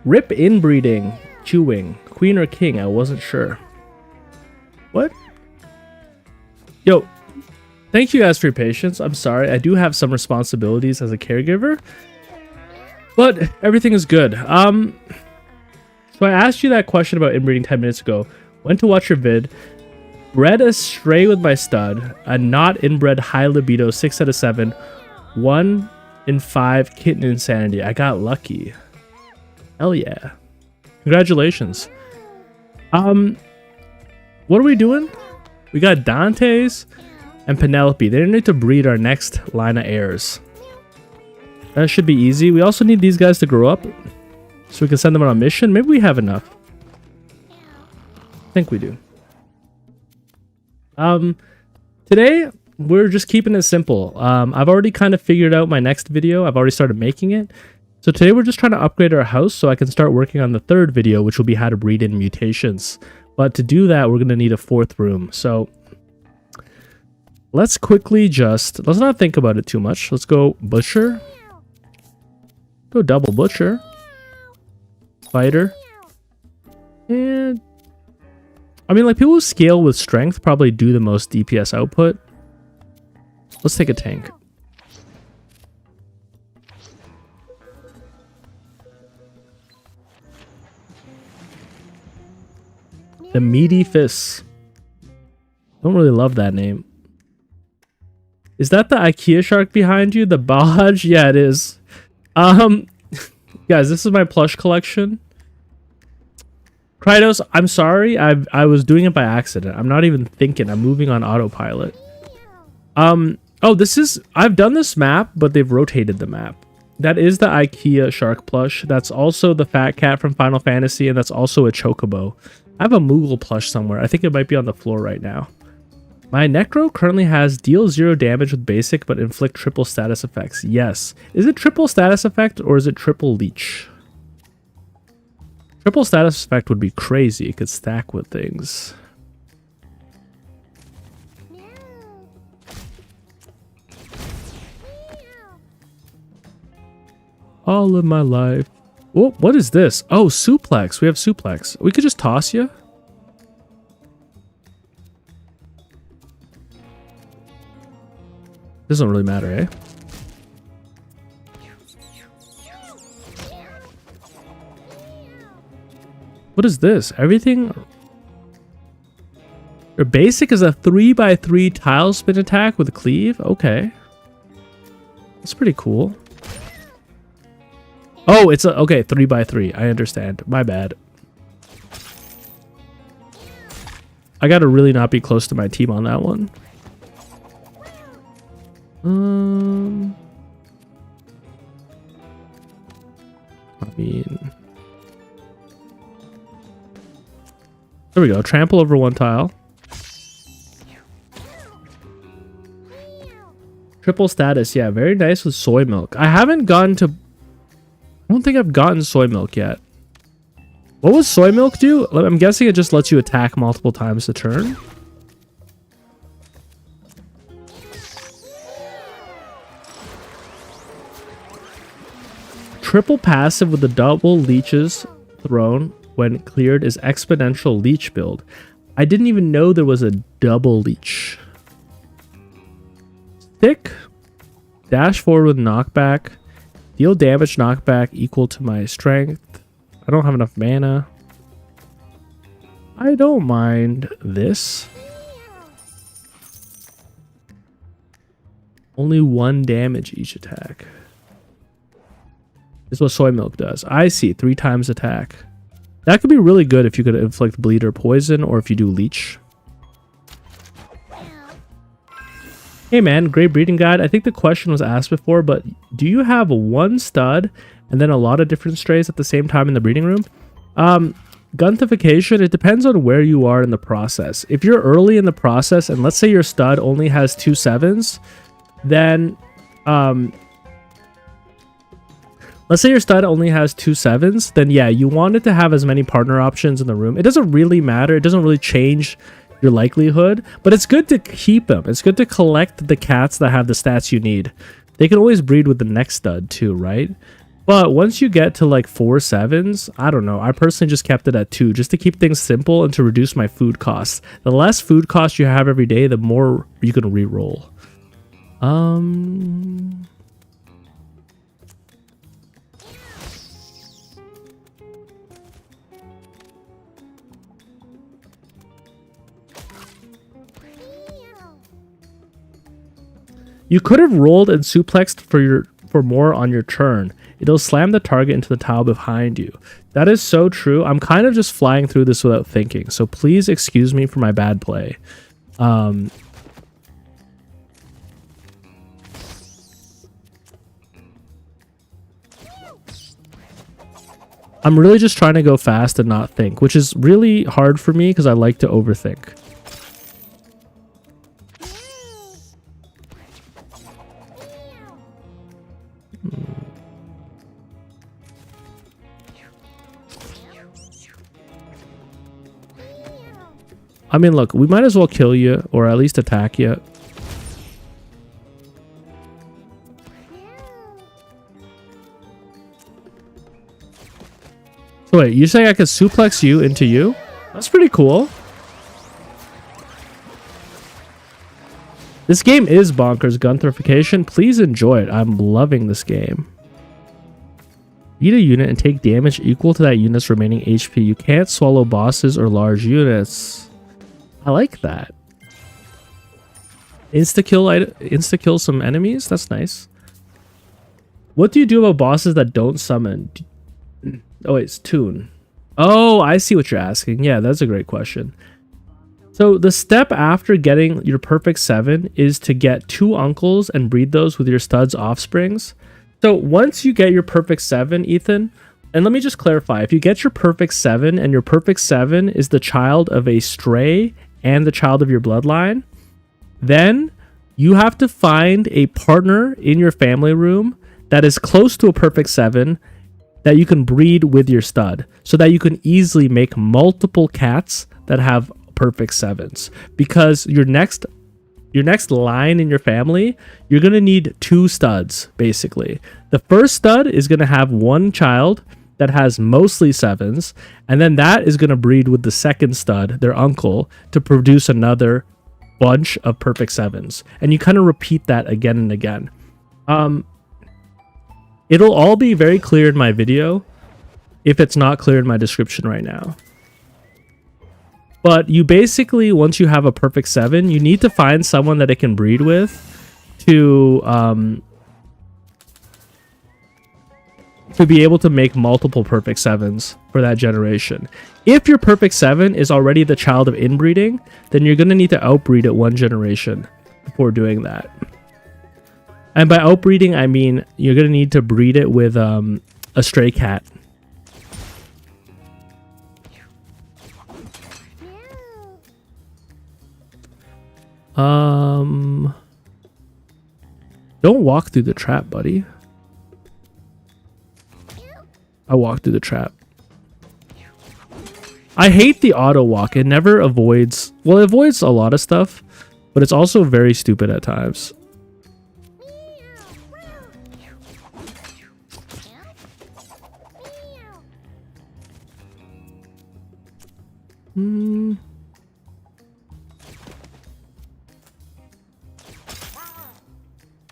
Rip inbreeding. Chewing. Queen or king? I wasn't sure. What? Yo, thank you guys for your patience. I'm sorry. I do have some responsibilities as a caregiver. But everything is good. So I asked you that question about inbreeding 10 minutes ago. Went to watch your vid. Bred a stray with my stud. A not inbred high libido 6 out of 7. 1 in 5 kitten insanity. I got lucky. Hell yeah. Congratulations. What are we doing? We got Dante's and Penelope. They need to breed our next line of heirs. That should be easy. We also need these guys to grow up so we can send them on a mission. Maybe we have enough. I think we do. Today we're just keeping it simple. I've already kind of figured out my next video. I've already started making it. So today we're just trying to upgrade our house so I can start working on the third video, which will be how to breed in mutations. But to do that, we're going to need a 4th room. So let's not think about it too much. Let's go butcher. Go double butcher. Fighter. And I mean, like, people who scale with strength probably do the most DPS output. Let's take a tank. The Meaty Fists. Don't really love that name. Is that the IKEA shark behind you? The Bahaj? Yeah, it is. Guys, this is my plush collection. Krytos, I'm sorry. I was doing it by accident. I'm not even thinking. I'm moving on autopilot. Oh, I've done this map, but they've rotated the map. That is the IKEA shark plush. That's also the fat cat from Final Fantasy, and that's also a chocobo. I have a Moogle plush somewhere. I think it might be on the floor right now. My Necro currently has deal 0 damage with basic, but inflict triple status effects. Yes. Is it triple status effect, or is it triple leech? Triple status effect would be crazy. It could stack with things. All of my life. Oh, what is this? Oh, suplex. We have suplex. We could just toss you. Doesn't really matter, eh? What is this? Everything... Your basic is a 3x3 tile spin attack with cleave? Okay. That's pretty cool. Oh, it's a... Okay, 3x3. I understand. My bad. I gotta really not be close to my team on that one. I mean... There we go. Trample over 1 tile. Triple status. Yeah, very nice with soy milk. I haven't gotten to... I don't think I've gotten soy milk yet. What was soy milk do? I'm guessing it just lets you attack multiple times a turn. Triple passive with the double leeches thrown when cleared is exponential leech build. I didn't even know there was a double leech. Stick. Dash forward with knockback. Deal damage knockback equal to my strength. I don't have enough mana. I don't mind this. Only 1 damage each attack. This is what soy milk does. I see. 3 times attack. That could be really good if you could inflict bleed or poison, or if you do leech. Hey man, great breeding guide. I think the question was asked before, but do you have 1 stud and then a lot of different strays at the same time in the breeding room? Guntification, it depends on where you are in the process. If you're early in the process, and let's say your stud only has 2 7s, then let's say your stud only has 2 7s, then yeah, you want it to have as many partner options in the room. It doesn't really matter. It doesn't really change your likelihood, but it's good to keep them. It's good to collect the cats that have the stats you need. they can always breed with the next stud too, right? But once you get to like 4 7s, I don't know. I personally just kept it at 2 just to keep things simple and to reduce my food costs. The less food costs you have every day, the more you can re-roll. You could have rolled and suplexed for more on your turn. It'll slam the target into the tile behind you. That is so true. I'm kind of just flying through this without thinking, so please excuse me for my bad play. I'm really just trying to go fast and not think, which is really hard for me because I like to overthink. I mean, look, we might as well kill you or at least attack you. So wait, you saying I could suplex you into you? That's pretty cool. This game is bonkers Guntherification. Please enjoy it. I'm loving this game. Eat a unit and take damage equal to that unit's remaining HP. You can't swallow bosses or large units. I like that. Insta-kill some enemies? That's nice. What do you do about bosses that don't summon? Oh, wait, it's Toon. Oh, I see what you're asking. Yeah, that's a great question. So the step after getting your perfect 7 is to get 2 uncles and breed those with your stud's offsprings. So once you get your perfect 7, Ethan, and let me just clarify, if you get your perfect 7 and your perfect 7 is the child of a stray and the child of your bloodline, then you have to find a partner in your family room that is close to a perfect 7 that you can breed with your stud so that you can easily make multiple cats that have perfect 7s, because your next line in your family, you're going to need 2 studs basically. The first stud is going to have 1 child that has mostly 7s, and then that is going to breed with the second stud, their uncle, to produce another bunch of perfect 7s. And you kind of repeat that again and again. It'll all be very clear in my video if it's not clear in my description right now. But you basically, once you have a perfect 7, you need to find someone that it can breed with to be able to make multiple perfect 7s for that generation. If your perfect 7 is already the child of inbreeding, then you're going to need to outbreed it 1 generation before doing that. And by outbreeding, I mean you're going to need to breed it with a stray cat. Don't walk through the trap, buddy. I walked through the trap. I hate the auto walk. It never avoids... Well, it avoids a lot of stuff, but it's also very stupid at times.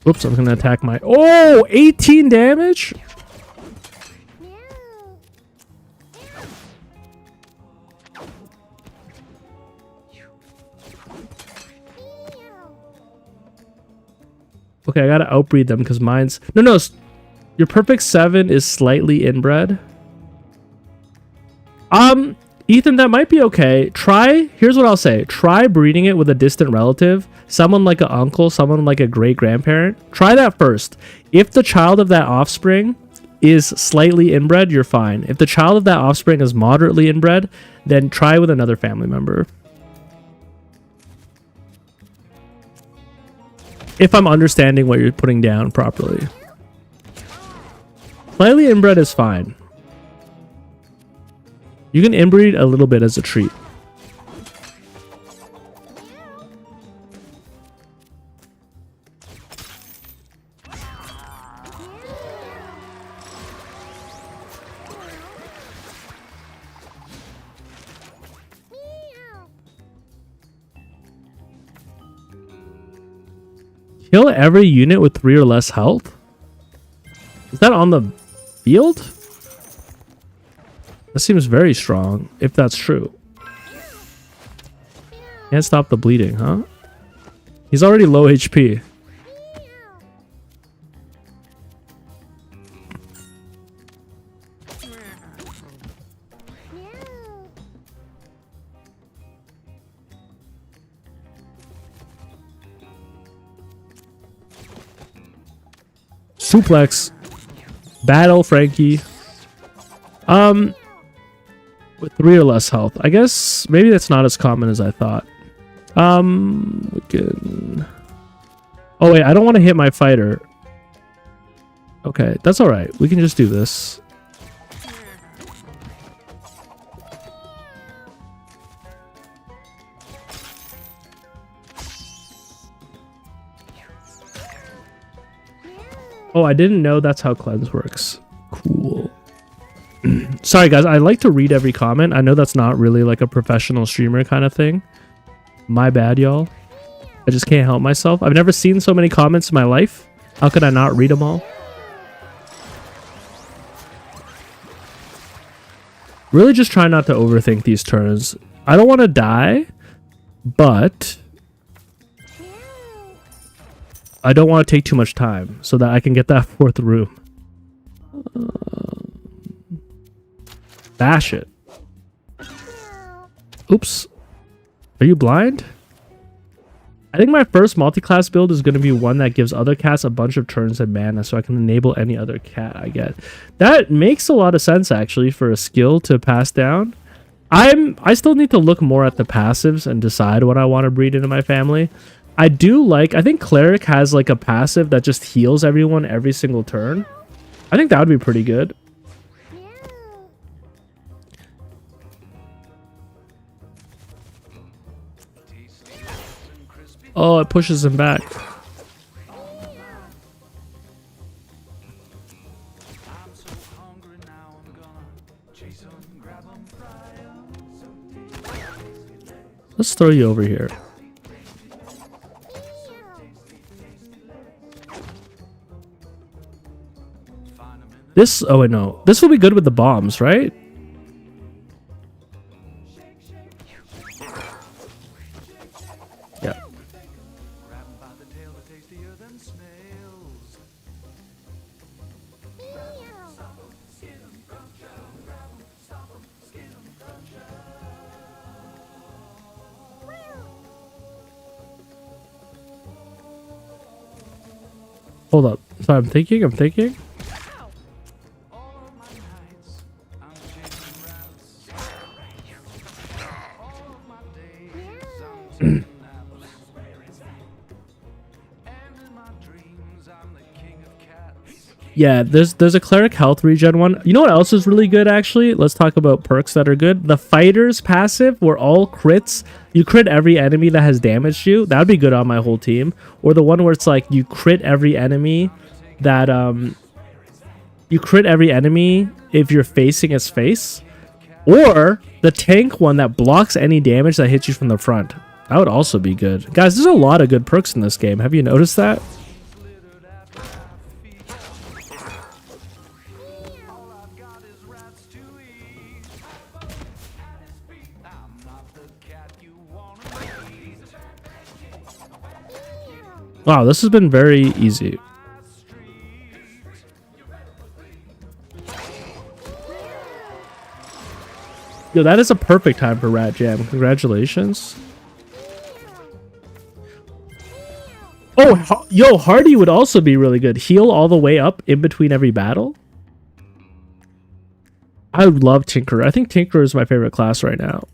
Oops, I'm gonna attack my... Oh, 18 damage? Okay, I gotta outbreed them because mine's... No, your perfect 7 is slightly inbred. Ethan, that might be okay. Here's what I'll say. Try breeding it with a distant relative. Someone like an uncle, someone like a great-grandparent. Try that first. If the child of that offspring is slightly inbred, you're fine. If the child of that offspring is moderately inbred, then try with another family member. If I'm understanding what you're putting down properly. Slightly inbred is fine. You can inbreed a little bit as a treat. Kill every unit with 3 or less health? Is that on the field? That seems very strong, if that's true. Can't stop the bleeding, huh? He's already low HP. Suplex. Battle Frankie. With 3 or less health. I guess maybe that's not as common as I thought. We can... Oh wait, I don't want to hit my fighter. Okay, that's alright. We can just do this. Oh, I didn't know that's how cleanse works. Cool. Sorry guys, I like to read every comment. I know that's not really like a professional streamer kind of thing. My bad, y'all. I just can't help myself. I've never seen so many comments in my life. How could I not read them all? Really just try not to overthink these turns. I don't want to die, but I don't want to take too much time so that I can get that 4th room. Bash it. Oops. Are you blind? I think my first multi-class build is going to be one that gives other cats a bunch of turns and mana so I can enable any other cat I get. That makes a lot of sense actually for a skill to pass down. I still need to look more at the passives and decide what I want to breed into my family. I think Cleric has like a passive that just heals everyone every single turn. I think that would be pretty good. Oh, it pushes him back. Let's throw you over here. This, oh wait, no. This will be good with the bombs, right? Yeah. Hold up. Sorry, I'm thinking. Yeah, there's a cleric health regen one. You know what else is really good actually? Let's talk about perks that are good. The fighter's passive were all crits. You crit every enemy that has damaged you. That would be good on my whole team. Or the one where it's like you crit every enemy that you crit every enemy if you're facing its face. Or the tank one that blocks any damage that hits you from the front. That would also be good. Guys, there's a lot of good perks in this game. Have you noticed that? Wow, this has been very easy. Yo, that is a perfect time for Rat Jam. Congratulations. Oh, yo, Hardy would also be really good. Heal all the way up in between every battle. I love Tinkerer. I think Tinkerer is my favorite class right now.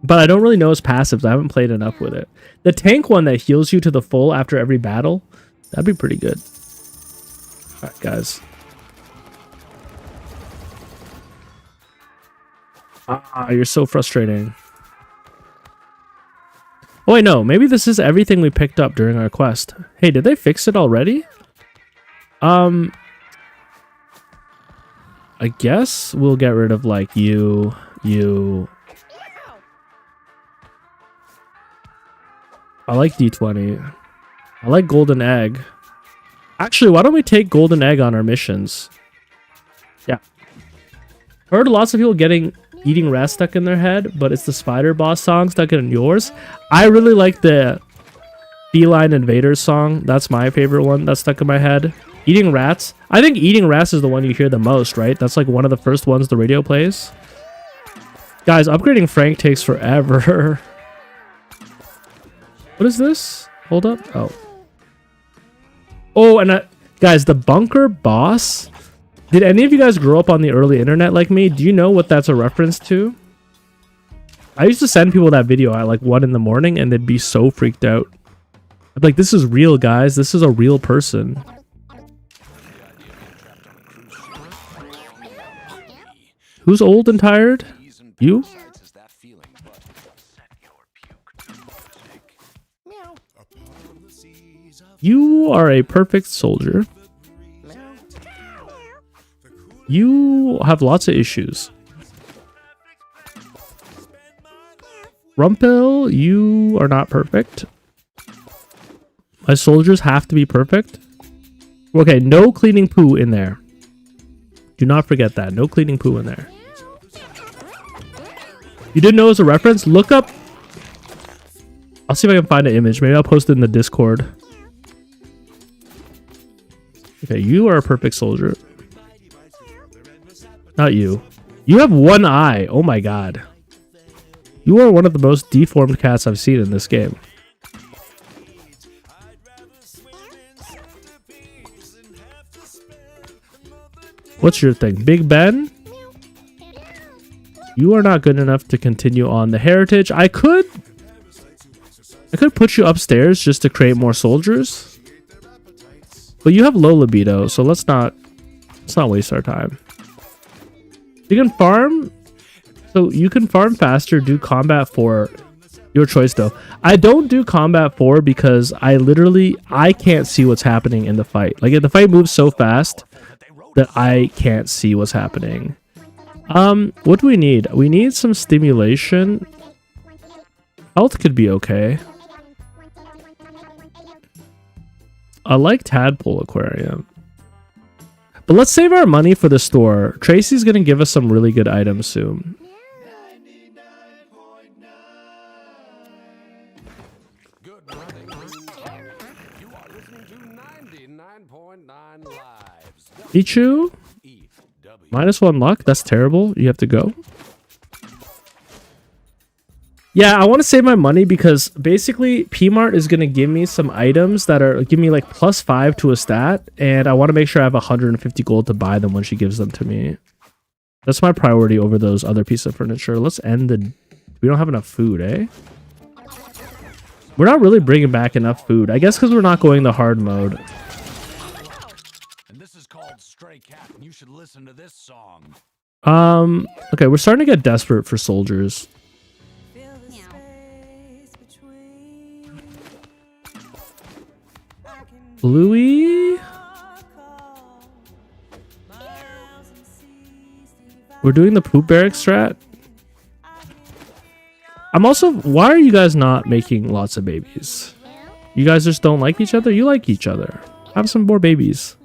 But I don't really know his passives. I haven't played enough with it. The tank one that heals you to the full after every battle, that'd be pretty good. Alright, guys. Ah, you're so frustrating. Oh, wait, no. Maybe this is everything we picked up during our quest. Hey, did they fix it already? I guess we'll get rid of, like, you... I like D20. I like golden egg. Actually, why don't we take golden egg on our missions? Yeah. Heard lots of people eating rats stuck in their head, but it's the spider boss song stuck in yours. I really like the Feline Invaders song. That's my favorite one that's stuck in my head. Eating rats. I think eating rats is the one you hear the most, right? That's like one of the first ones the radio plays. Guys, upgrading Frank takes forever. What is this? Hold up. Oh. Oh, and guys, the bunker boss. Did any of you guys grow up on the early internet like me? Do you know what that's a reference to? I used to send people that video at like 1 in the morning and they'd be so freaked out. I'd be like, this is real, guys. This is a real person. Who's old and tired? You? You are a perfect soldier. You have lots of issues. Rumpel, you are not perfect. My soldiers have to be perfect. Okay, no cleaning poo in there. Do not forget that. No cleaning poo in there. You didn't know it was a reference? Look up. I'll see if I can find an image. Maybe I'll post it in the Discord. Okay, you are a perfect soldier. Not you. You have one eye. Oh my god. You are one of the most deformed cats I've seen in this game. What's your thing? Big Ben? You are not good enough to continue on the heritage. I could put you upstairs just to create more soldiers. But you have low libido, so let's not waste our time. You can farm. So you can farm faster, do combat 4. Your choice though. I don't do combat 4 because I can't see what's happening in the fight. Like if the fight moves so fast that I can't see what's happening. What do we need? We need some stimulation. Health could be okay. I like Tadpole Aquarium. But let's save our money for the store. Tracy's gonna give us some really good items soon. Good morning. You are listening to 99.9 Lives. Ichu? -1 luck? That's terrible. You have to go. Yeah, I want to save my money because basically Pmart is going to give me some items that are give me like +5 to a stat, and I want to make sure I have 150 gold to buy them when she gives them to me. That's my priority over those other pieces of furniture. Let's end the... We don't have enough food, eh? We're not really bringing back enough food. I guess because we're not going the hard mode. And this is called Stray Cat, and you should listen to this song. Okay, we're starting to get desperate for soldiers. Bluey? We're doing the poop barrack strat. I'm also... Why are you guys not making lots of babies? You guys just don't like each other? You like each other. Have some more babies.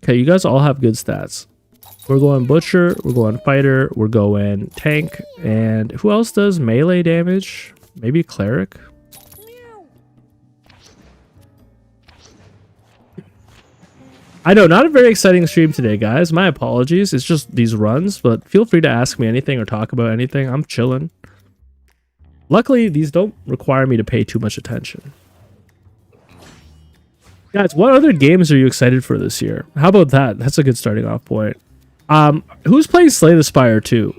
Okay, you guys all have good stats. We're going Butcher, we're going Fighter, we're going Tank, and who else does melee damage? Maybe Cleric? I know, not a very exciting stream today, guys. My apologies. It's just these runs, but feel free to ask me anything or talk about anything. I'm chilling. Luckily, these don't require me to pay too much attention. Guys, what other games are you excited for this year? How about that? That's a good starting off point. Who's playing Slay the Spire 2?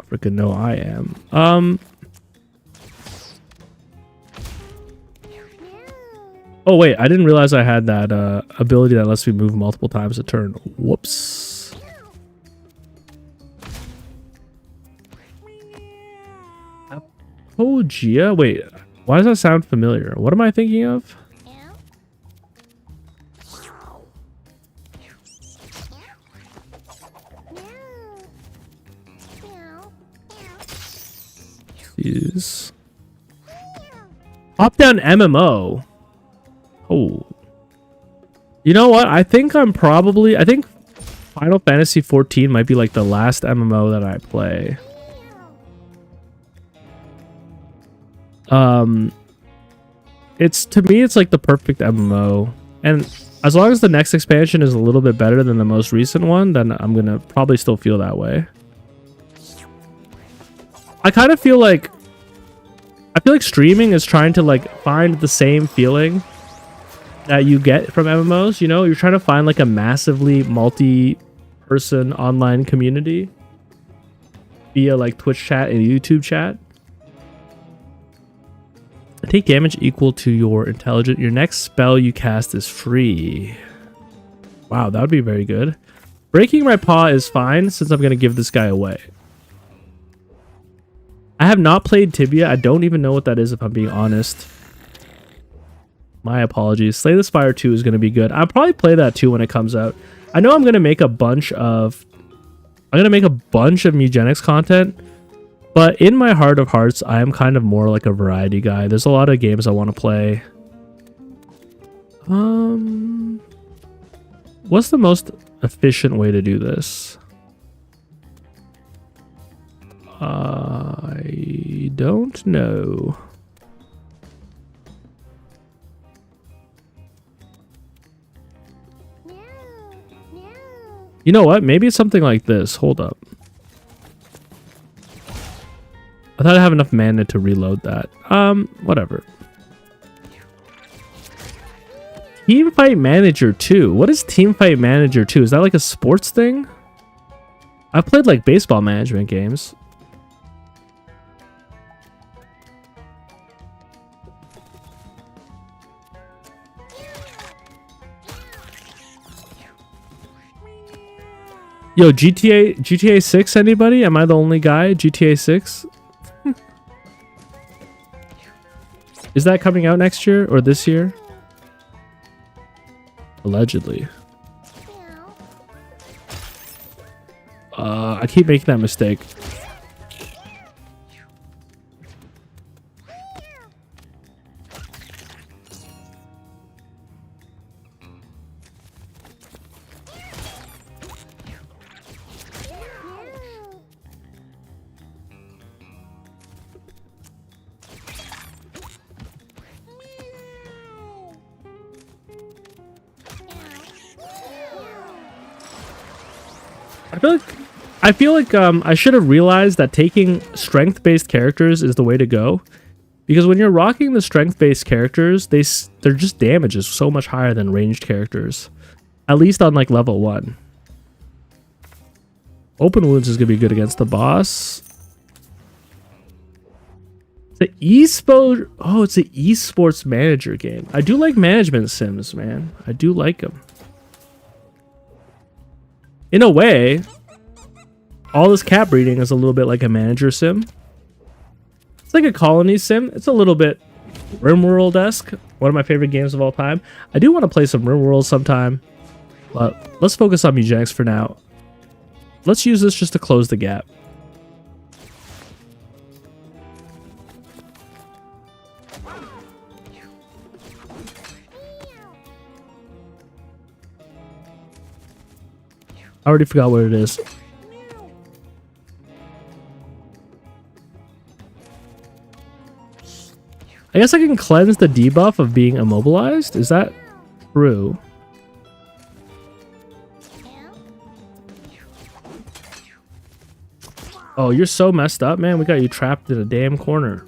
Freaking no, I am. Oh wait, I didn't realize I had that ability that lets me move multiple times a turn. Whoops. Apogea? Wait, why does that sound familiar? What am I thinking of? Jeez. Top down MMO. Oh. You know what? I think Final Fantasy 14 might be like the last MMO that I play. To me, it's like the perfect MMO. And as long as the next expansion is a little bit better than the most recent one, then I'm gonna probably still feel that way. I kind of feel like streaming is trying to like find the same feeling that you get from MMOs. You know, you're trying to find like a massively multi-person online community via like Twitch chat and YouTube chat. Take damage equal to your intelligence. Your next spell you cast is free. Wow, that would be very good. Breaking my paw is fine since I'm going to give this guy away. I have not played Tibia. I don't even know what that is if I'm being honest. My apologies. Slay the Spire 2 is going to be good. I'll probably play that too when it comes out. I know I'm going to make a bunch of Mugenics content. But in my heart of hearts, I am kind of more like a variety guy. There's a lot of games I want to play. What's the most efficient way to do this? I don't know. You know what? Maybe it's something like this. Hold up. I thought I have enough mana to reload that. Whatever. Teamfight Manager 2. What is Teamfight Manager 2? Is that like a sports thing? I've played like baseball management games. Yo, GTA 6, anybody? Am I the only guy? GTA 6? Is that coming out next year or this year? Allegedly. I keep making that mistake. I feel like I should have realized that taking strength-based characters is the way to go, because when you're rocking the strength-based characters, their just damage is so much higher than ranged characters, at least on like level 1. Open wounds is gonna be good against the boss. The esports. Oh, it's an esports manager game. I do like management sims, man. I do like them. In a way, all this cat breeding is a little bit like a manager sim. It's like a colony sim. It's a little bit RimWorld-esque. One of my favorite games of all time. I do want to play some RimWorld sometime, but let's focus on Mugenics for now. Let's use this just to close the gap. I already forgot what it is. I guess I can cleanse the debuff of being immobilized? Is that true? Oh, you're so messed up, man. We got you trapped in a damn corner.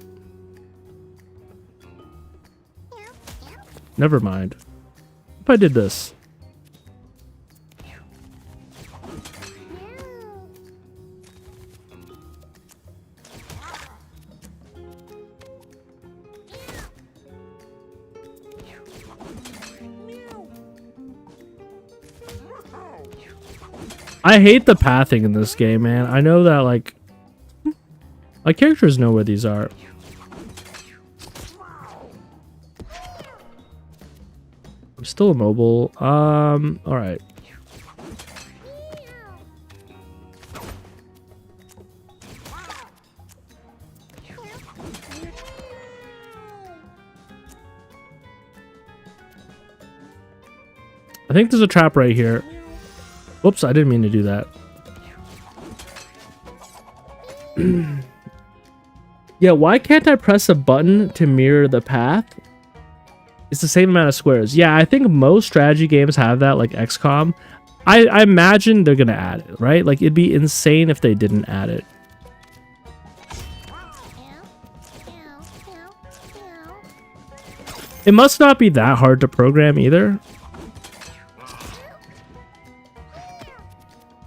Never mind. If I did this. I hate the pathing in this game, man. I know that, like, my characters know where these are. I'm still immobile. Alright. I think there's a trap right here. Whoops, I didn't mean to do that. Yeah, why can't I press a button to mirror the path? It's the same amount of squares. Yeah, I think most strategy games have that, like XCOM. I imagine they're gonna add it, right? Like, it'd be insane if they didn't add it. It must not be that hard to program either.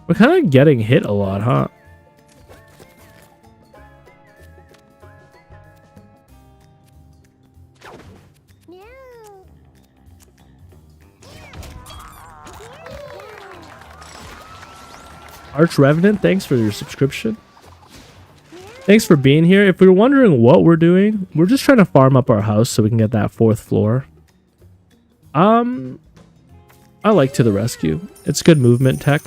We're kind of getting hit a lot, huh? Arch Revenant, thanks for your subscription. Thanks for being here. If you're wondering what we're doing, we're just trying to farm up our house so we can get that 4th floor. I like To the Rescue. It's good movement tech.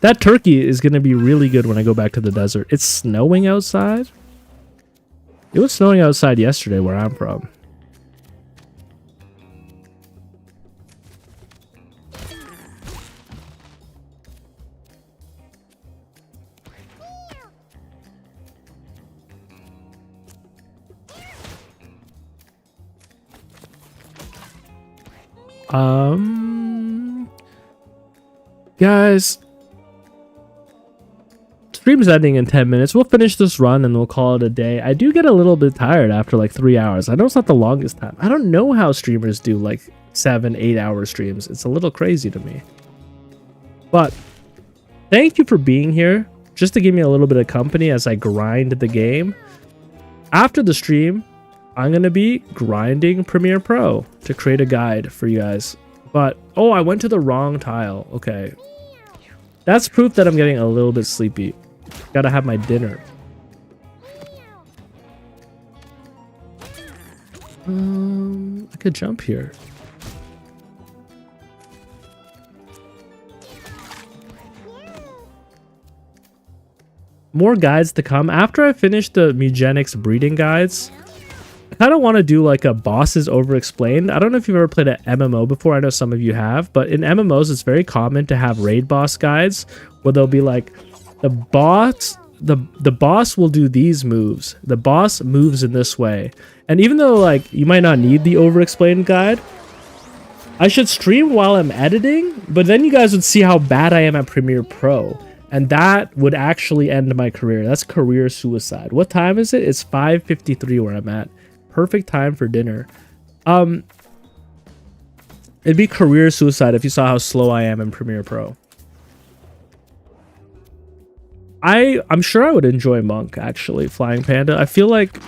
That turkey is going to be really good when I go back to the desert. It's snowing outside. It was snowing outside yesterday where I'm from. Guys, stream's ending in 10 minutes. We'll finish this run and we'll call it a day. I do get a little bit tired after like 3 hours. I know it's not the longest time. I don't know how streamers do like 7-8 hour streams. It's a little crazy to me. But thank you for being here just to give me a little bit of company as I grind the game. After the stream, I'm going to be grinding Premiere Pro to create a guide for you guys. But, oh, I went to the wrong tile. Okay. That's proof that I'm getting a little bit sleepy. Gotta have my dinner. I could jump here. More guides to come. After I finish the Mugenics breeding guides, I kind of want to do like a bosses over explained. I don't know if you've ever played an MMO before. I know some of you have, but in MMOs, it's very common to have raid boss guides where they'll be like, the boss will do these moves. The boss moves in this way. And even though like you might not need the over explained guide, I should stream while I'm editing, but then you guys would see how bad I am at Premiere Pro. And that would actually end my career. That's career suicide. What time is it? It's 5:53 where I'm at. Perfect time for dinner. It'd be career suicide if you saw how slow I am in Premiere Pro. I'm sure I would enjoy Monk, actually, Flying Panda. I feel like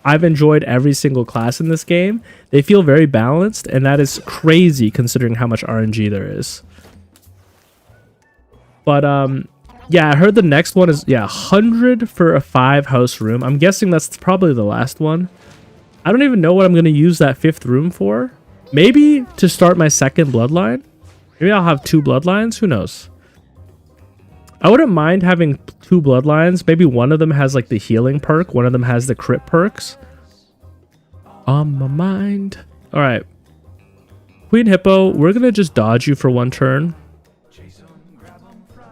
I've enjoyed every single class in this game. They feel very balanced, and that is crazy considering how much RNG there is. But yeah, I heard the next one is 100 for a 5-house room. I'm guessing that's probably the last one. I don't even know what I'm going to use that 5th room for. Maybe to start my 2nd bloodline. Maybe I'll have 2 bloodlines. Who knows? I wouldn't mind having 2 bloodlines. Maybe one of them has like the healing perk. One of them has the crit perks. On my mind. All right. Queen Hippo, we're going to just dodge you for 1 turn.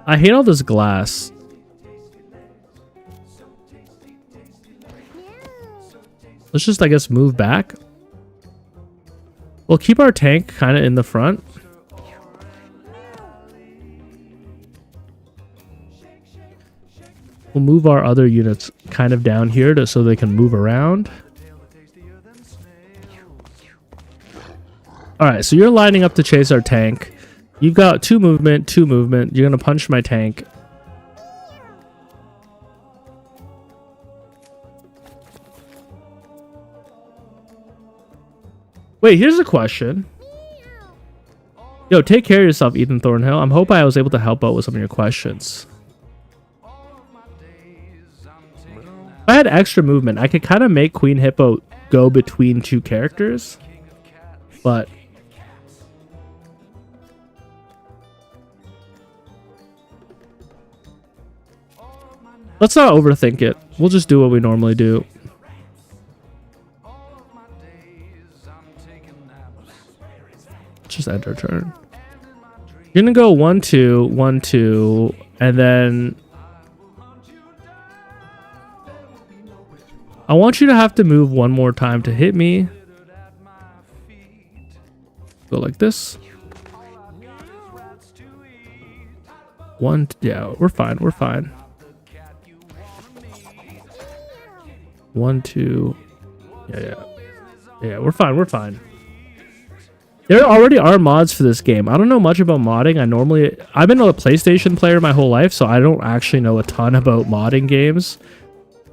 I hate all this glass. Let's just, I guess, move back. We'll keep our tank kind of in the front. We'll move our other units kind of down here so they can move around. Alright, so you're lining up to chase our tank. You've got 2 movement, 2 movement. You're going to punch my tank. Wait, here's a question. Yo, take care of yourself, Ethan Thornhill. I'm hoping I was able to help out with some of your questions. If I had extra movement, I could kind of make Queen Hippo go between 2 characters. But let's not overthink it. We'll just do what we normally do. Let's just end our turn. You're gonna go 1-2, 1-2, and then I want you to have to move one more time to hit me. Go like this. One, yeah, we're fine. We're fine. 1, 2. Yeah, we're fine. We're fine. There already are mods for this game. I don't know much about modding. I've been a PlayStation player my whole life, so I don't actually know a ton about modding games.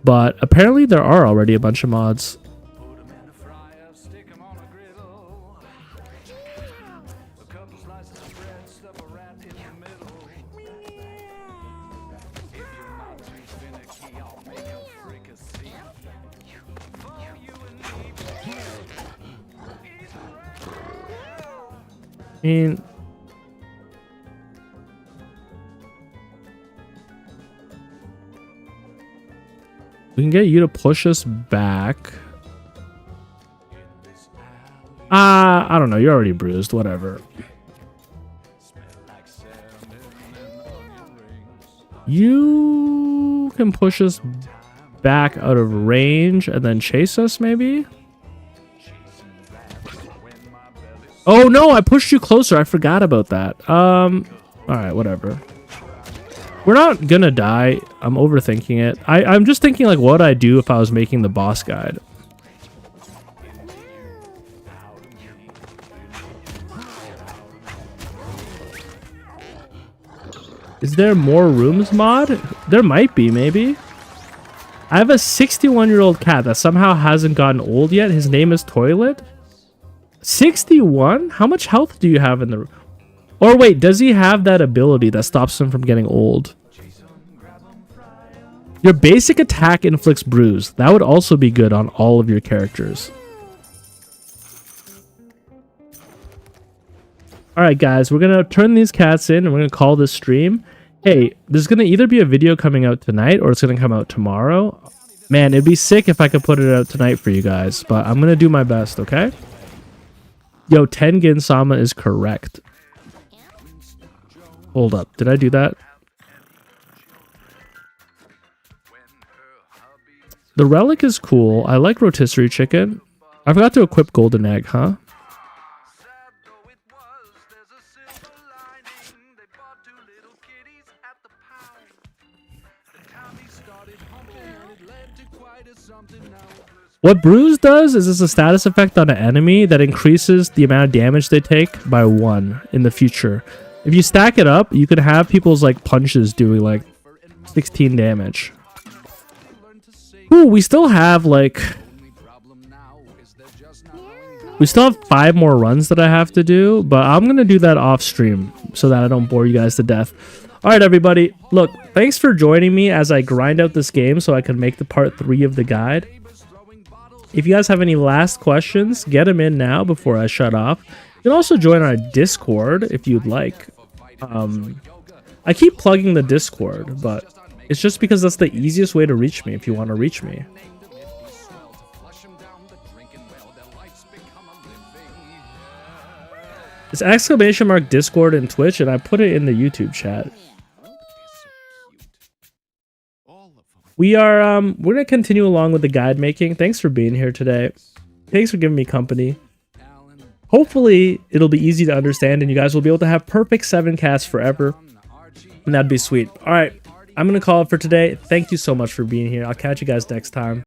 But apparently there are already a bunch of mods. I mean, we can get you to push us back. I don't know. You're already bruised. Whatever. You can push us back out of range and then chase us, maybe? Oh no, I pushed you closer. I forgot about that. Alright, whatever. We're not gonna die. I'm overthinking it. I'm just thinking like what I'd do if I was making the boss guide. Is there more rooms mod? There might be, maybe. I have a 61-year-old cat that somehow hasn't gotten old yet. His name is Toilet. 61? How much health do you have in the... Or wait, does he have that ability that stops him from getting old? Your basic attack inflicts bruise. That would also be good on all of your characters. Alright guys, we're going to turn these cats in and we're going to call this stream. Hey, there's going to either be a video coming out tonight or it's going to come out tomorrow. Man, it'd be sick if I could put it out tonight for you guys, but I'm going to do my best, okay? Yo, Tengen Sama is correct. Hold up, did I do that? The relic is cool. I like rotisserie chicken. I forgot to equip golden egg, huh? What bruise does is it's a status effect on an enemy that increases the amount of damage they take by 1 in the future. If you stack it up, you could have people's like punches doing like 16 damage. Ooh, we still have like... We still have 5 more runs that I have to do, but I'm going to do that off stream so that I don't bore you guys to death. Alright everybody, look, thanks for joining me as I grind out this game so I can make the part 3 of the guide. If you guys have any last questions, get them in now before I shut off. You can also join our Discord if you'd like. I keep plugging the Discord, but it's just because that's the easiest way to reach me if you want to reach me. It's !! Discord and Twitch, and I put it in the YouTube chat. We're gonna continue along with the guide making. Thanks for being here today. Thanks for giving me company. Hopefully it'll be easy to understand and you guys will be able to have perfect 7 casts forever, and that'd be sweet. All right, I'm gonna call it for today. Thank you so much for being here. I'll catch you guys next time.